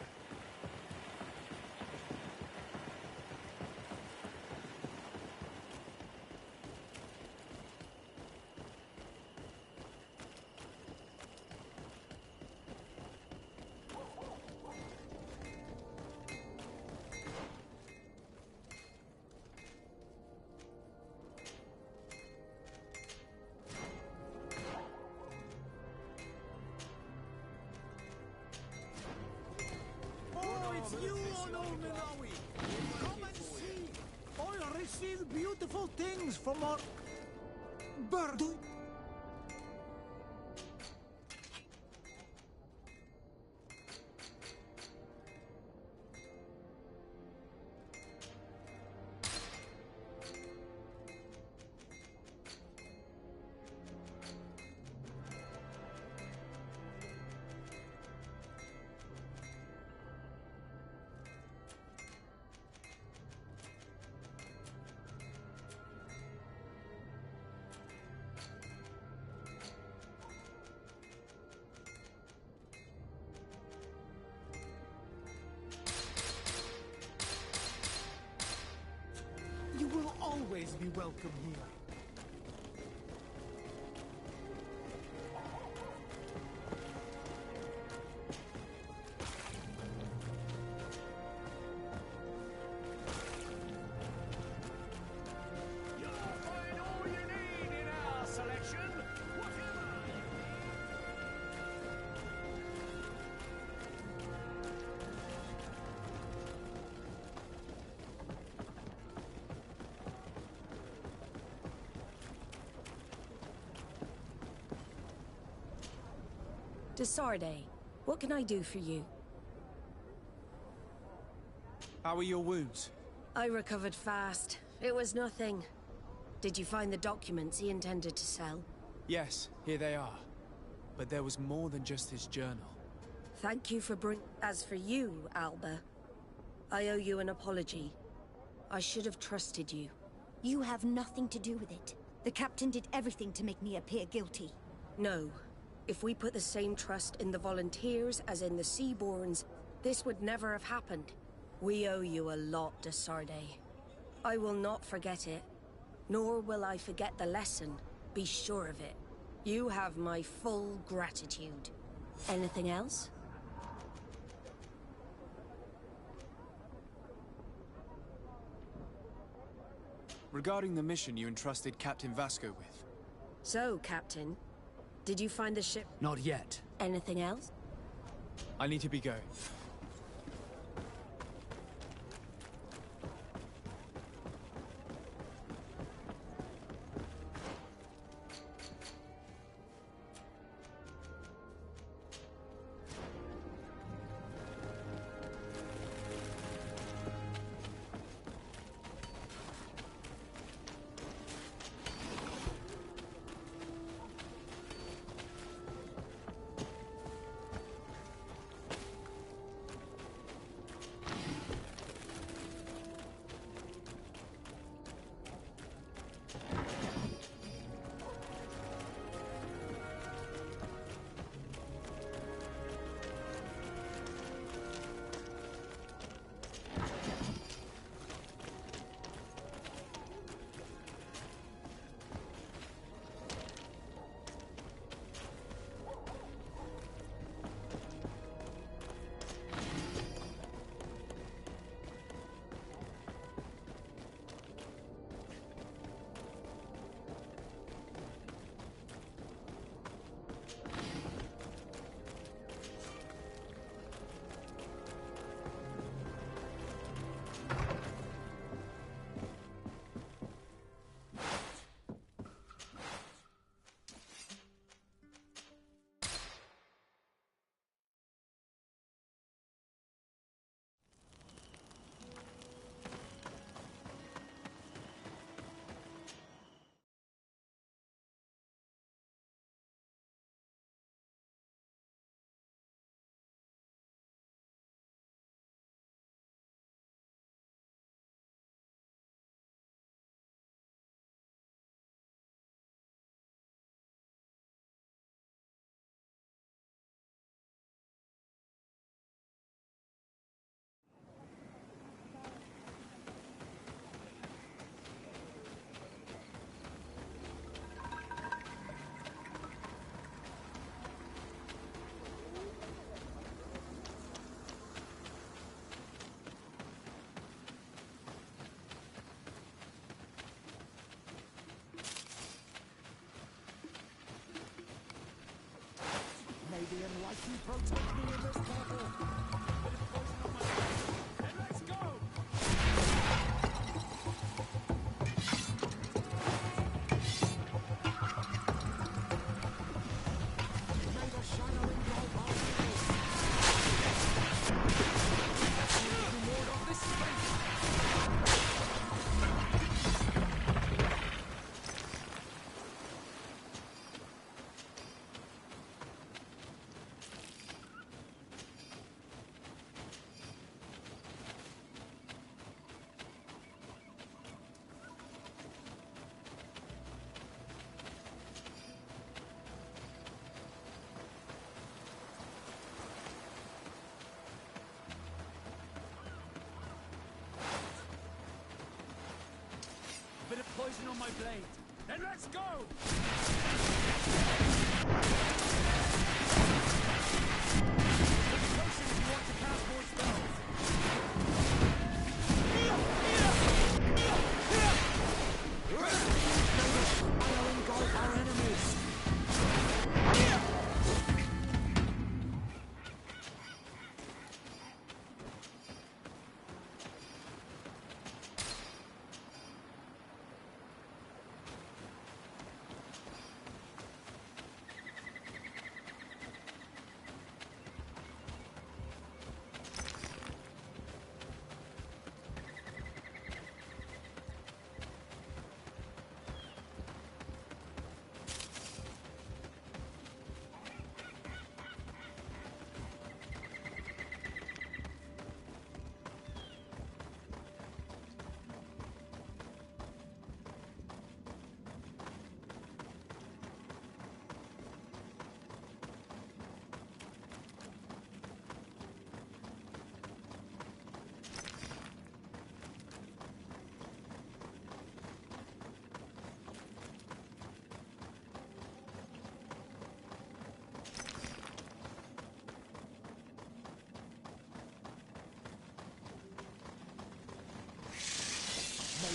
Beautiful things from our bird. You will always be welcome here. Desarde, what can I do for you? How are your wounds? I recovered fast. It was nothing. Did you find the documents he intended to sell? Yes, here they are. But there was more than just his journal. Thank you for As for you, Alba, I owe you an apology. I should have trusted you. You have nothing to do with it. The captain did everything to make me appear guilty. No. If we put the same trust in the volunteers as in the Seaborns, this would never have happened. We owe you a lot, de Sardet. I will not forget it. Nor will I forget the lesson. Be sure of it. You have my full gratitude. Anything else? Regarding the mission you entrusted Captain Vasco with. So, Captain, did you find the ship? Not yet. Anything else? I need to be going. May the enlightened protect me in this battle. And let's go! May the shadow engulf our enemies. Lord of this space. Bit of poison on my blade. Then let's go! Potion if you want to cast more spells. Shadow engulf our enemies.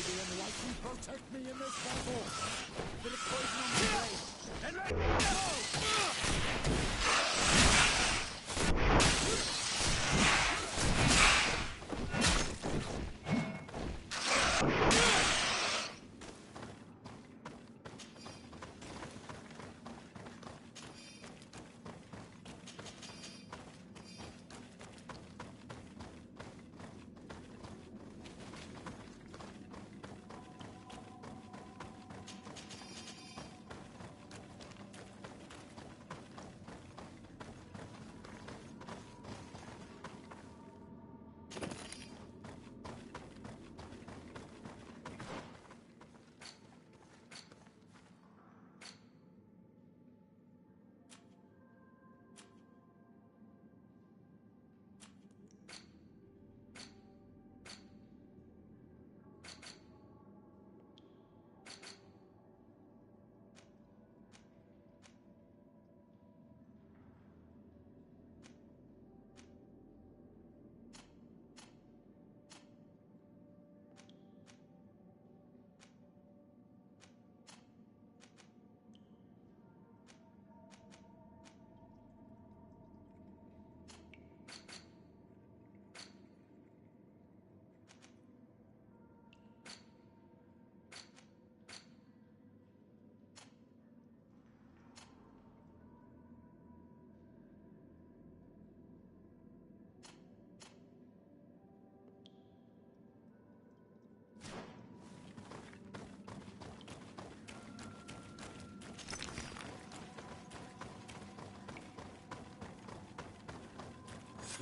the enlightened protect me in this battle. Bit of poison on the blade. And let go!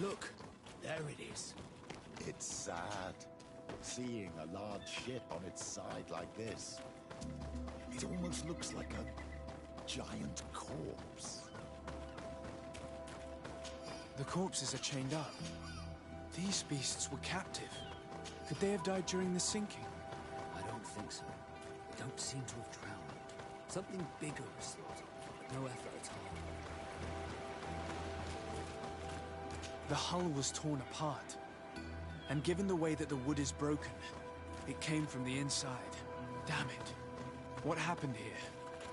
Look, there it is. It's sad, seeing a large ship on its side like this. It almost looks like a giant corpse. The corpses are chained up. These beasts were captive. Could they have died during the sinking? I don't think so. They don't seem to have drowned. Something bigger was slaughtered, but no effort at all. The hull was torn apart. And given the way that the wood is broken, it came from the inside. Damn it. What happened here?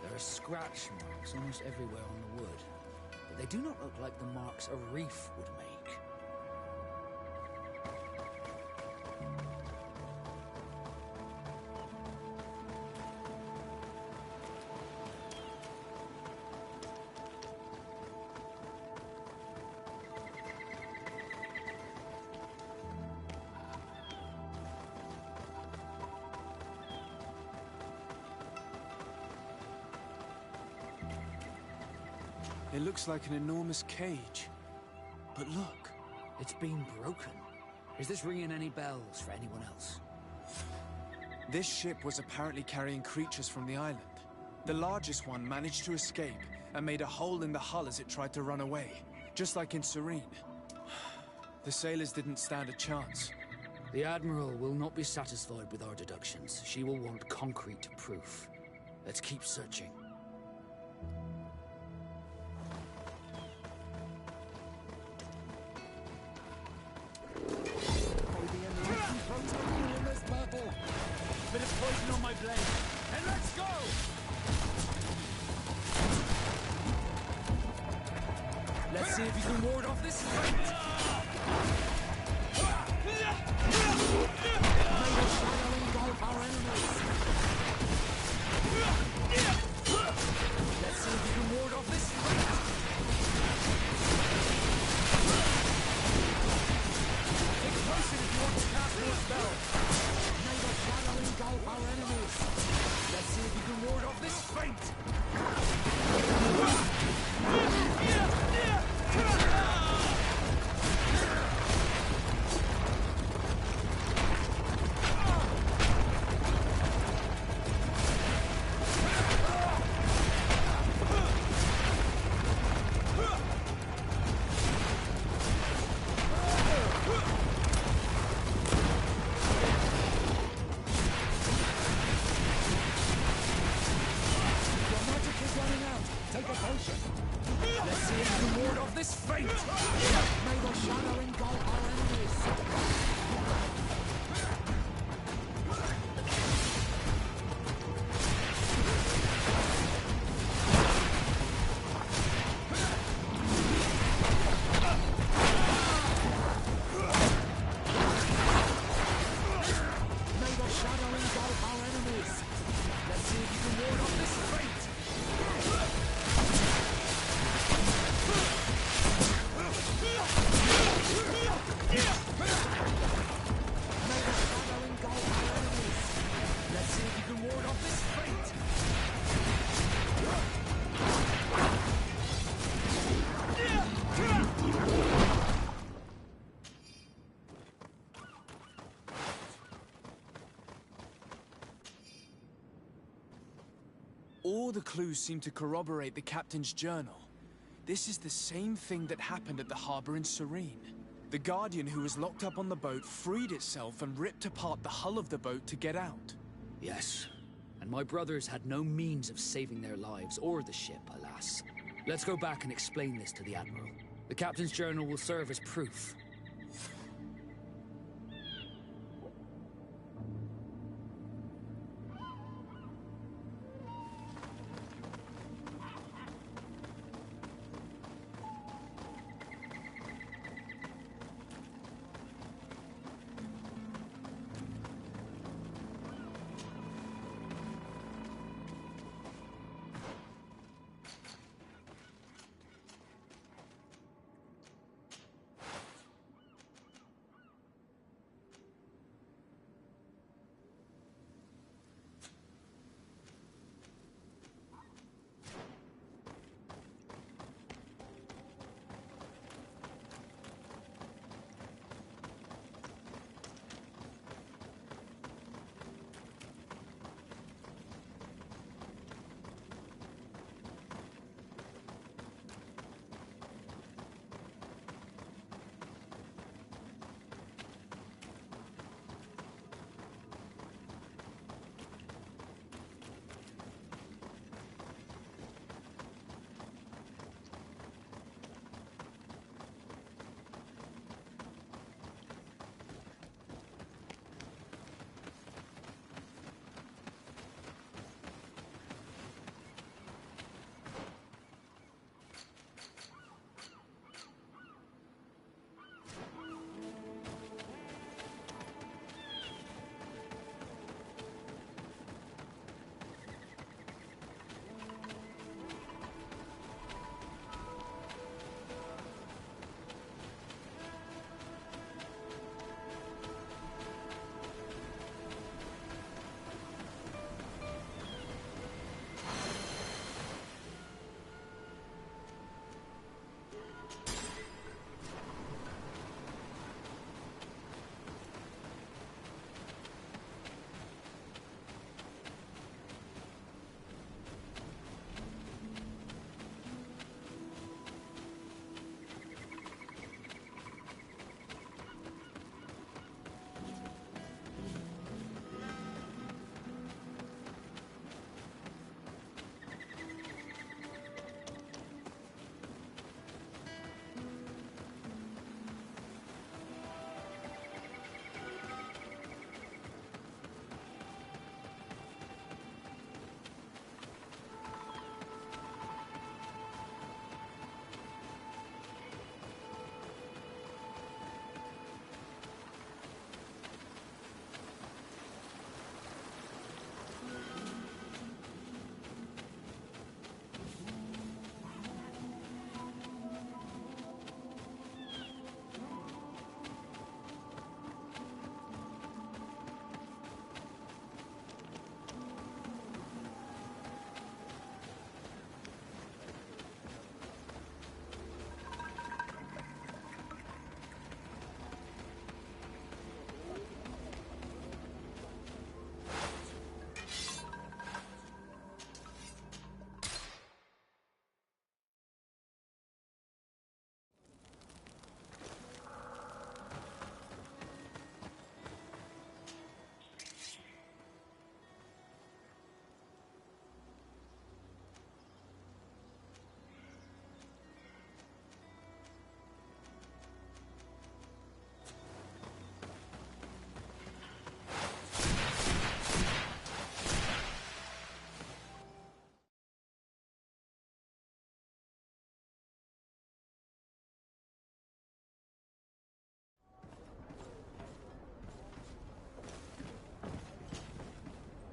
There are scratch marks almost everywhere on the wood, but they do not look like the marks a reef would make. It looks like an enormous cage. But look. It's been broken. Is this ringing any bells for anyone else? This ship was apparently carrying creatures from the island. The largest one managed to escape and made a hole in the hull as it tried to run away, just like in Serene. The sailors didn't stand a chance. The Admiral will not be satisfied with our deductions. She will want concrete proof. Let's keep searching. Bit of poison on my blade. And let's go! Let's see if you can ward off this fight. May the shadow engulf our enemies. Let's see if you can ward off this fight. Take potion if you want to cast your spell. May the shadow engulf our enemies. Let's see if you can ward off this feint. All the clues seem to corroborate the captain's journal. This is the same thing that happened at the harbor in Serene. The Guardian who was locked up on the boat freed itself and ripped apart the hull of the boat to get out. Yes, and my brothers had no means of saving their lives or the ship, alas. Let's go back and explain this to the Admiral. The captain's journal will serve as proof.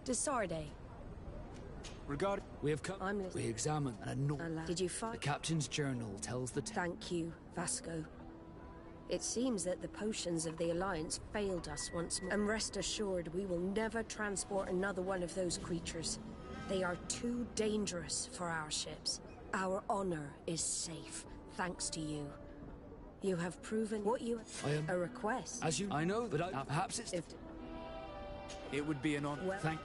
Desarde. We have come. We examined and Did you find? The captain's journal tells the. Thank you, Vasco. It seems that the potions of the Alliance failed us once more. And rest assured, we will never transport another one of those creatures. They are too dangerous for our ships. Our honor is safe, thanks to you. You have proven what you... A request? As you... I know, but perhaps it's... It would be an honor. Well, Thank...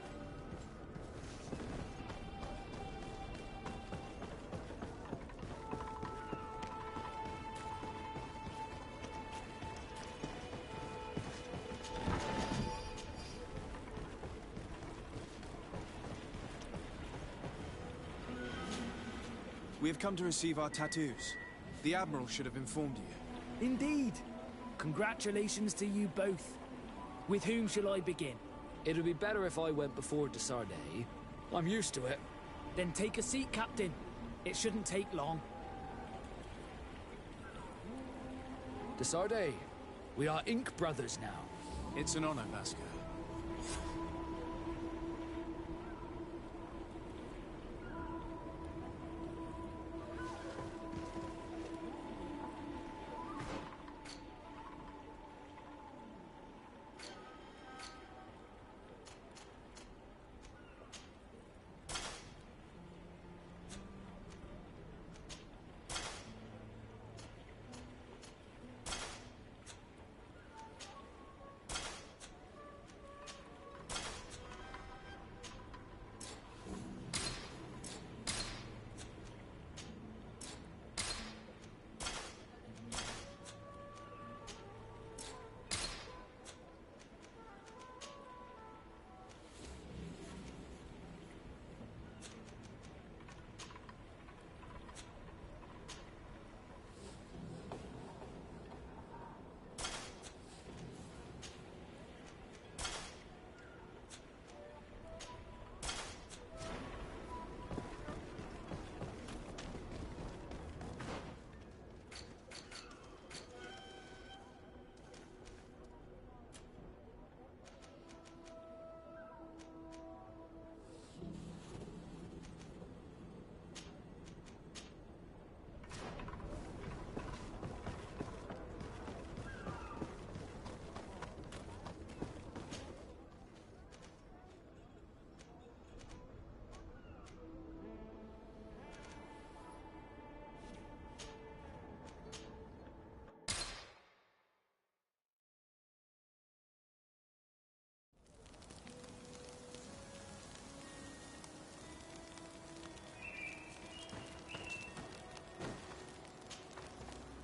We have come to receive our tattoos. The Admiral should have informed you. Indeed. Congratulations to you both. With whom shall I begin? It'd be better if I went before Desardet. I'm used to it. Then take a seat, Captain. It shouldn't take long. Desardet, we are ink brothers now. It's an honor, Vasco.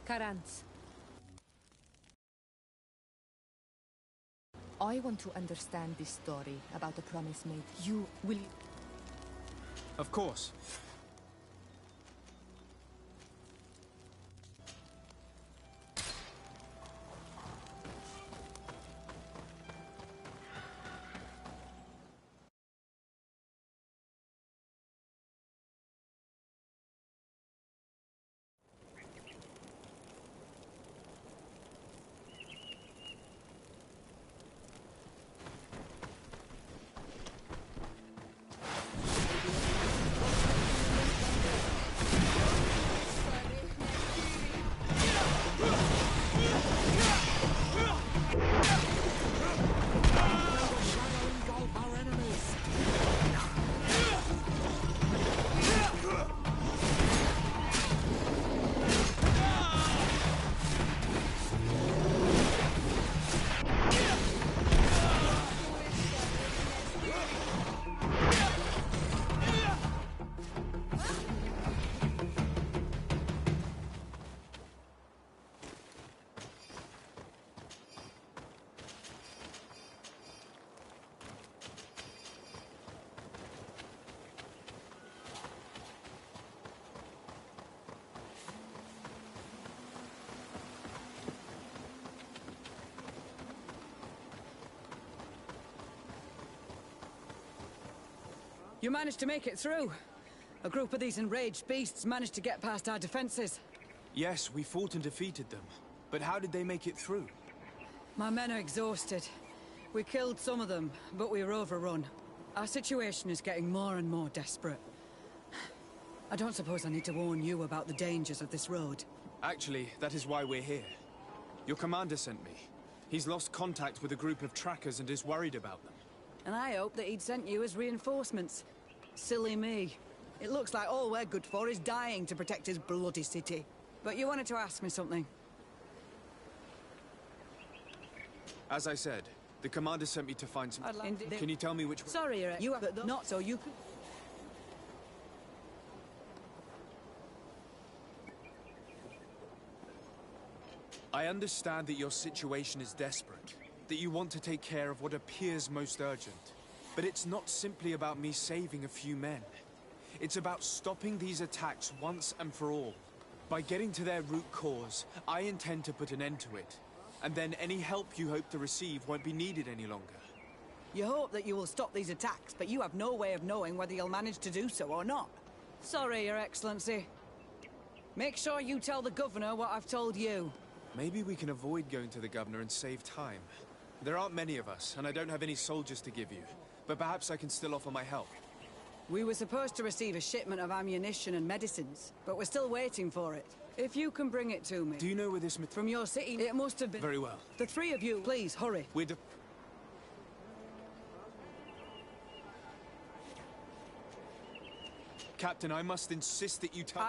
Karantz. I want to understand this story about the promise made. You will... Of course. You managed to make it through. A group of these enraged beasts managed to get past our defenses. Yes, we fought and defeated them. But how did they make it through? My men are exhausted. We killed some of them, but we were overrun. Our situation is getting more and more desperate. I don't suppose I need to warn you about the dangers of this road. Actually, that is why we're here. Your commander sent me. He's lost contact with a group of trackers and is worried about them. And I hope that he'd sent you as reinforcements. Silly me. It looks like all we're good for is dying to protect his bloody city. But you wanted to ask me something. As I said, the commander sent me to find some... Can you tell me which... Sorry, you have not so you could... I understand that your situation is desperate, that you want to take care of what appears most urgent. But it's not simply about me saving a few men. It's about stopping these attacks once and for all. By getting to their root cause, I intend to put an end to it. And then any help you hope to receive won't be needed any longer. You hope that you will stop these attacks, but you have no way of knowing whether you'll manage to do so or not. Sorry, Your Excellency. Make sure you tell the Governor what I've told you. Maybe we can avoid going to the Governor and save time. There aren't many of us, and I don't have any soldiers to give you. But perhaps I can still offer my help. We were supposed to receive a shipment of ammunition and medicines, but we're still waiting for it. If you can bring it to me... Do you know where this... From your city, it must have been... Very well. The three of you, please, hurry. Captain, I must insist that you tell...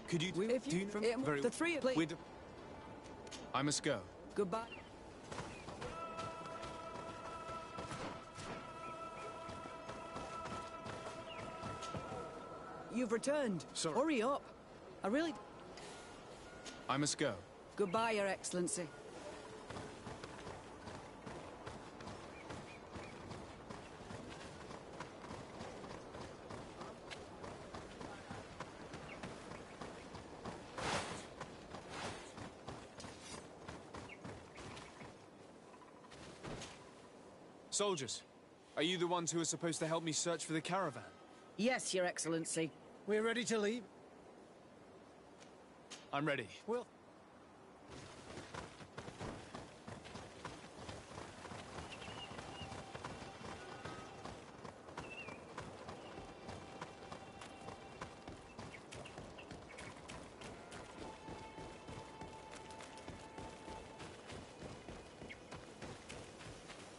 Could you... If you... Very the three of... Please. I must go. Goodbye. You've returned. Sorry. Hurry up. I really... I must go. Goodbye, Your Excellency. Soldiers, are you the ones who are supposed to help me search for the caravan? Yes, Your Excellency. We're ready to leave. I'm ready. Well...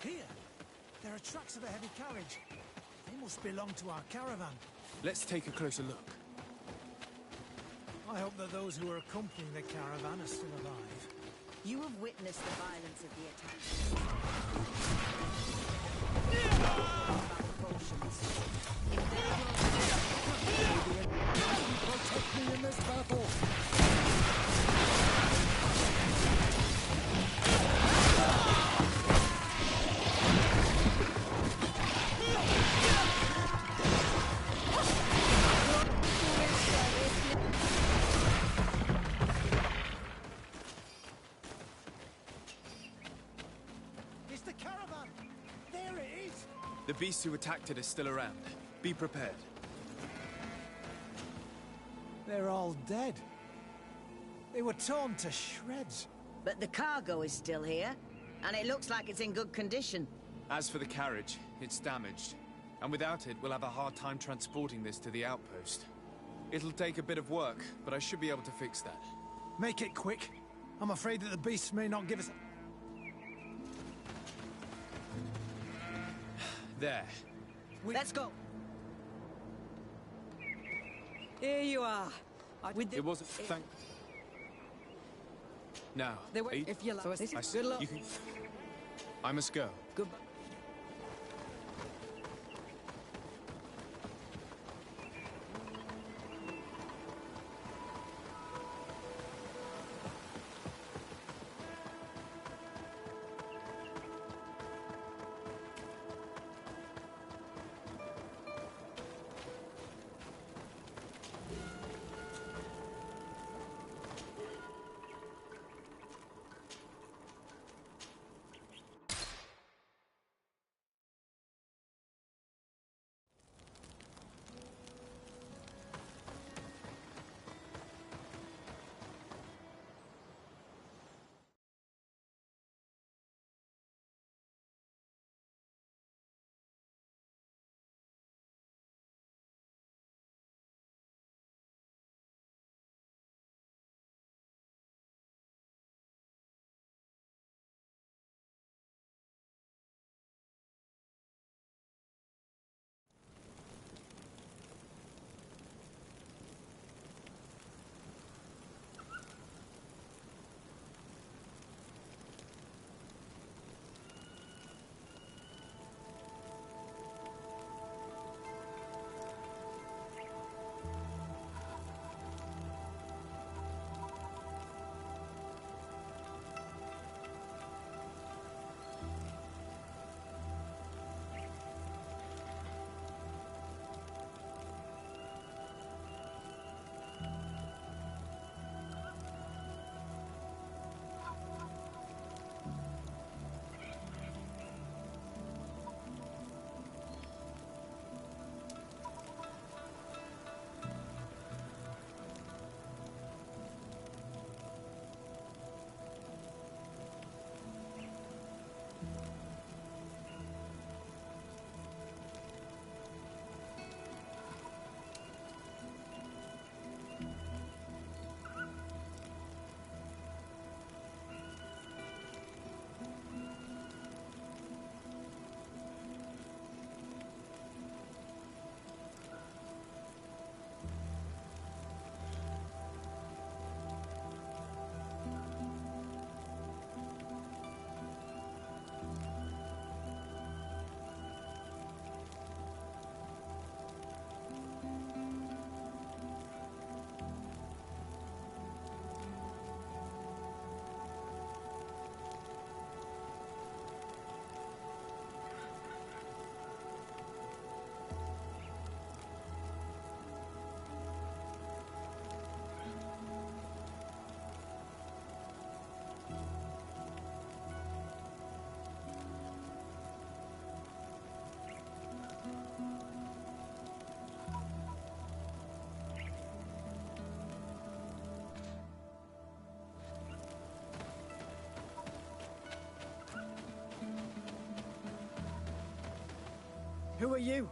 Here! There are tracks of a heavy carriage. They must belong to our caravan. Let's take a closer look. I hope that those who are accompanying the caravan are still alive. You have witnessed the violence of the attack. Protect me in this battle! The beast who attacked it is still around. Be prepared. They're all dead. They were torn to shreds. But the cargo is still here, and it looks like it's in good condition. As for the carriage, it's damaged. And without it, we'll have a hard time transporting this to the outpost. It'll take a bit of work, but I should be able to fix that. Make it quick. I'm afraid that the beasts may not give us... There. Let's go. Here you are. It wasn't... Thank... Now, if you like. Good luck. I must go. Goodbye. Who are you?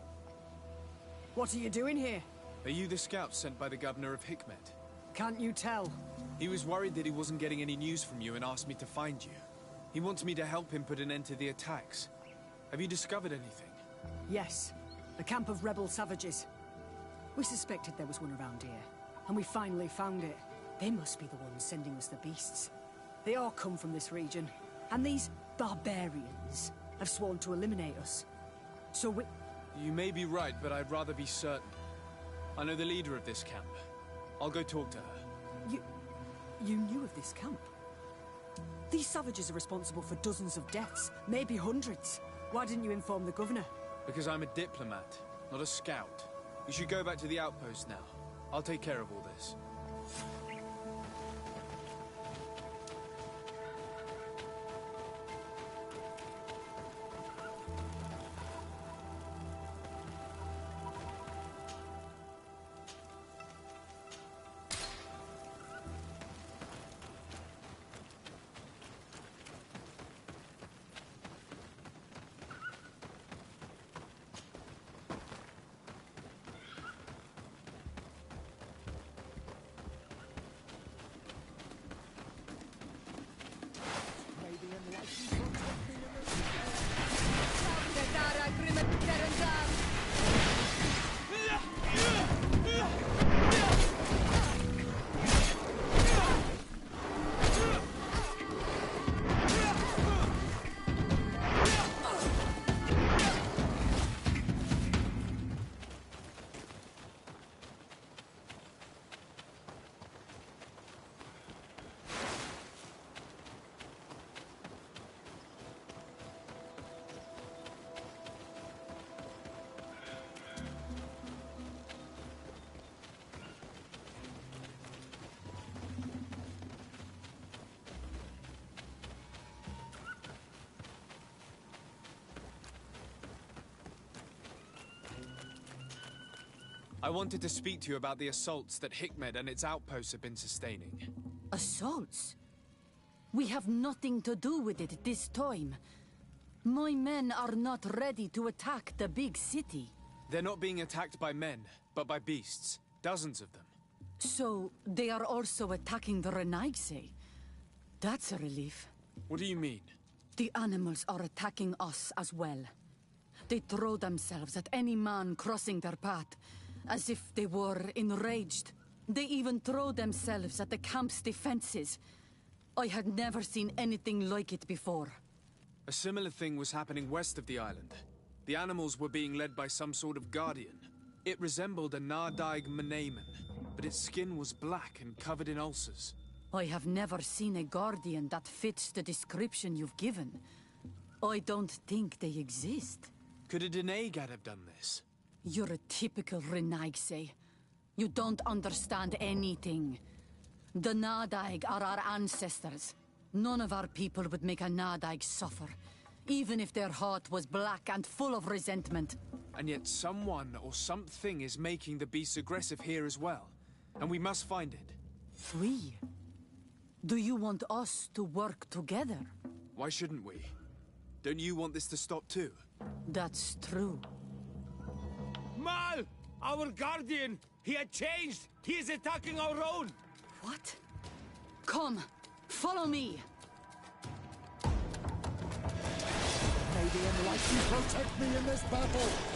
What are you doing here? Are you the scout sent by the governor of Hikmet? Can't you tell? He was worried that he wasn't getting any news from you and asked me to find you. He wants me to help him put an end to the attacks. Have you discovered anything? Yes. A camp of rebel savages. We suspected there was one around here, and we finally found it. They must be the ones sending us the beasts. They all come from this region, and these barbarians have sworn to eliminate us. So we... You may be right, but I'd rather be certain. I know the leader of this camp. I'll go talk to her. You knew of this camp? These savages are responsible for dozens of deaths, maybe hundreds. Why didn't you inform the governor? Because I'm a diplomat, not a scout. You should go back to the outpost now. I'll take care of all this. I wanted to speak to you about the assaults that Hikmet and its outposts have been sustaining. Assaults? We have nothing to do with it this time. My men are not ready to attack the big city. They're not being attacked by men, but by beasts. Dozens of them. So, they are also attacking the Renaigse. That's a relief. What do you mean? The animals are attacking us as well. They throw themselves at any man crossing their path, as if they were enraged. They even throw themselves at the camp's defenses. I had never seen anything like it before. A similar thing was happening west of the island. The animals were being led by some sort of guardian. It resembled a Nardaig Meneman, but its skin was black and covered in ulcers. I have never seen a guardian that fits the description you've given. I don't think they exist. Could a Denegad have done this? You're a typical Renaigse. You don't understand anything. The Nardaig are our ancestors. None of our people would make a Nardaig suffer, even if their heart was black and full of resentment. And yet someone or something is making the beasts aggressive here as well. And we must find it. We? Do you want us to work together? Why shouldn't we? Don't you want this to stop too? That's true. Mal! Our guardian! He had changed! He is attacking our own! What? Come! Follow me! May the Enlightened protect me in this battle!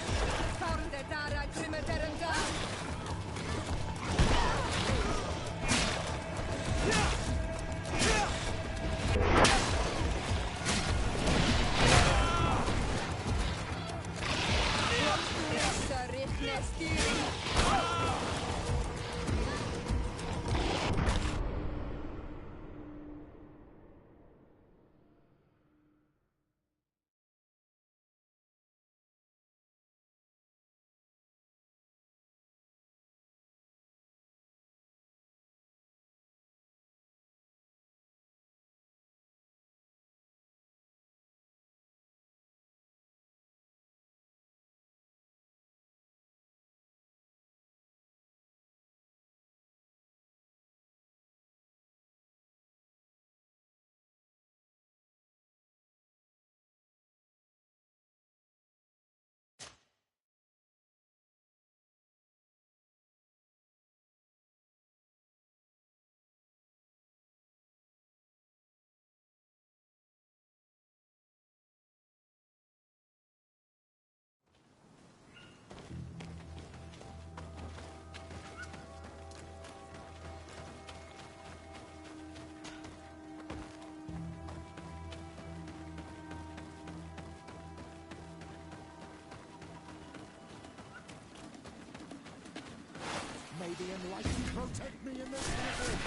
May the enlightened protect me in this battle!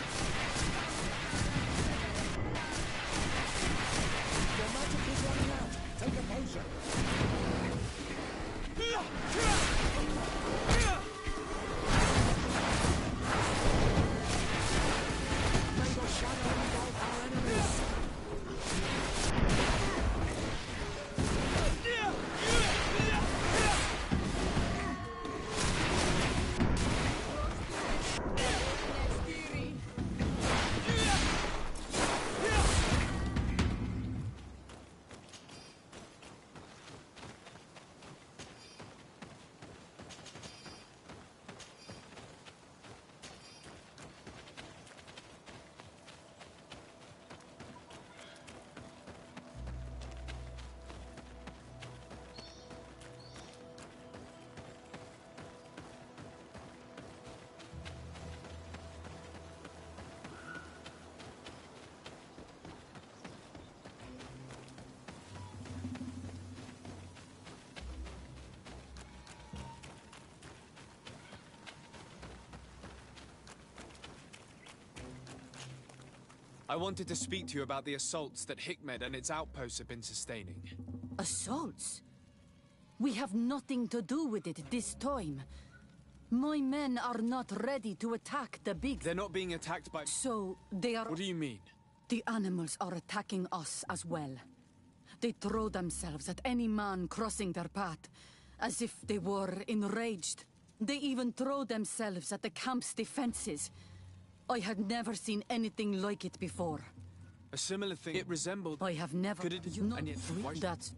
Your magic is running out! Take a potion! May the shadow engulf our enemies! I wanted to speak to you about the assaults that Hikmed and its outposts have been sustaining. Assaults? We have nothing to do with it this time. My men are not ready to attack the big... They're not being attacked by... So, they are... What do you mean? The animals are attacking us as well. They throw themselves at any man crossing their path, as if they were enraged. They even throw themselves at the camp's defenses. I had never seen anything like it before. A similar thing. It resembled... I have never... Could it... And yet... That's...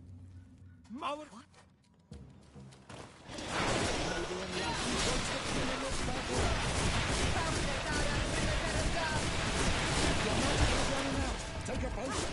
Mother... What? Take a potion!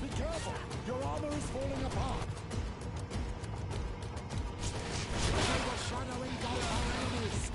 Be careful! Your armor is falling apart! May the shadow engulf our enemies!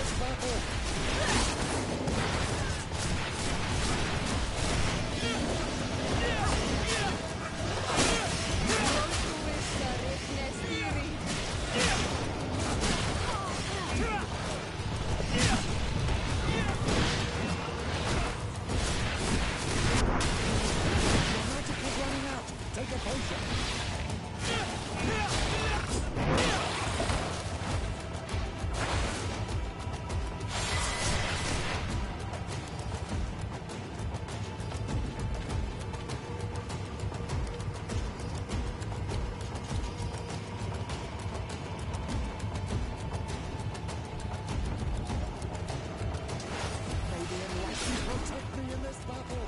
this battle! Take a potion. May the enlightened protect me in this battle.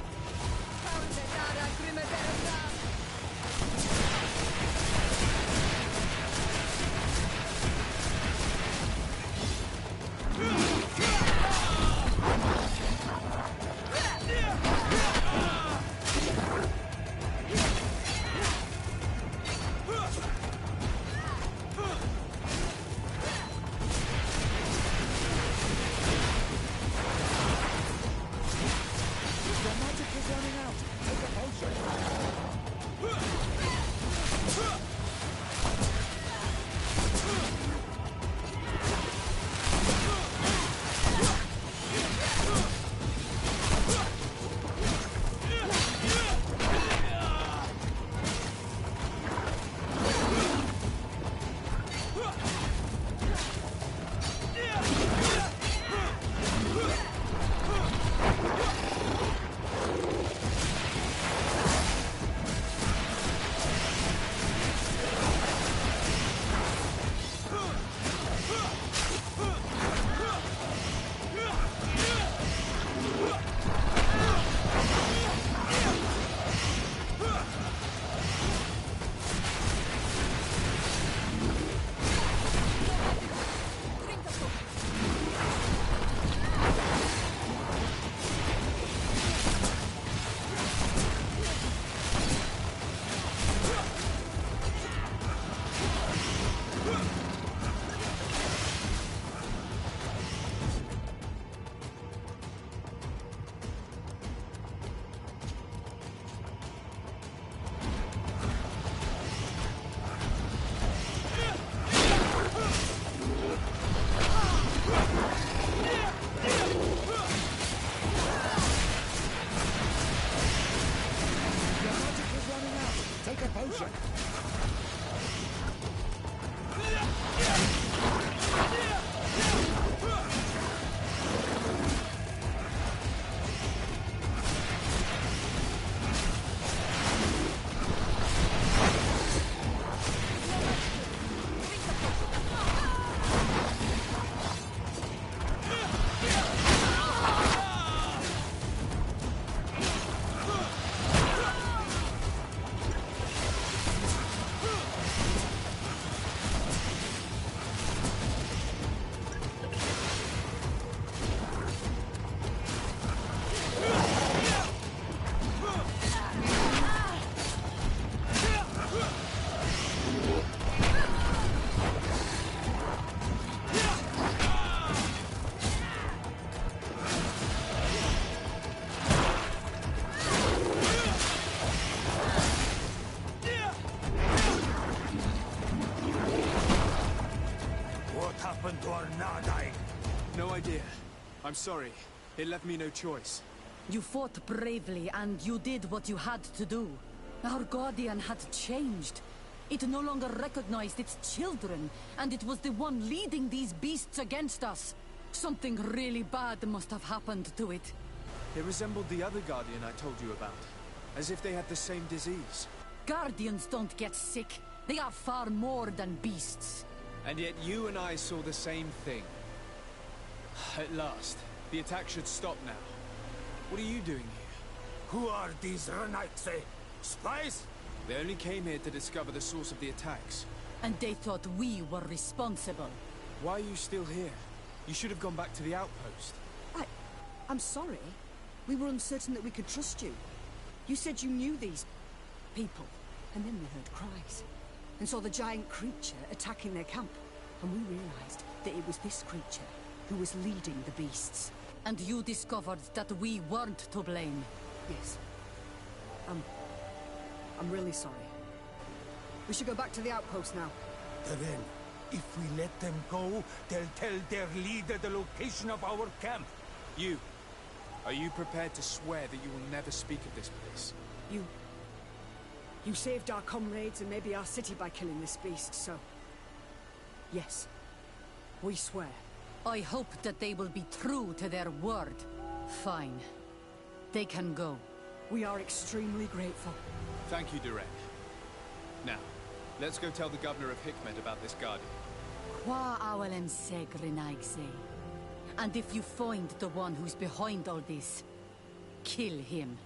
Your magic is running out. Take a potion. Your magic is running out. Take a potion. What happened to our Nardai? No idea. I'm sorry. It left me no choice. You fought bravely, and you did what you had to do. Our guardian had changed. It no longer recognized its children, and it was the one leading these beasts against us. Something really bad must have happened to it. It resembled the other Guardian I told you about. As if they had the same disease. Guardians don't get sick. They are far more than beasts. And yet you and I saw the same thing. At last. The attack should stop now. What are you doing here? Who are these Renaitse? Spies? They only came here to discover the source of the attacks. And they thought we were responsible. Why are you still here? You should have gone back to the outpost. I'm sorry. We were uncertain that we could trust you. You said you knew these people, and then we heard cries, and saw the giant creature attacking their camp. And we realized that it was this creature who was leading the beasts. And you discovered that we weren't to blame. Yes. I'm really sorry. We should go back to the outpost now. Then, if we let them go, they'll tell their leader the location of our camp. You. Are you prepared to swear that you will never speak of this place? You saved our comrades and maybe our city by killing this beast, so... Yes. We swear. I hope that they will be true to their word. Fine. They can go. We are extremely grateful. Thank you, Duren. Now, let's go tell the governor of Hikmet about this guardian. Qua awalem segrenaigse. And if you find the one who's behind all this, kill him.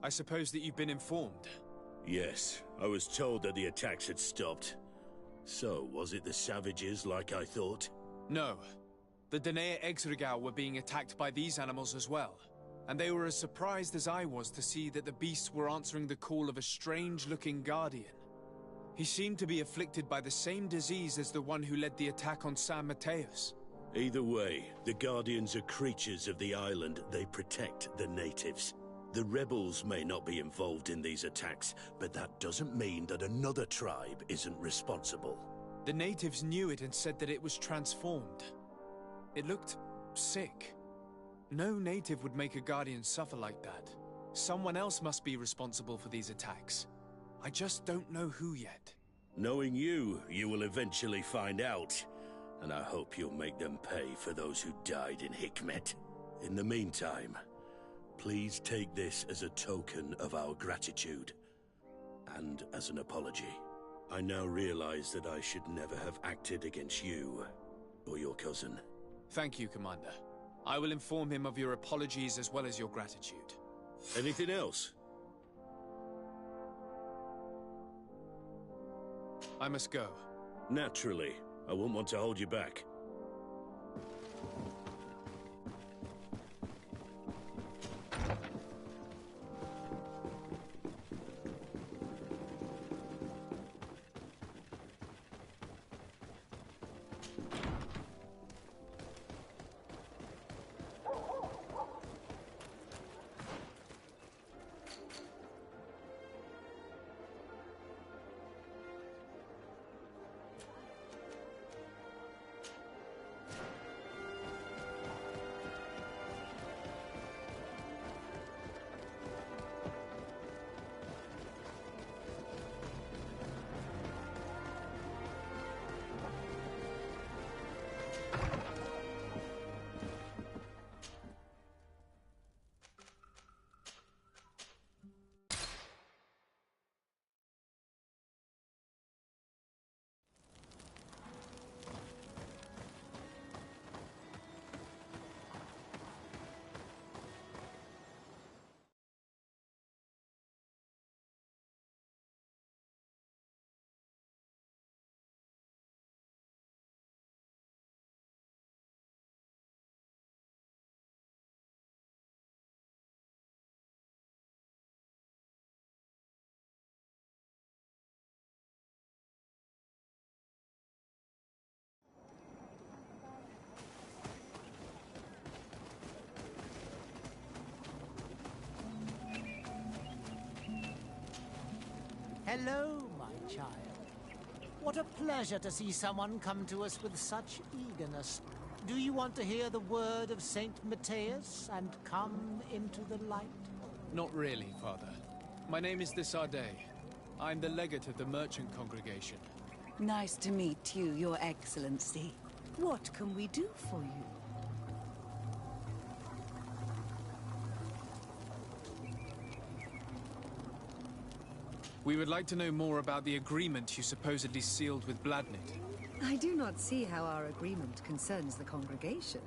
I suppose that you've been informed. Yes, I was told that the attacks had stopped. So, was it the savages like I thought? No. The Danae Exregao were being attacked by these animals as well. And they were as surprised as I was to see that the beasts were answering the call of a strange-looking guardian. He seemed to be afflicted by the same disease as the one who led the attack on San Mateus. Either way, the Guardians are creatures of the island. They protect the natives. The rebels may not be involved in these attacks, but that doesn't mean that another tribe isn't responsible. The natives knew it and said that it was transformed. It looked sick. No native would make a Guardian suffer like that. Someone else must be responsible for these attacks. I just don't know who yet. Knowing you, you will eventually find out. And I hope you'll make them pay for those who died in Hikmet. In the meantime, please take this as a token of our gratitude. And as an apology. I now realize that I should never have acted against you or your cousin. Thank you, Commander. I will inform him of your apologies as well as your gratitude. Anything else? I must go. Naturally. I wouldn't want to hold you back. Hello, my child. What a pleasure to see someone come to us with such eagerness. Do you want to hear the word of Saint Mateus and come into the light? Not really, Father. My name is Desardet. I'm the legate of the merchant congregation. Nice to meet you, Your Excellency. What can we do for you? We would like to know more about the agreement you supposedly sealed with Bladnid. I do not see how our agreement concerns the congregation.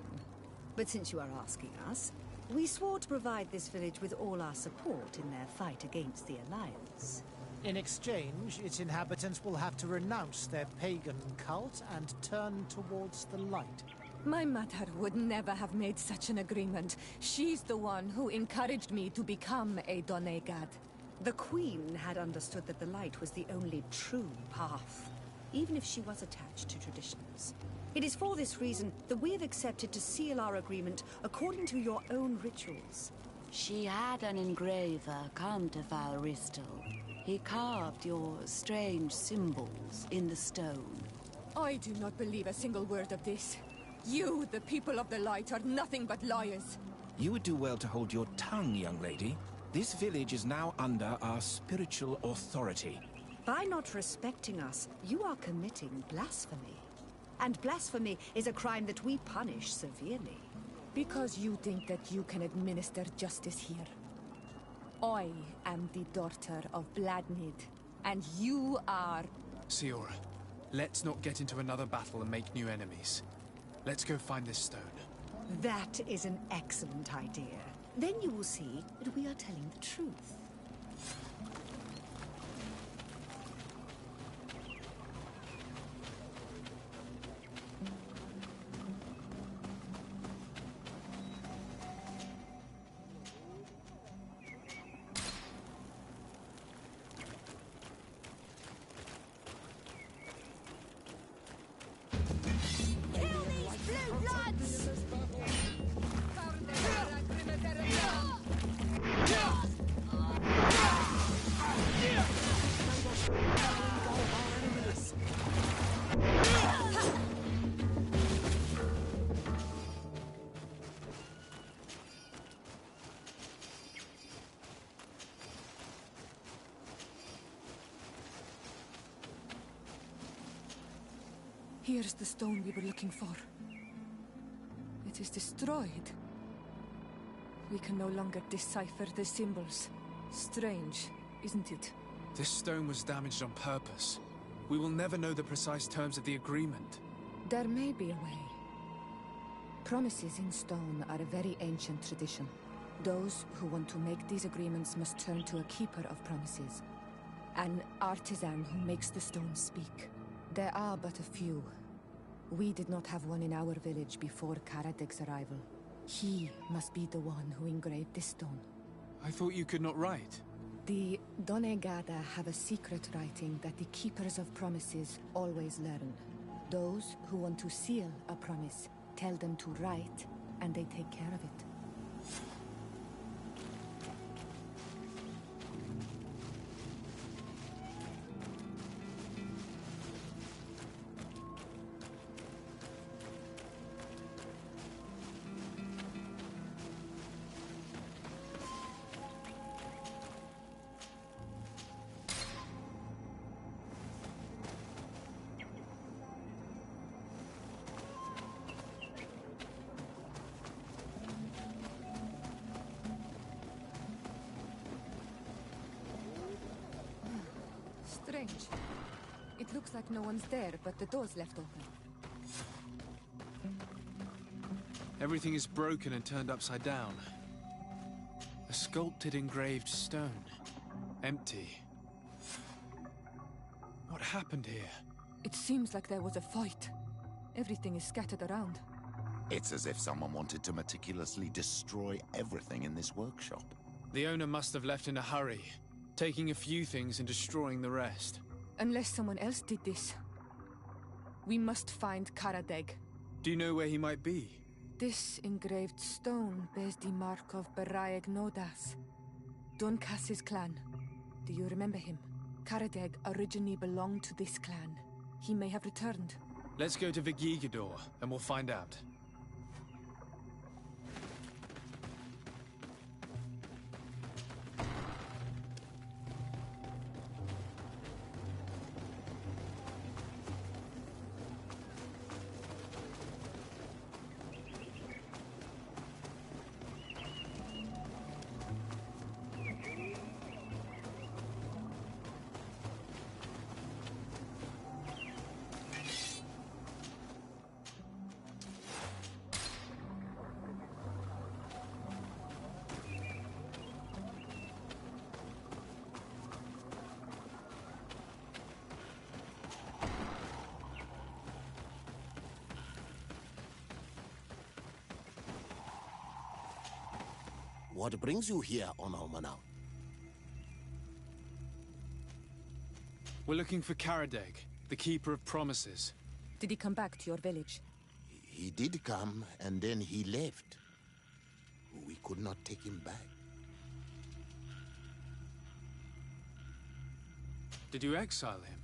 But since you are asking us, we swore to provide this village with all our support in their fight against the Alliance. In exchange, its inhabitants will have to renounce their pagan cult and turn towards the light. My mother would never have made such an agreement. She's the one who encouraged me to become a Donegad. The Queen had understood that the light was the only true path, even if she was attached to traditions. It is for this reason that we have accepted to seal our agreement according to your own rituals. She had an engraver come to Val Ristel. He carved your strange symbols in the stone. I do not believe a single word of this. You, the people of the light, are nothing but liars. You would do well to hold your tongue, young lady. This village is now under our spiritual authority. By not respecting us, you are committing blasphemy. And blasphemy is a crime that we punish severely. Because you think that you can administer justice here. I am the daughter of Bladnid, and you are... Siora, let's not get into another battle and make new enemies. Let's go find this stone. That is an excellent idea. Then you will see that we are telling the truth. Here's the stone we were looking for. It is destroyed. We can no longer decipher the symbols. Strange, isn't it? This stone was damaged on purpose. We will never know the precise terms of the agreement. There may be a way. Promises in stone are a very ancient tradition. Those who want to make these agreements must turn to a keeper of promises. An artisan who makes the stones speak. There are but a few. We did not have one in our village before Karadeg's arrival. He must be the one who engraved this stone. I thought you could not write. The Donegada have a secret writing that the keepers of promises always learn. Those who want to seal a promise tell them to write, and they take care of it. Strange. It looks like no one's there, but the door's left open. Everything is broken and turned upside down. A sculpted engraved stone. Empty. What happened here? It seems like there was a fight. Everything is scattered around. It's as if someone wanted to meticulously destroy everything in this workshop. The owner must have left in a hurry, taking a few things and destroying the rest. Unless someone else did this. We must find Karadeg. Do you know where he might be? This engraved stone bears the mark of Baraeg Nodas, Doncass's clan. Do you remember him? Karadeg originally belonged to this clan. He may have returned. Let's go to Vigigador, and we'll find out. What brings you here, Onomanau? We're looking for Karadeg, the Keeper of Promises. Did he come back to your village? He did come, and then he left. We could not take him back. Did you exile him?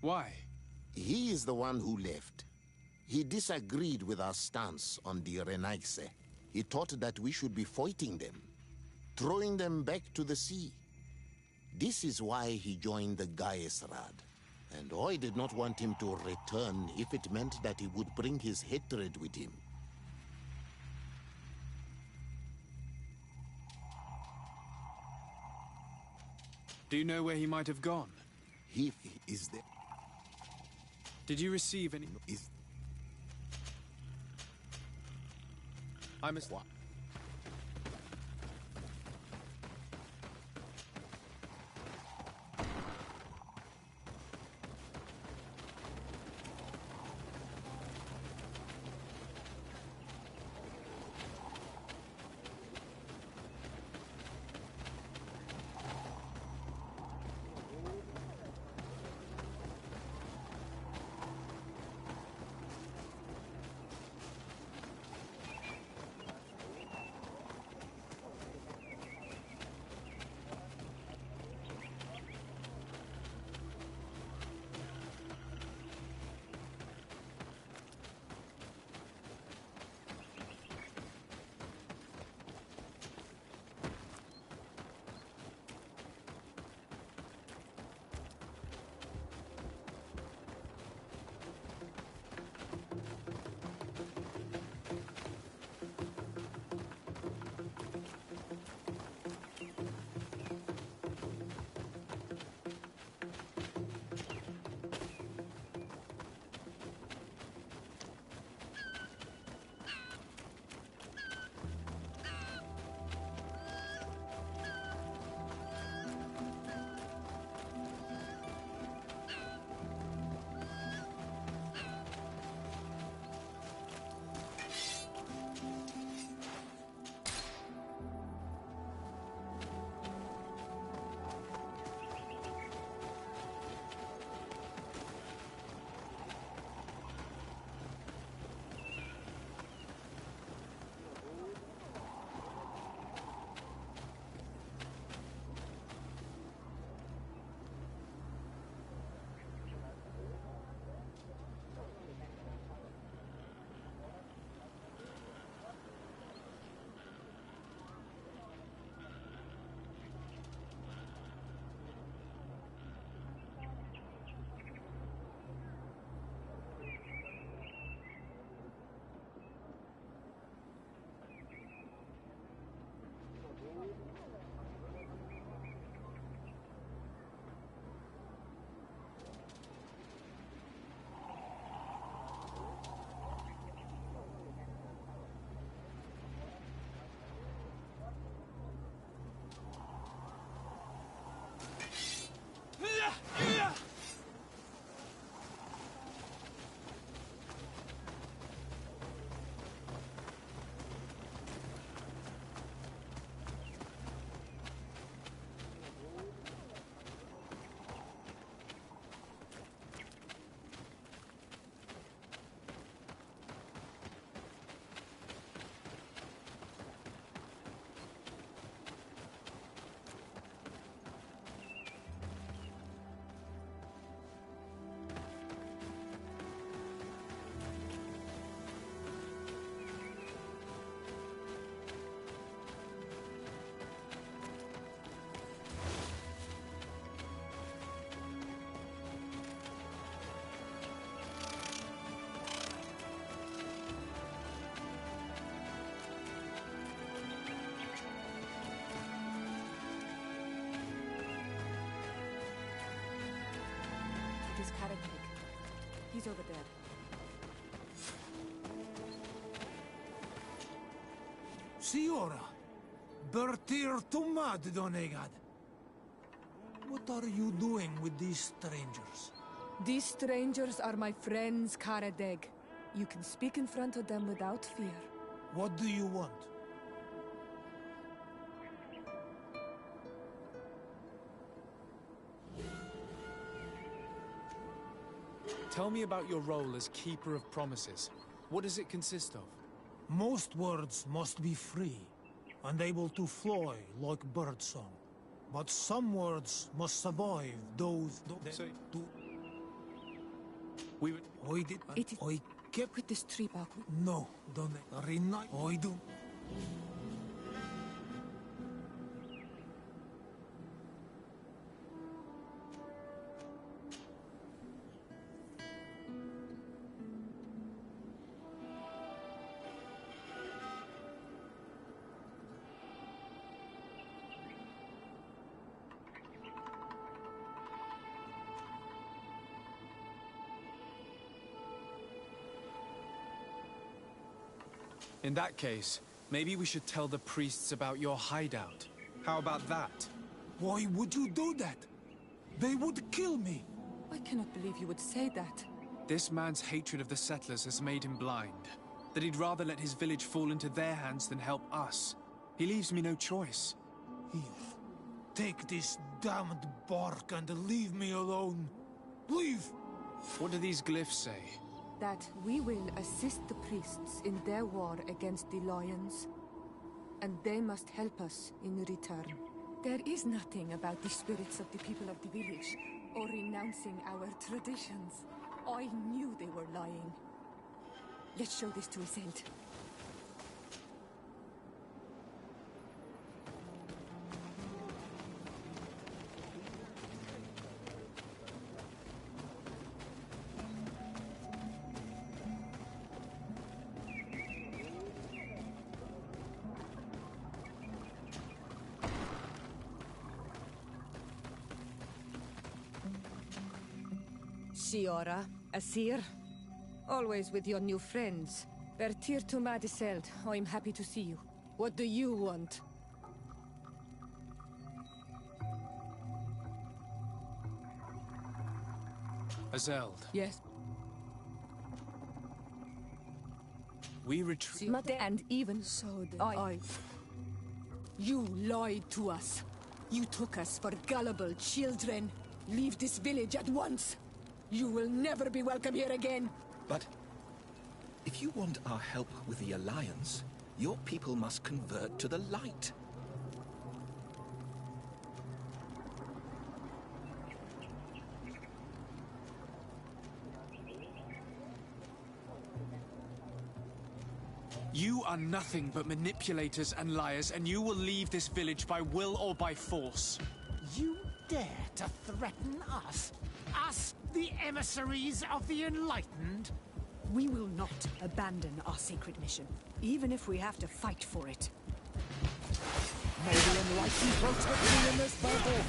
Why? He is the one who left. He disagreed with our stance on the Renaigse. He thought that we should be fighting them, throwing them back to the sea. This is why he joined the Gaesrad. And I did not want him to return if it meant that he would bring his hatred with him. Do you know where he might have gone? He is there. Did you receive any... I must... What? He's over there. Siora, Bertir Tumad Donegad. What are you doing with these strangers? These strangers are my friends, Karadeg. You can speak in front of them without fear. What do you want? Tell me about your role as Keeper of Promises. What does it consist of? Most words must be free and able to fly like birdsong. But some words must survive those... We would... I did... It is... I kept... With this tree bark. No, don't... Rinna... I do... In that case, maybe we should tell the priests about your hideout. How about that? Why would you do that? They would kill me. I cannot believe you would say that. This man's hatred of the settlers has made him blind. That he'd rather let his village fall into their hands than help us. He leaves me no choice. Here, take this damned bark and leave me alone. Leave! What do these glyphs say? That we will assist the priests in their war against the lions, and they must help us in return. There is nothing about the spirits of the people of the village, or renouncing our traditions. I knew they were lying. Let's show this to Iseld. Siora, Asir, always with your new friends. Bertir to Madiseld, I'm happy to see you. What do you want? Azeld. Yes. We retreat. And even so did I. You lied to us. You took us for gullible children. Leave this village at once. You will never be welcome here again. But if you want our help with the Alliance, your people must convert to the light. You are nothing but manipulators and liars, and you will leave this village by will or by force. You dare to threaten us? Us, the emissaries of the Enlightened? We will not abandon our sacred mission, even if we have to fight for it. May the Enlightened protect me in this battle!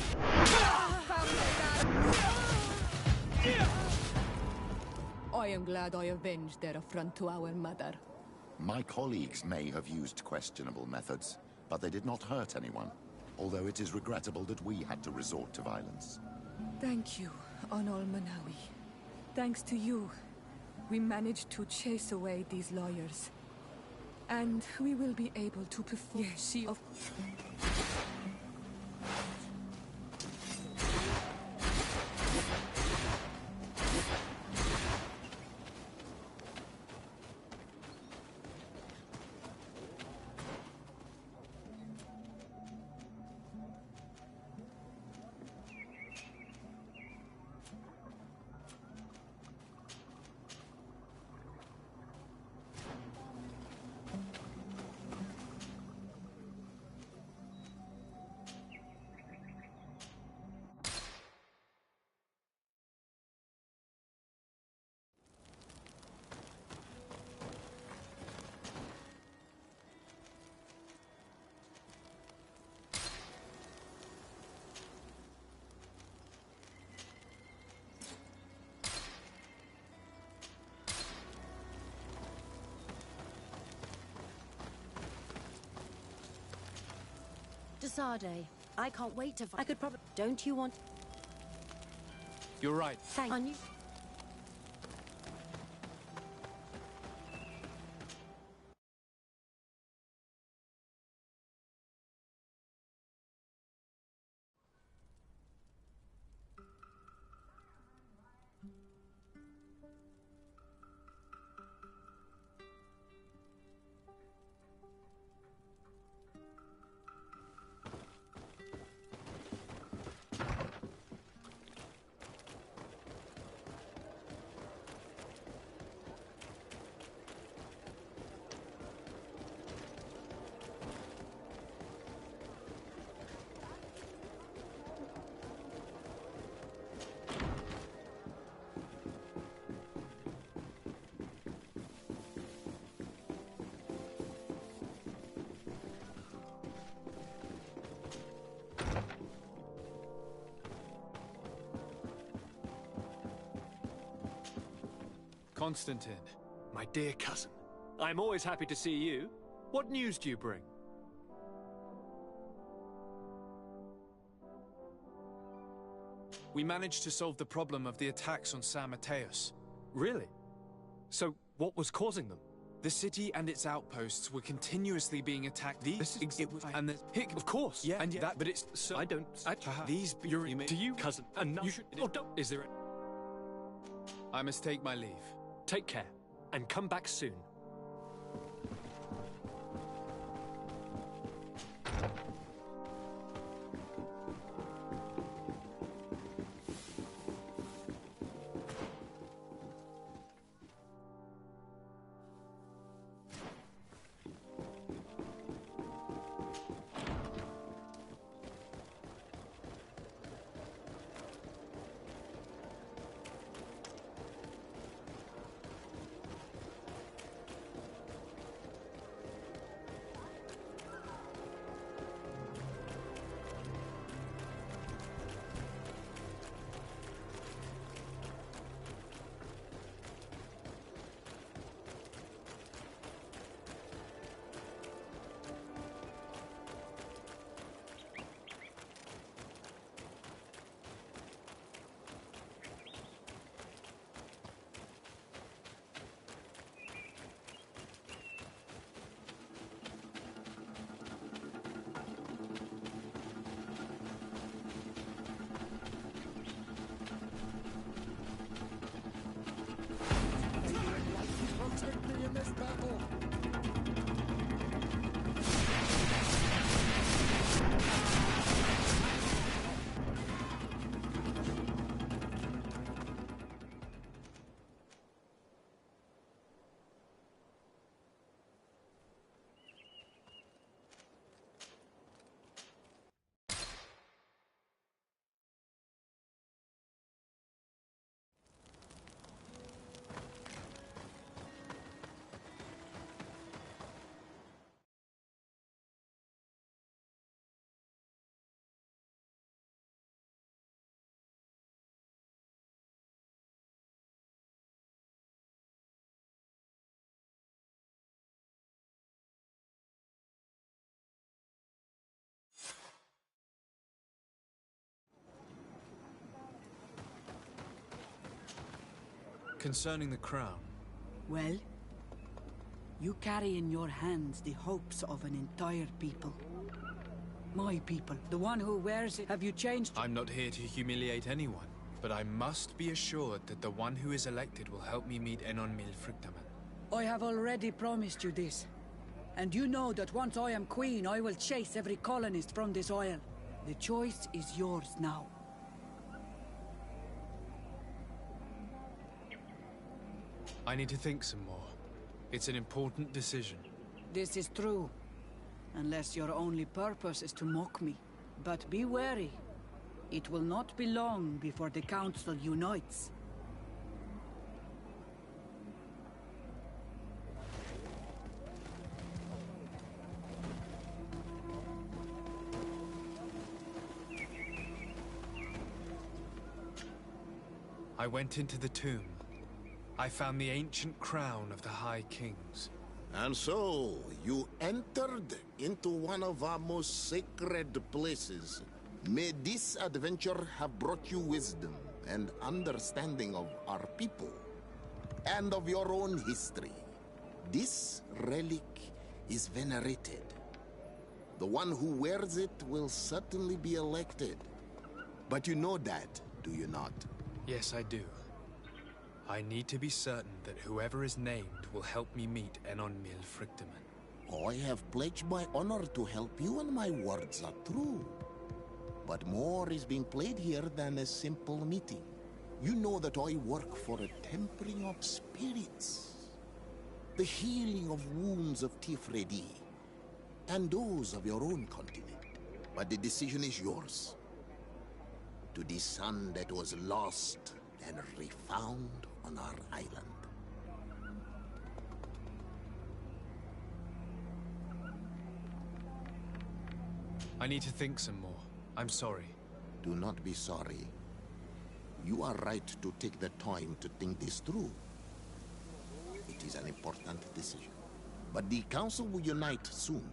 I am glad I avenged their affront to our mother. My colleagues may have used questionable methods, but they did not hurt anyone. Although it is regrettable that we had to resort to violence. Thank you, Onol Manawi. Thanks to you, we managed to chase away these lawyers. And we will be able to perform... Yes, she... Sade. I can't wait to find... I could probably... Don't you want... You're right. Thank you. Constantine. My dear cousin, I'm always happy to see you. What news do you bring? We managed to solve the problem of the attacks on San Mateus. Really? So, what was causing them? The city and its outposts were continuously being attacked. And the hic. Of course. Yeah, and that, but it's so. I don't. These. Do you, cousin? You should. Oh, don't. Is there? I must take my leave. Take care, and come back soon. Protect me in this battle! Concerning the crown. Well, you carry in your hands the hopes of an entire people. My people, the one who wears it. Have you changed? I'm not here to humiliate anyone, but I must be assured that the one who is elected will help me meet Enon Mil Frictaman. I have already promised you this. And you know that once I am queen, I will chase every colonist from this isle. The choice is yours now. I need to think some more. It's an important decision. This is true. Unless your only purpose is to mock me. But be wary. It will not be long before the Council unites. I went into the tomb. I found the ancient crown of the High Kings. And so, you entered into one of our most sacred places. May this adventure have brought you wisdom and understanding of our people, and of your own history. This relic is venerated. The one who wears it will certainly be elected. But you know that, do you not? Yes, I do. I need to be certain that whoever is named will help me meet Enon Mil Frictamen. I have pledged my honor to help you, and my words are true. But more is being played here than a simple meeting. You know that I work for a tempering of spirits, the healing of wounds of Tifredi, and those of your own continent. But the decision is yours. To the son that was lost and refound on our island. I need to think some more. I'm sorry. Do not be sorry. You are right to take the time to think this through. It is an important decision. But the council will unite soon.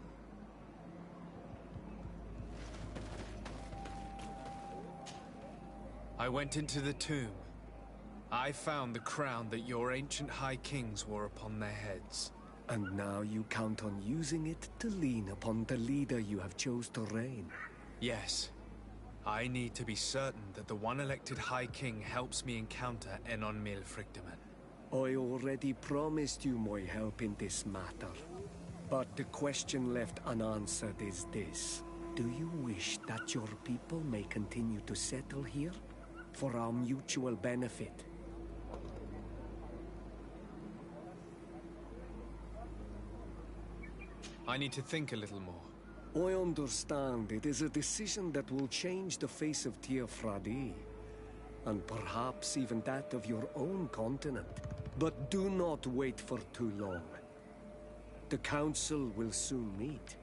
I went into the tomb. I found the crown that your ancient High Kings wore upon their heads. And now you count on using it to lean upon the leader you have chose to reign. Yes. I need to be certain that the one elected High King helps me encounter Enon Mil Frictamen. I already promised you my help in this matter. But the question left unanswered is this. Do you wish that your people may continue to settle here? For our mutual benefit? I need to think a little more. I understand it is a decision that will change the face of Tirfradi, and perhaps even that of your own continent. But do not wait for too long. The Council will soon meet.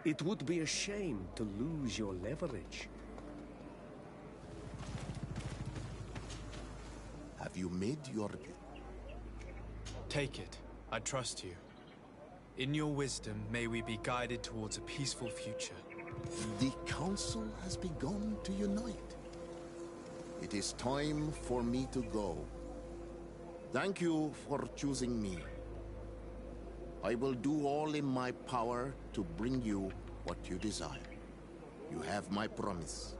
It would be a shame to lose your leverage. Have you made your... Take it. I trust you. In your wisdom, may we be guided towards a peaceful future. The Council has begun to unite. It is time for me to go. Thank you for choosing me. I will do all in my power to bring you what you desire. You have my promise.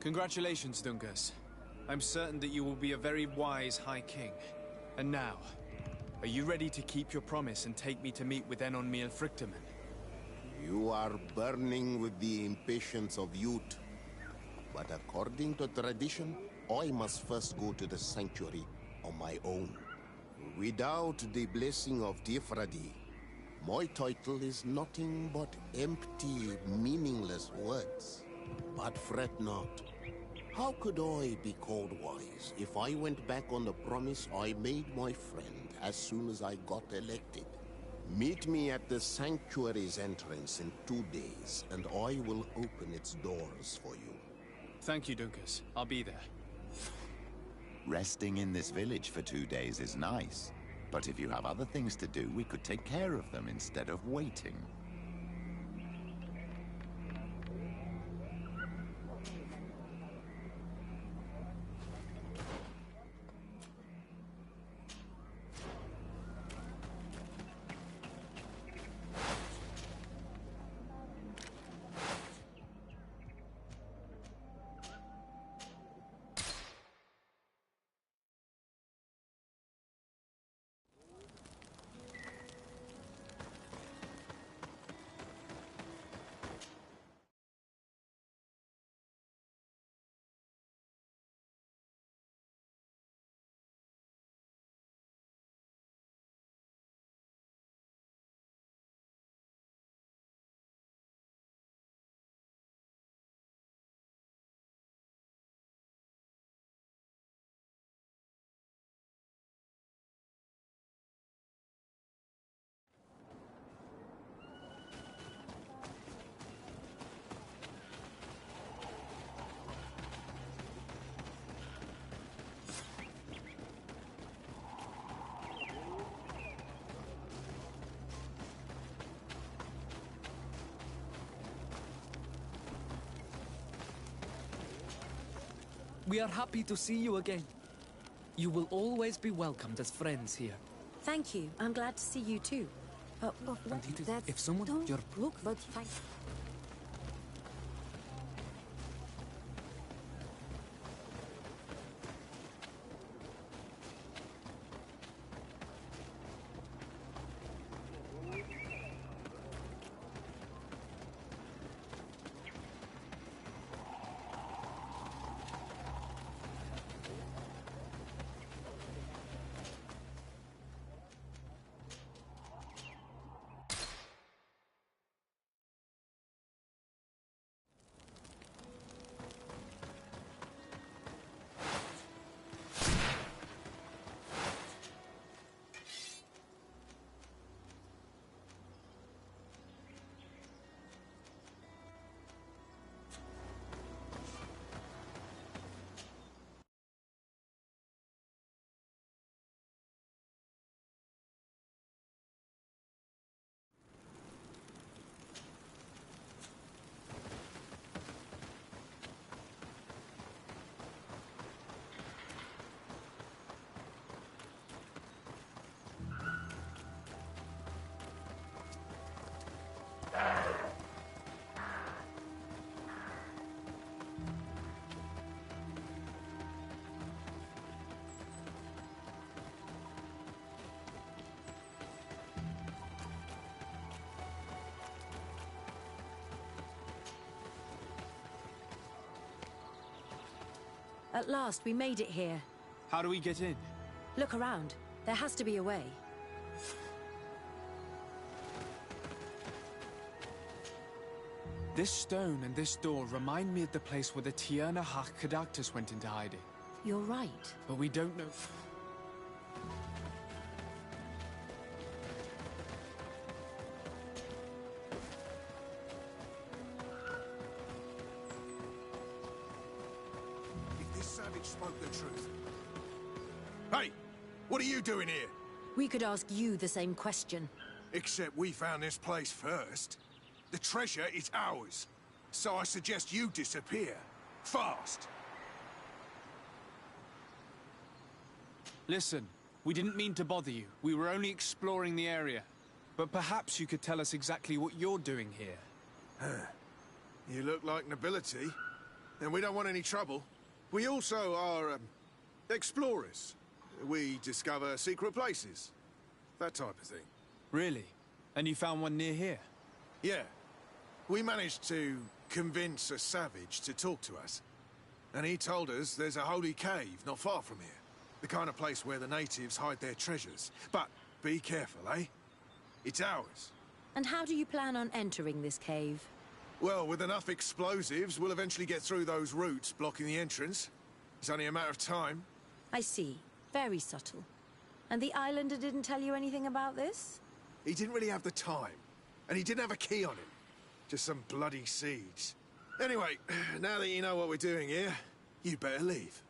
Congratulations, Dungus. I'm certain that you will be a very wise High King. And now, are you ready to keep your promise and take me to meet with Enon Mil Frictamen? You are burning with the impatience of youth. But according to tradition, I must first go to the sanctuary on my own. Without the blessing of Tifradi, my title is nothing but empty, meaningless words. But fret not. How could I be called wise if I went back on the promise I made my friend as soon as I got elected? Meet me at the sanctuary's entrance in 2 days, and I will open its doors for you. Thank you, Dunkus. I'll be there. Resting in this village for 2 days is nice, But if you have other things to do, we could take care of them instead of waiting. We are happy to see you again. You will always be welcomed as friends here. Thank you. I'm glad to see you too. If someone... Don't look, but thank At last, we made it here. How do we get in? Look around. There has to be a way. This stone and this door remind me of the place where the Tierna Hach Kadactus went into hiding. You're right. But we don't know... If this savage spoke the truth... Hey! What are you doing here? We could ask you the same question. Except we found this place first. The treasure is ours. So I suggest you disappear. Fast! Listen, we didn't mean to bother you. We were only exploring the area. But perhaps you could tell us exactly what you're doing here. Huh. You look like nobility, and we don't want any trouble. We also are, explorers. We discover secret places. That type of thing. Really? And you found one near here? Yeah. We managed to convince a savage to talk to us. And he told us there's a holy cave not far from here. The kind of place where the natives hide their treasures. But be careful, eh? It's ours. And how do you plan on entering this cave? Well, with enough explosives, we'll eventually get through those roots blocking the entrance. It's only a matter of time. I see. Very subtle. And the islander didn't tell you anything about this? He didn't really have the time. And he didn't have a key on him. Just some bloody seeds. Anyway, now that you know what we're doing here, you'd better leave.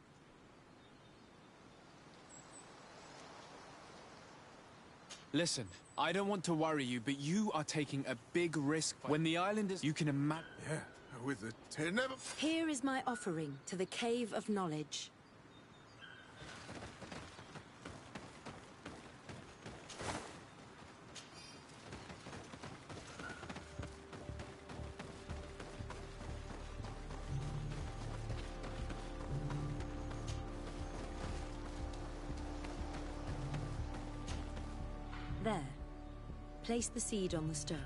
Listen, I don't want to worry you, but you are taking a big risk when the island is... You can imagine... Yeah, with the... Never... Here is my offering to the Cave of Knowledge. There. Place the seed on the stone.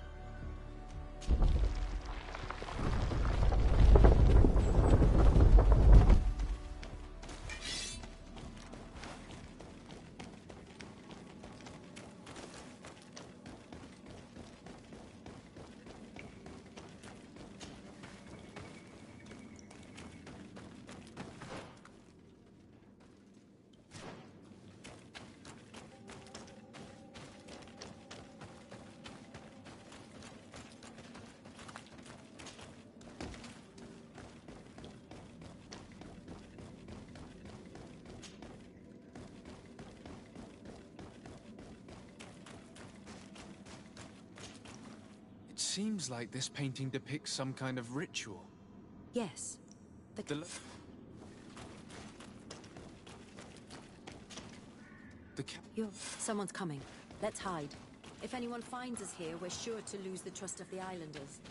It seems like this painting depicts some kind of ritual. Yes. Someone's coming. Let's hide. If anyone finds us here, we're sure to lose the trust of the islanders.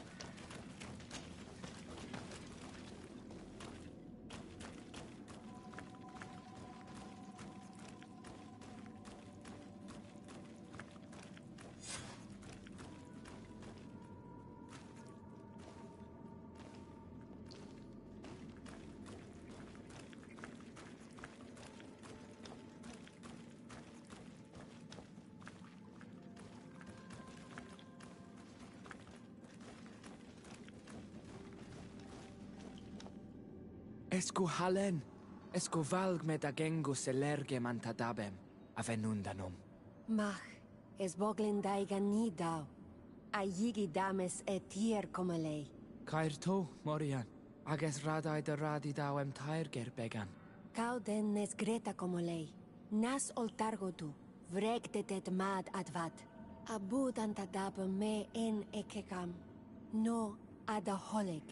Esco halen, esco valg med agengo selerge mantadabem, avenundanum. Mach, es boglin daiga ni dau. A yigi dames etier como lei. Cair to, Morian, ages radai de radi dauem tairger began. Cau den nes greta como lei. Nas oltargo tu, vregtetet mad advat. Abud antadabem me en ekekam. No adaholeg.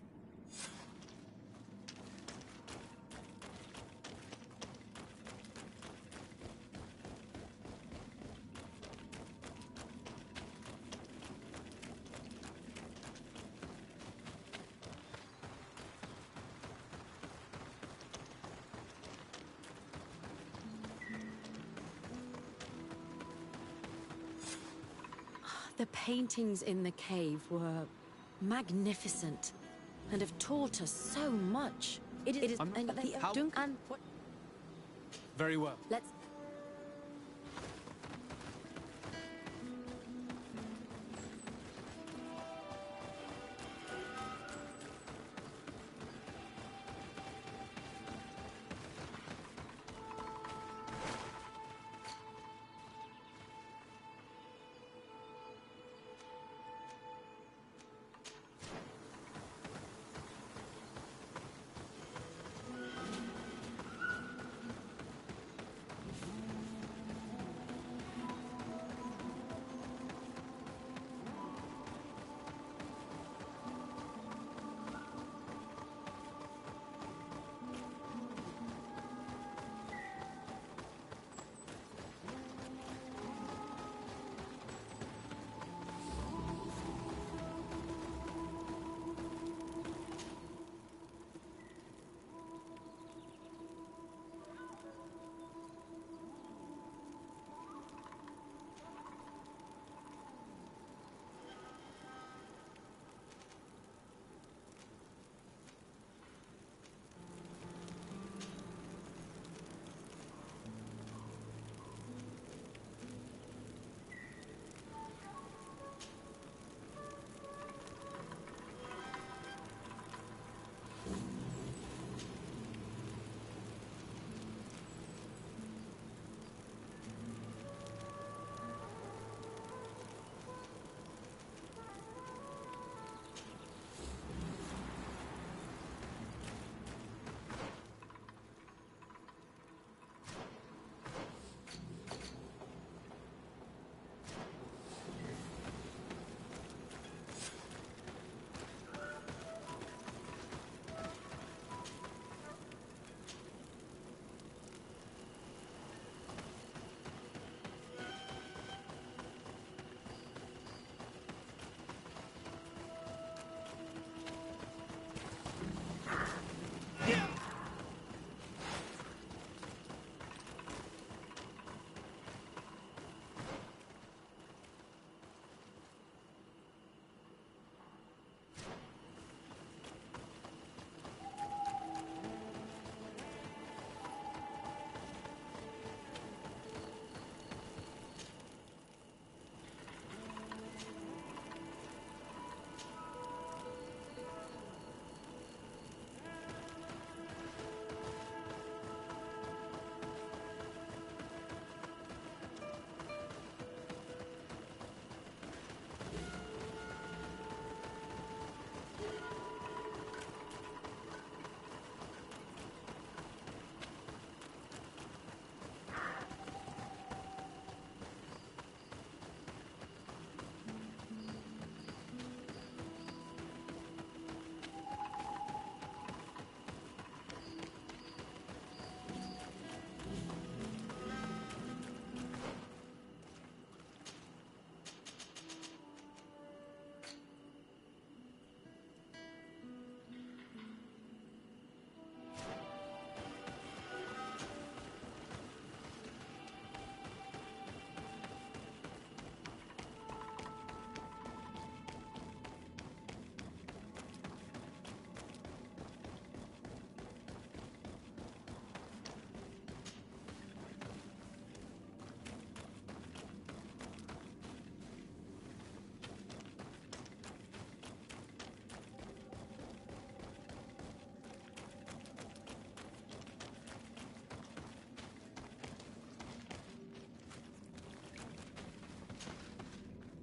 The paintings in the cave were magnificent and have taught us so much. It is Very well. Let's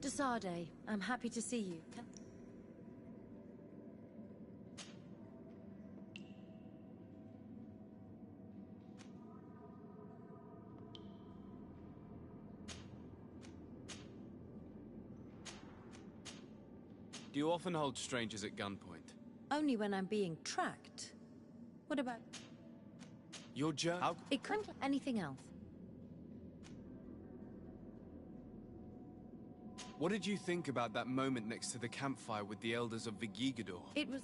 Mr. Sade, I'm happy to see you. Do you often hold strangers at gunpoint? Only when I'm being tracked. What about... Your journey? It couldn't be anything else. What did you think about that moment next to the campfire with the elders of Vigigador? It was...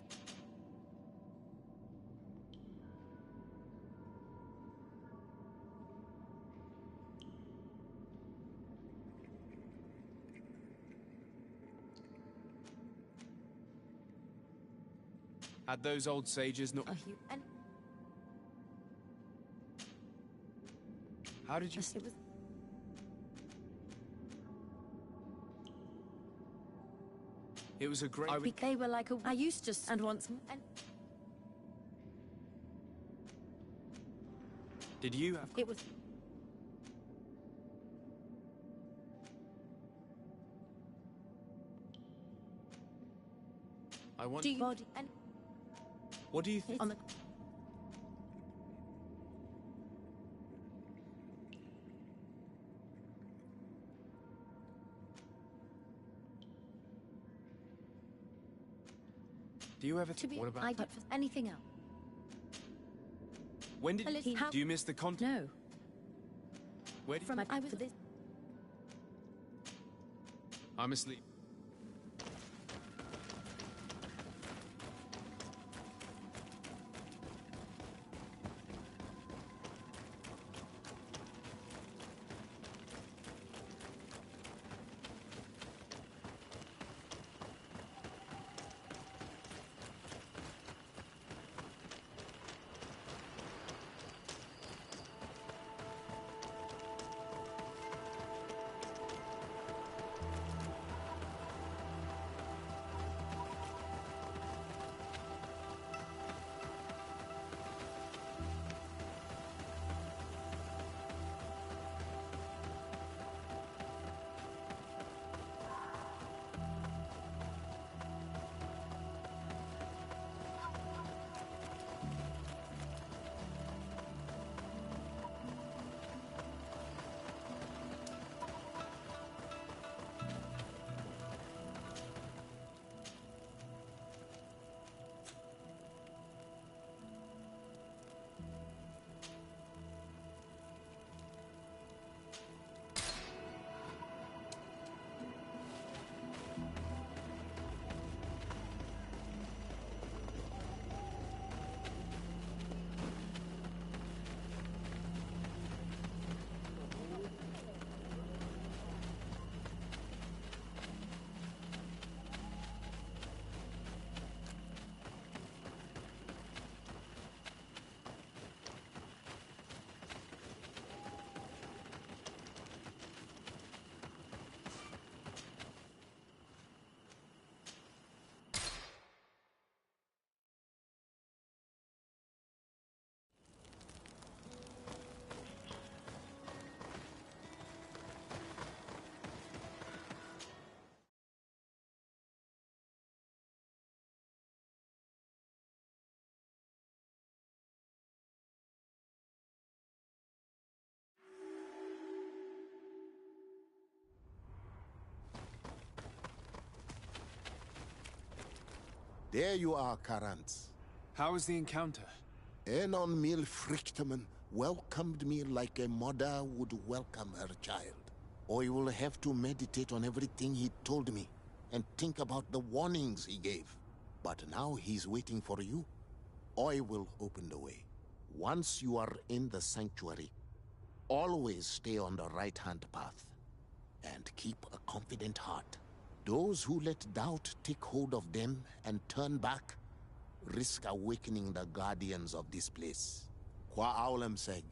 Had those old sages not... How did you... It was... It was a great... They were like a... I used to... And once... And... Did you have... It was... I want... Do you... And... What do you think? On the... Do you ever... To be... What about... I don't... Anything else. When did... Do you miss the content? No. Where did... From... I was... This... I'm asleep. There you are, Karantz. How was the encounter? Enon Mil Frichtman welcomed me like a mother would welcome her child. I will have to meditate on everything he told me and think about the warnings he gave. But now he's waiting for you. I will open the way. Once you are in the sanctuary, always stay on the right-hand path and keep a confident heart. Those who let doubt take hold of them and turn back risk awakening the guardians of this place. Qua aulem seg.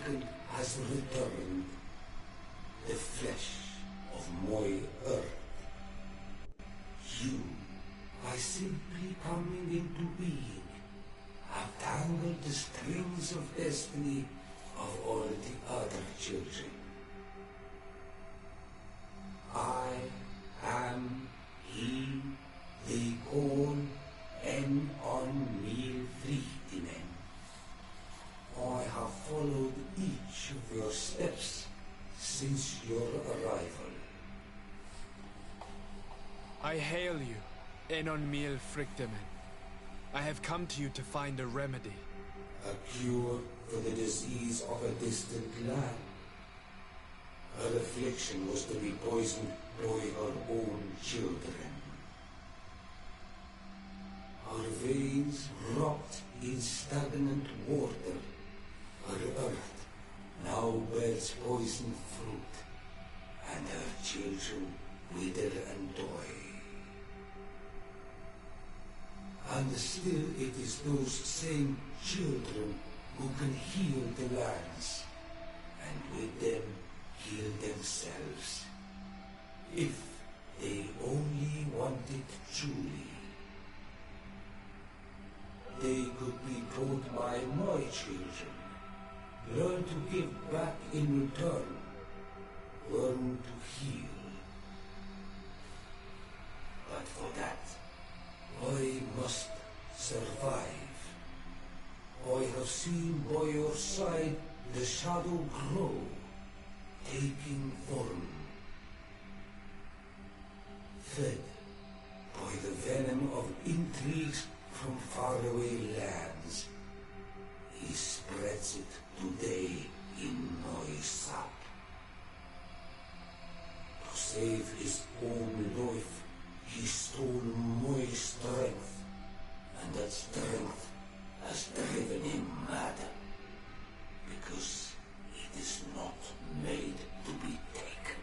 beacon has returned. The flesh of my earth. You, by simply coming into being, have tangled the strings of destiny of all the other children. I am he they call en on mil vrichtinen. I have followed each of your steps since your arrival. I hail you, Enon Mil Frichtemen. I have come to you to find a remedy. A cure for the disease of a distant land. Her affliction was to be poisoned by her own children. Her veins rot in stagnant water. Her earth now bears poisoned fruit, and her children wither and die. And still it is those same children who can heal the lands, and with them heal themselves, if they only want it truly. They could be taught by my children, learn to give back in return, learn to heal. But for that, I must survive. I have seen by your side the shadow grow, taking form. Fed by the venom of intrigues from faraway lands, he spreads it today in my sap. To save his own life, he stole my strength, and that strength has driven him mad, because it is not made to be taken.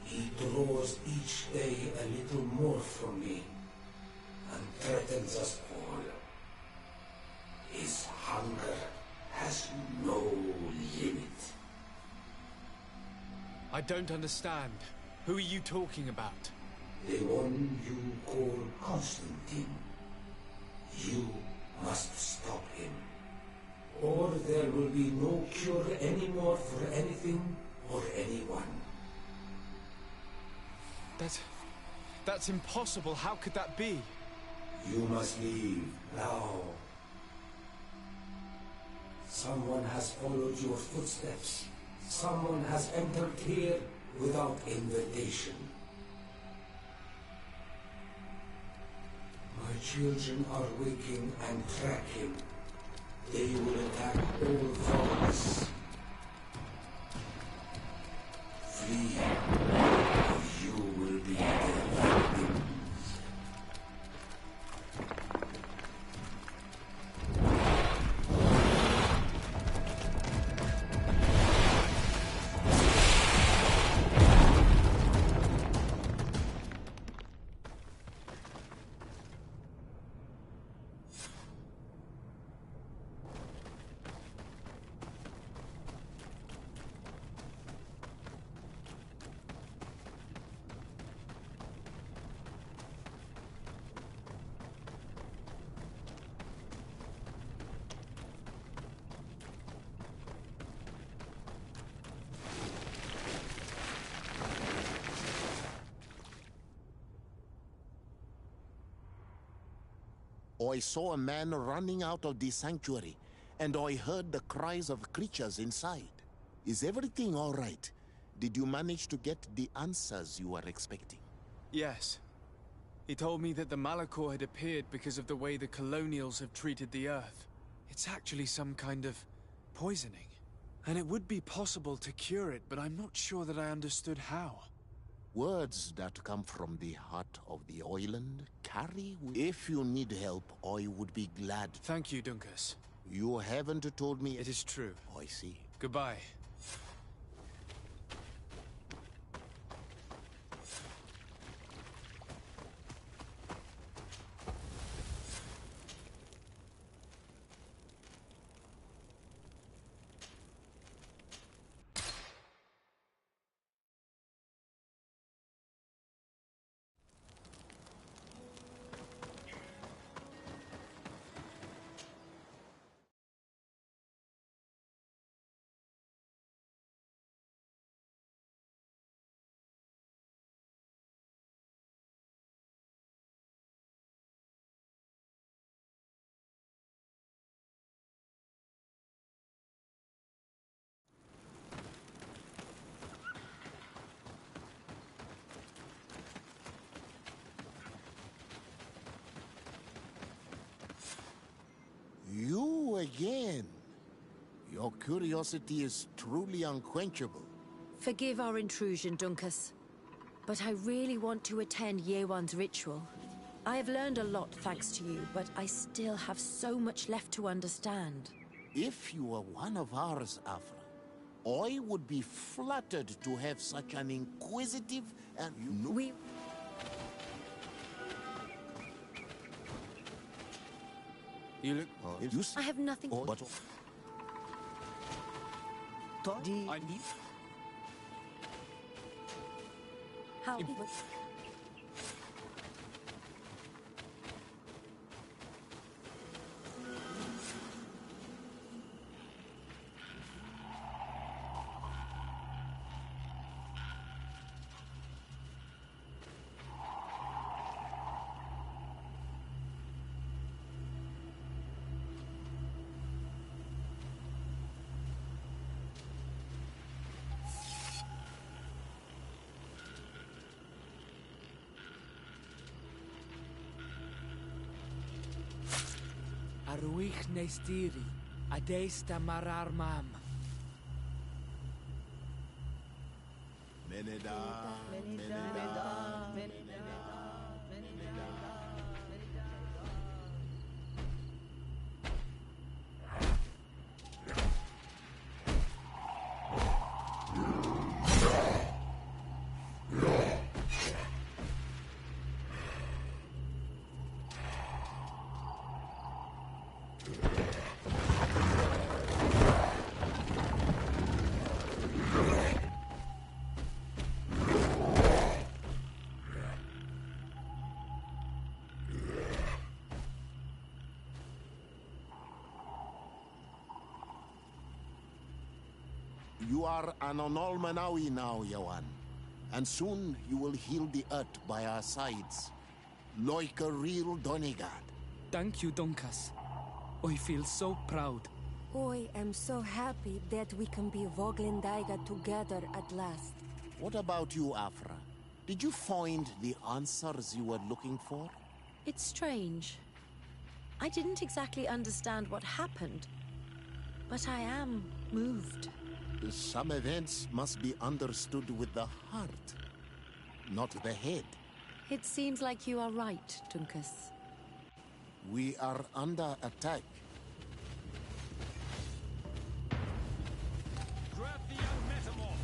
He draws each day a little more from me, and threatens us all. His hunger has no limit. I don't understand. Who are you talking about? The one you call Constantine. You must stop him, or there will be no cure anymore for anything or anyone. That's impossible. How could that be? You must leave now. Someone has followed your footsteps. Someone has entered here without invitation. My children are waking and tracking. They will attack all fronts. Flee, or you will be their victims. I saw a man running out of the sanctuary, and I heard the cries of creatures inside. Is everything all right? Did you manage to get the answers you were expecting? Yes. He told me that the Malachor had appeared because of the way the colonials have treated the Earth. It's actually some kind of poisoning. And it would be possible to cure it, but I'm not sure that I understood how. Words that come from the heart of the island carry... If you need help, I would be glad. Thank you, Dunkus. You haven't told me... It is true. I see. Goodbye. again. Your curiosity is truly unquenchable. Forgive our intrusion, Dunkus. But I really want to attend Yewan's ritual. I have learned a lot thanks to you, but I still have so much left to understand. If you were one of ours, Afra, I would be flattered to have such an inquisitive and... You look... I have nothing... But... I need... How... Aruich nestiri, adesta marar mam. Meneda, Meneda, You are an Onolmanawi now, Yawan. And soon you will heal the earth by our sides. Like a real Donegard. Thank you, Dunkas. I feel so proud. I am so happy that we can be Voglendaiga together at last. What about you, Afra? Did you find the answers you were looking for? It's strange. I didn't exactly understand what happened, but I am moved. Some events must be understood with the heart, not the head. It seems like you are right, Dunkus. We are under attack. Grab the young metamorph!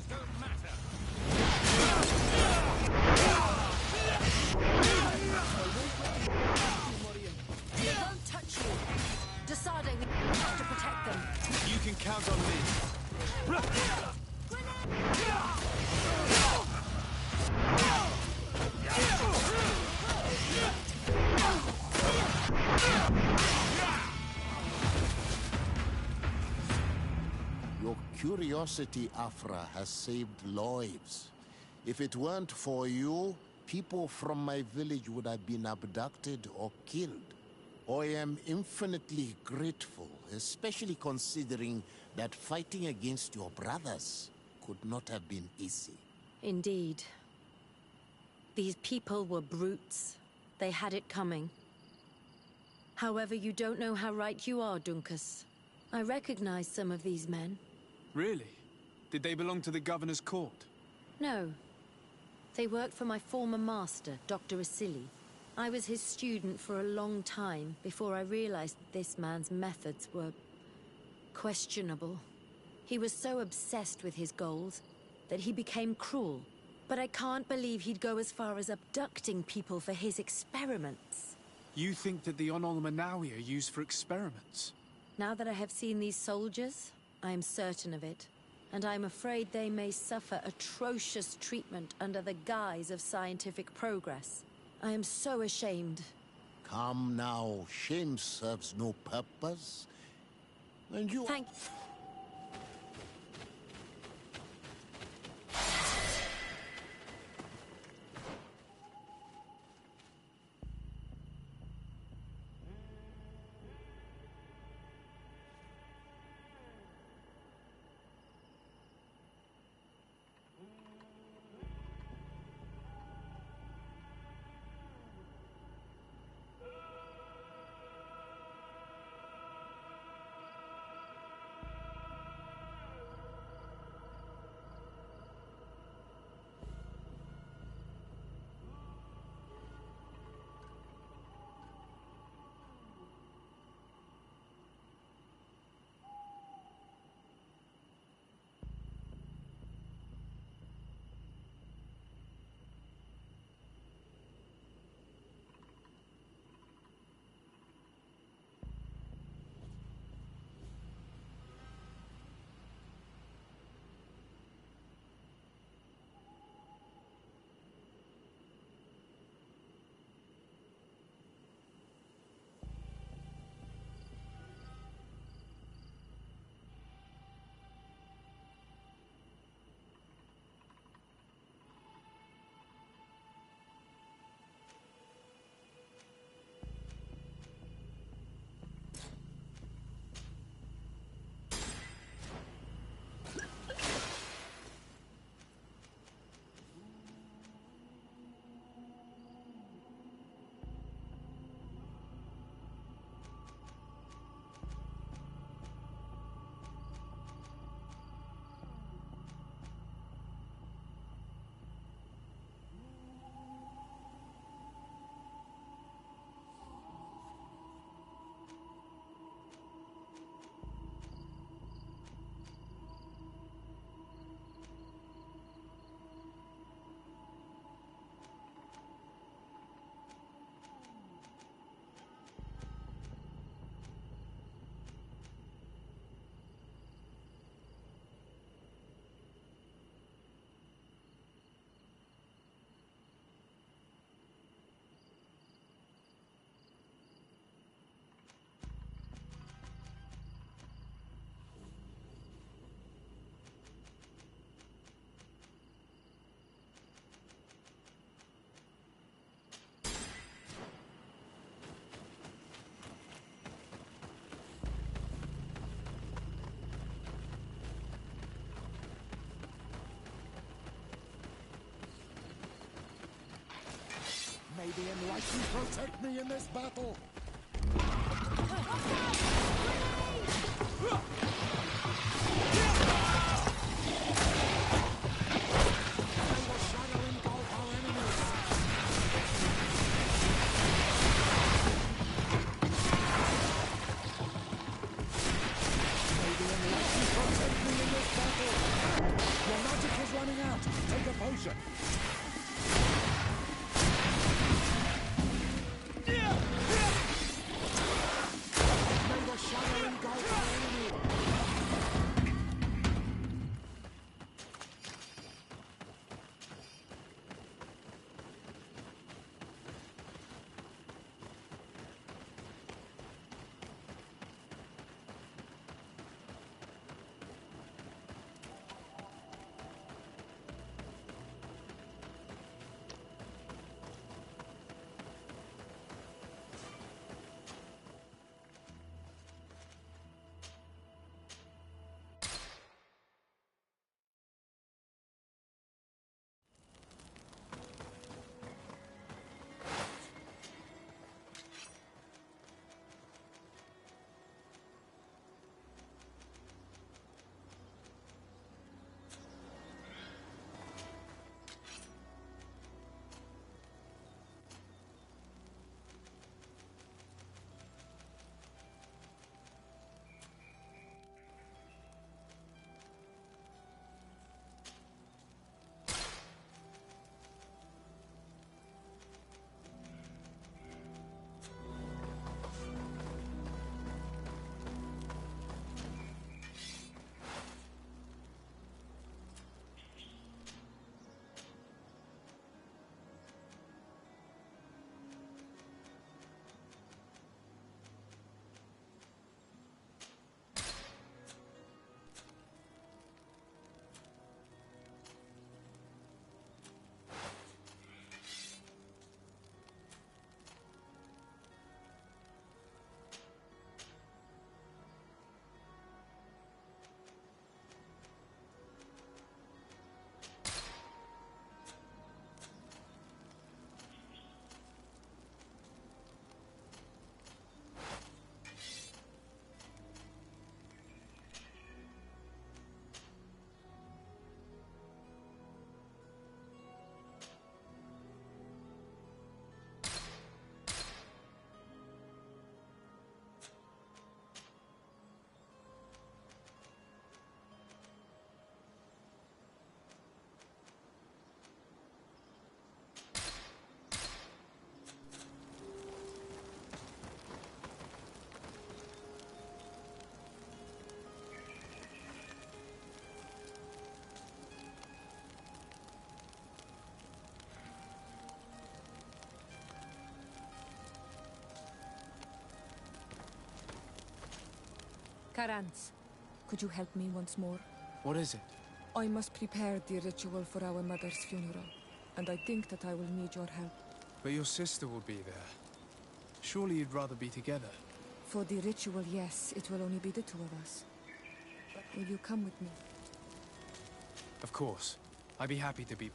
Don't matter. They won't touch you. Desade, we have to protect them. You can count on me. Your curiosity, Afra, has saved lives. If it weren't for you, people from my village would have been abducted or killed. I am infinitely grateful especially considering that fighting against your brothers could not have been easy. Indeed. These people were brutes. They had it coming. However, you don't know how right you are, Dunkus. I recognize some of these men. Really? Did they belong to the governor's court? No. They worked for my former master, Dr. Asili. I was his student for a long time before I realized this man's methods were questionable. He was so obsessed with his goals that he became cruel. But I can't believe he'd go as far as abducting people for his experiments. You think that the Onol Manawi are used for experiments? Now that I have seen these soldiers, I am certain of it. And I'm afraid they may suffer atrocious treatment under the guise of scientific progress. I am so ashamed. Come now, shame serves no purpose. And you... Thank... May the Enlightened protect me in this battle! Your magic is running out! Take a potion! May the shadow engulf our enemy! Karantz, could you help me once more? What is it? I must prepare the ritual for our mother's funeral, and I think that I will need your help. But your sister will be there. Surely you'd rather be together. For the ritual, yes, it will only be the two of us. Will you come with me? Of course. I'd be happy to be...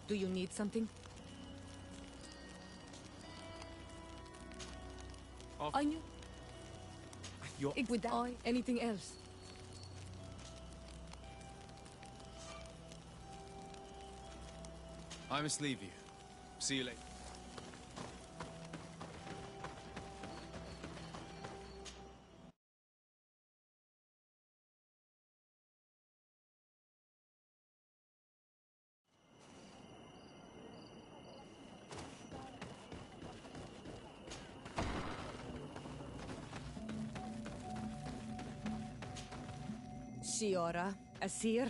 Do you need something? I knew. With that, anything else? I must leave you. See you later. Siora, Asir,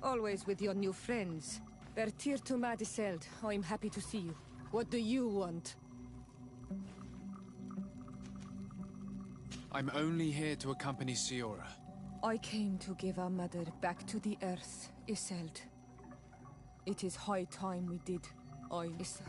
always with your new friends. Bertir to Madiseld, I'm happy to see you. What do you want? I'm only here to accompany Siora. I came to give our mother back to the earth, Iseld. It is high time we did. Iseld.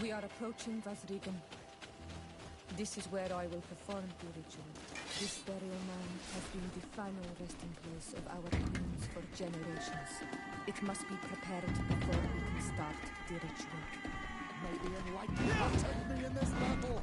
We are approaching Vazrigan. This is where I will perform the ritual. This burial mound has been the final resting place of our queens for generations. It must be prepared before we can start the ritual. May the enlightened protect me in this battle!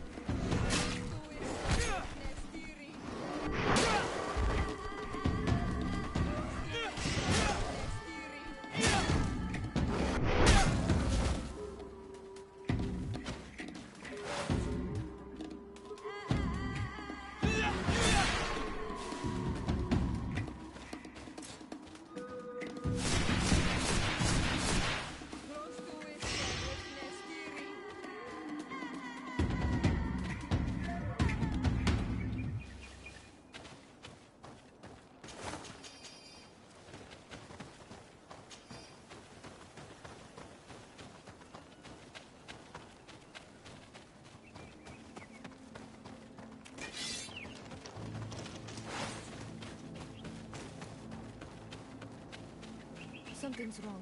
Something's wrong.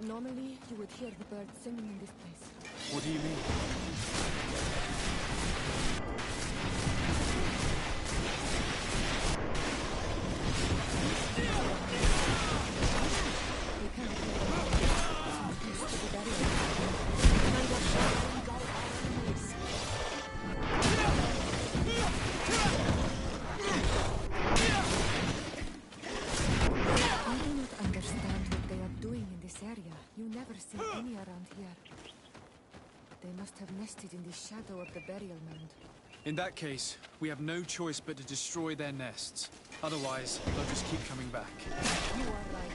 Normally, you would hear the birds singing in this place. What do you mean? Nested in the shadow of the burial mound. In that case, we have no choice but to destroy their nests. Otherwise, they'll just keep coming back. You are right.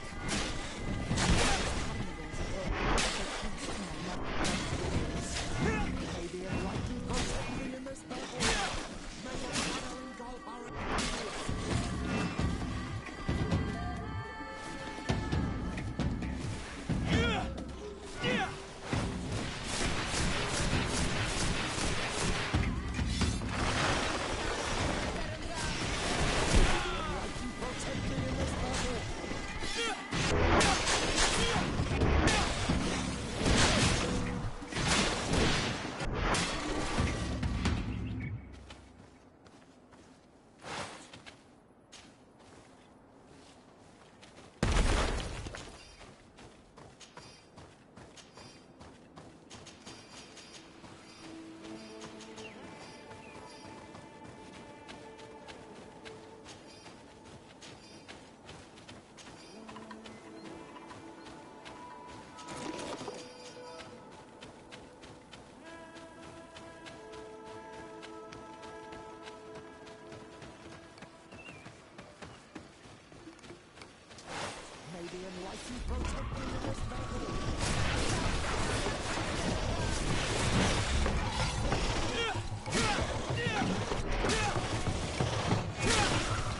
May the enlightened protect me in this battle!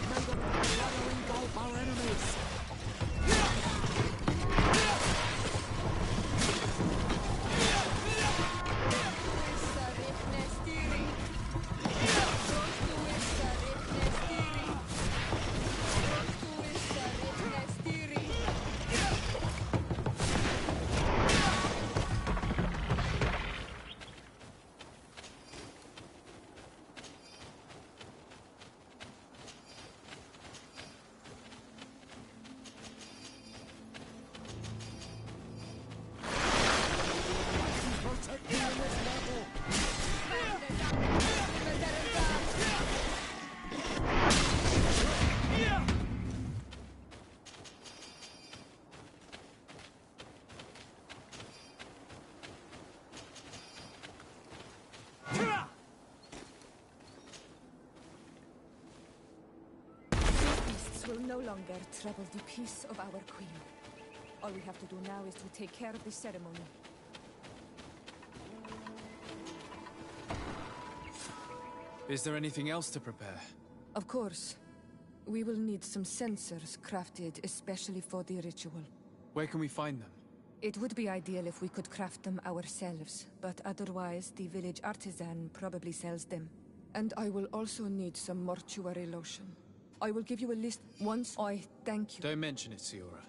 May the shattering Galbaran protect me in this will no longer trouble the peace of our queen. All we have to do now is to take care of the ceremony. Is there anything else to prepare? Of course. We will need some sensors crafted especially for the ritual. Where can we find them? It would be ideal if we could craft them ourselves, but otherwise the village artisan probably sells them. And I will also need some mortuary lotion. I will give you a list once I thank you. Don't mention it, Siora.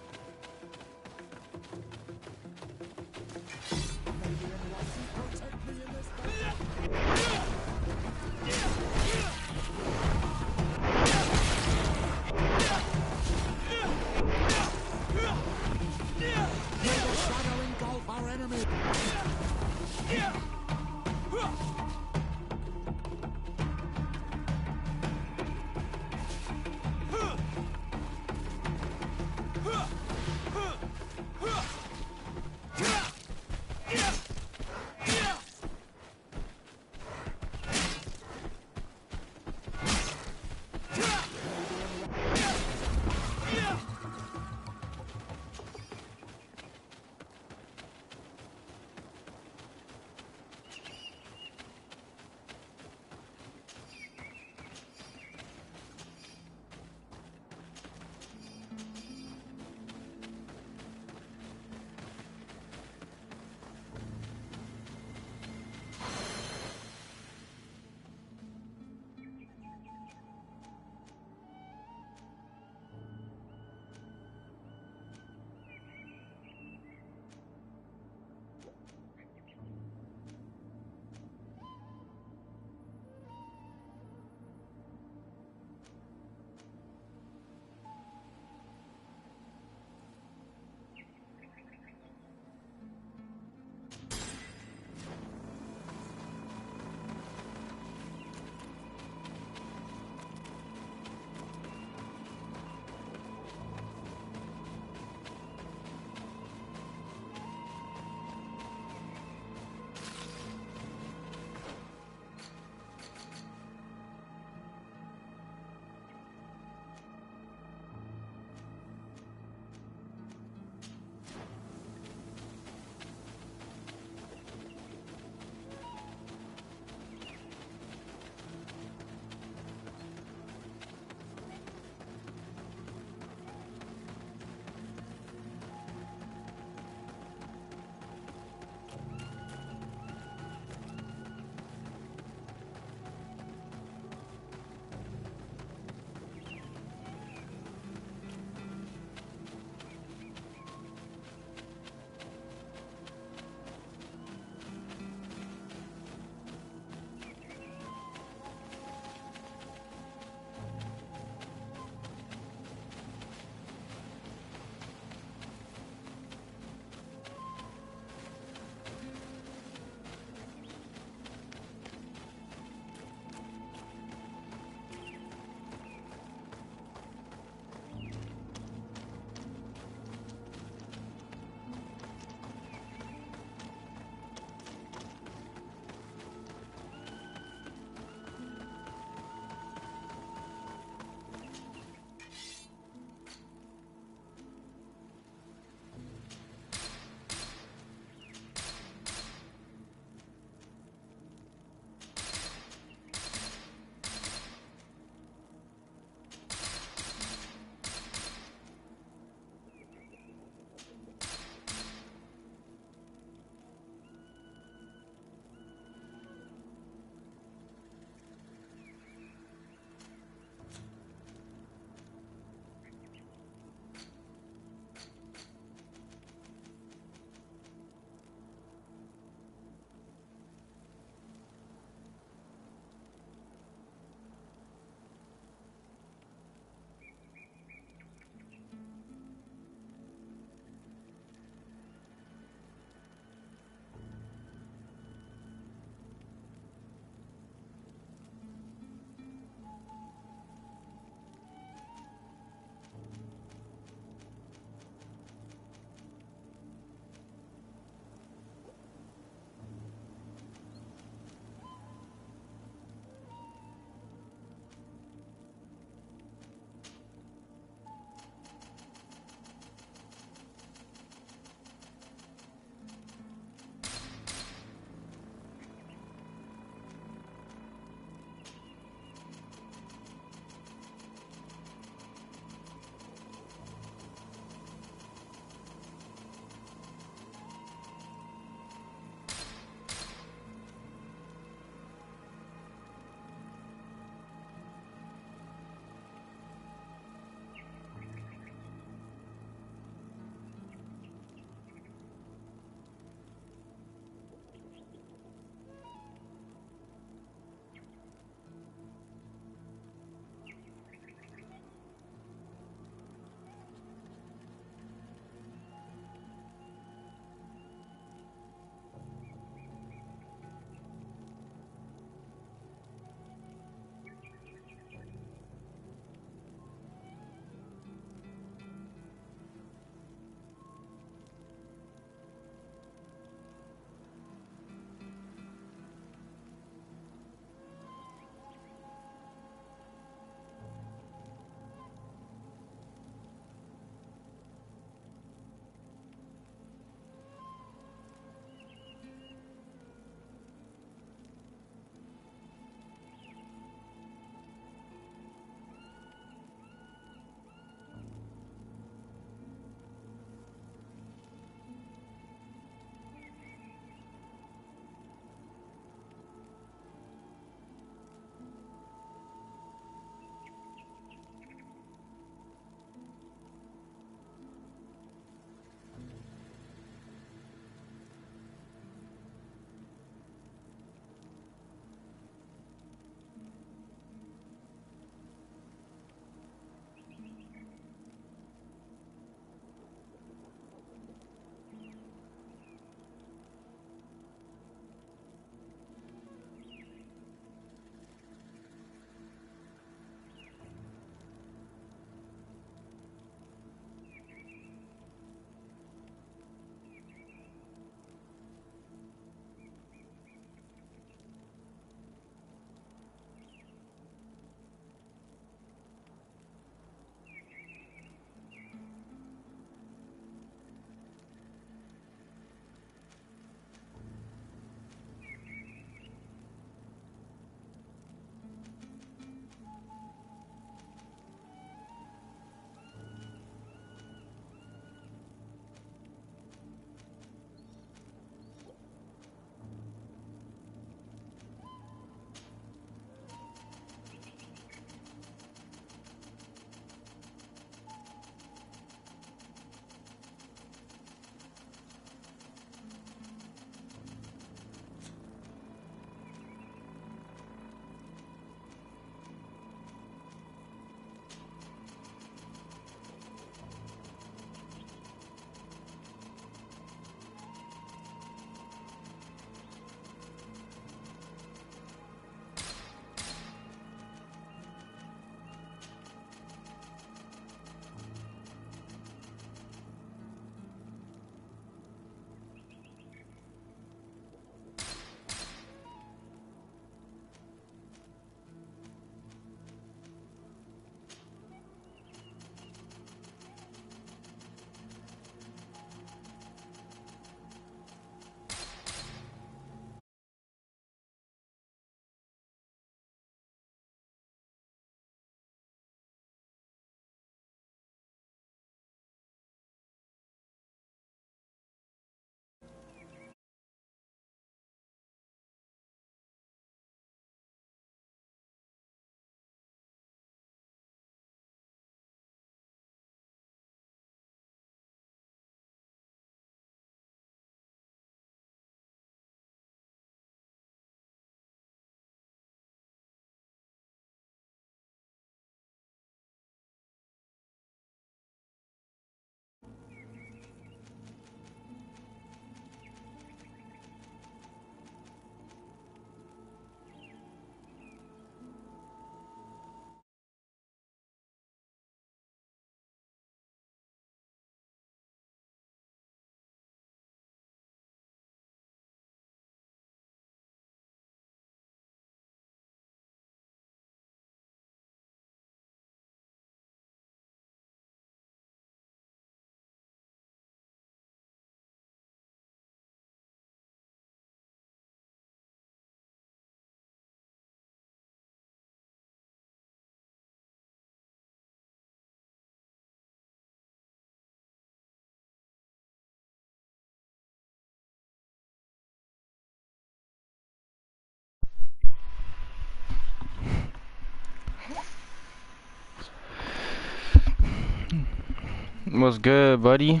What's good, buddy?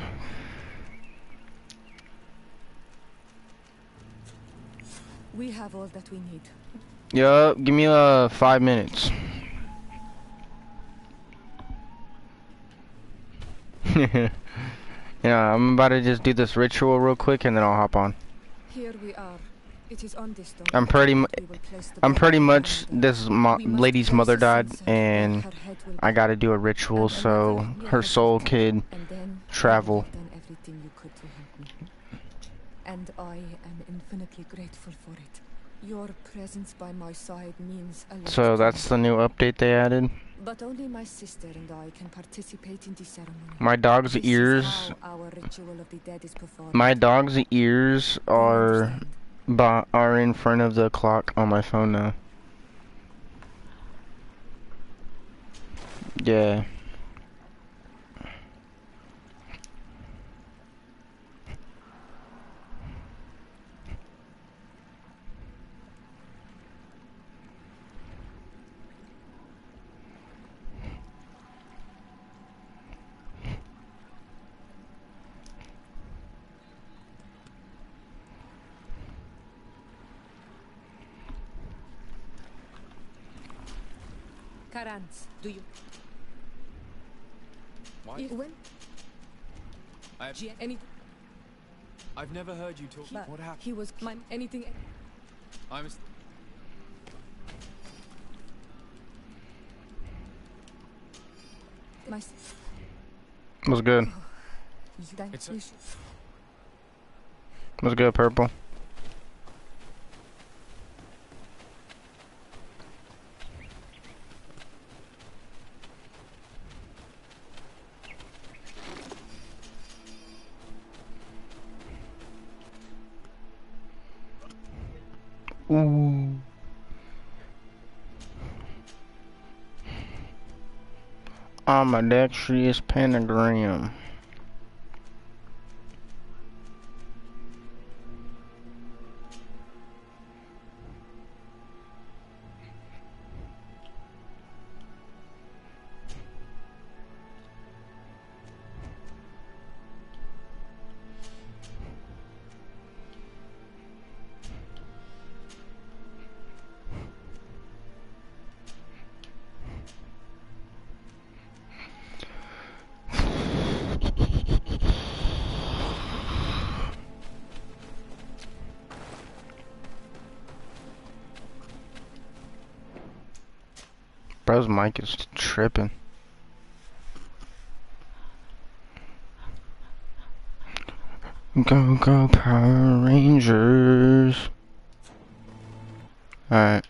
We have all that we need. Yup, give me 5 minutes. Yeah, I'm about to just do this ritual real quick and then I'll hop on. Here we are. It is on this stone. I'm pretty much this lady's mother died and I gotta do a ritual so her soul could travel. Everything you could to help me. And I am infinitely grateful for it. Your presence by my side means a lot. So that's the new update they added. But only my sister and I can participate in the ceremony. My dog's ears. My dog's ears are in front of the clock on my phone now. Yeah. Karans, do you? What? When? I've never heard you talk. What happened? He was anything. I'm. What's good? What's good, Purple? Ooh. Ambidextrous pentagram. Bro's mic is tripping. Go, go, Power Rangers. Alright.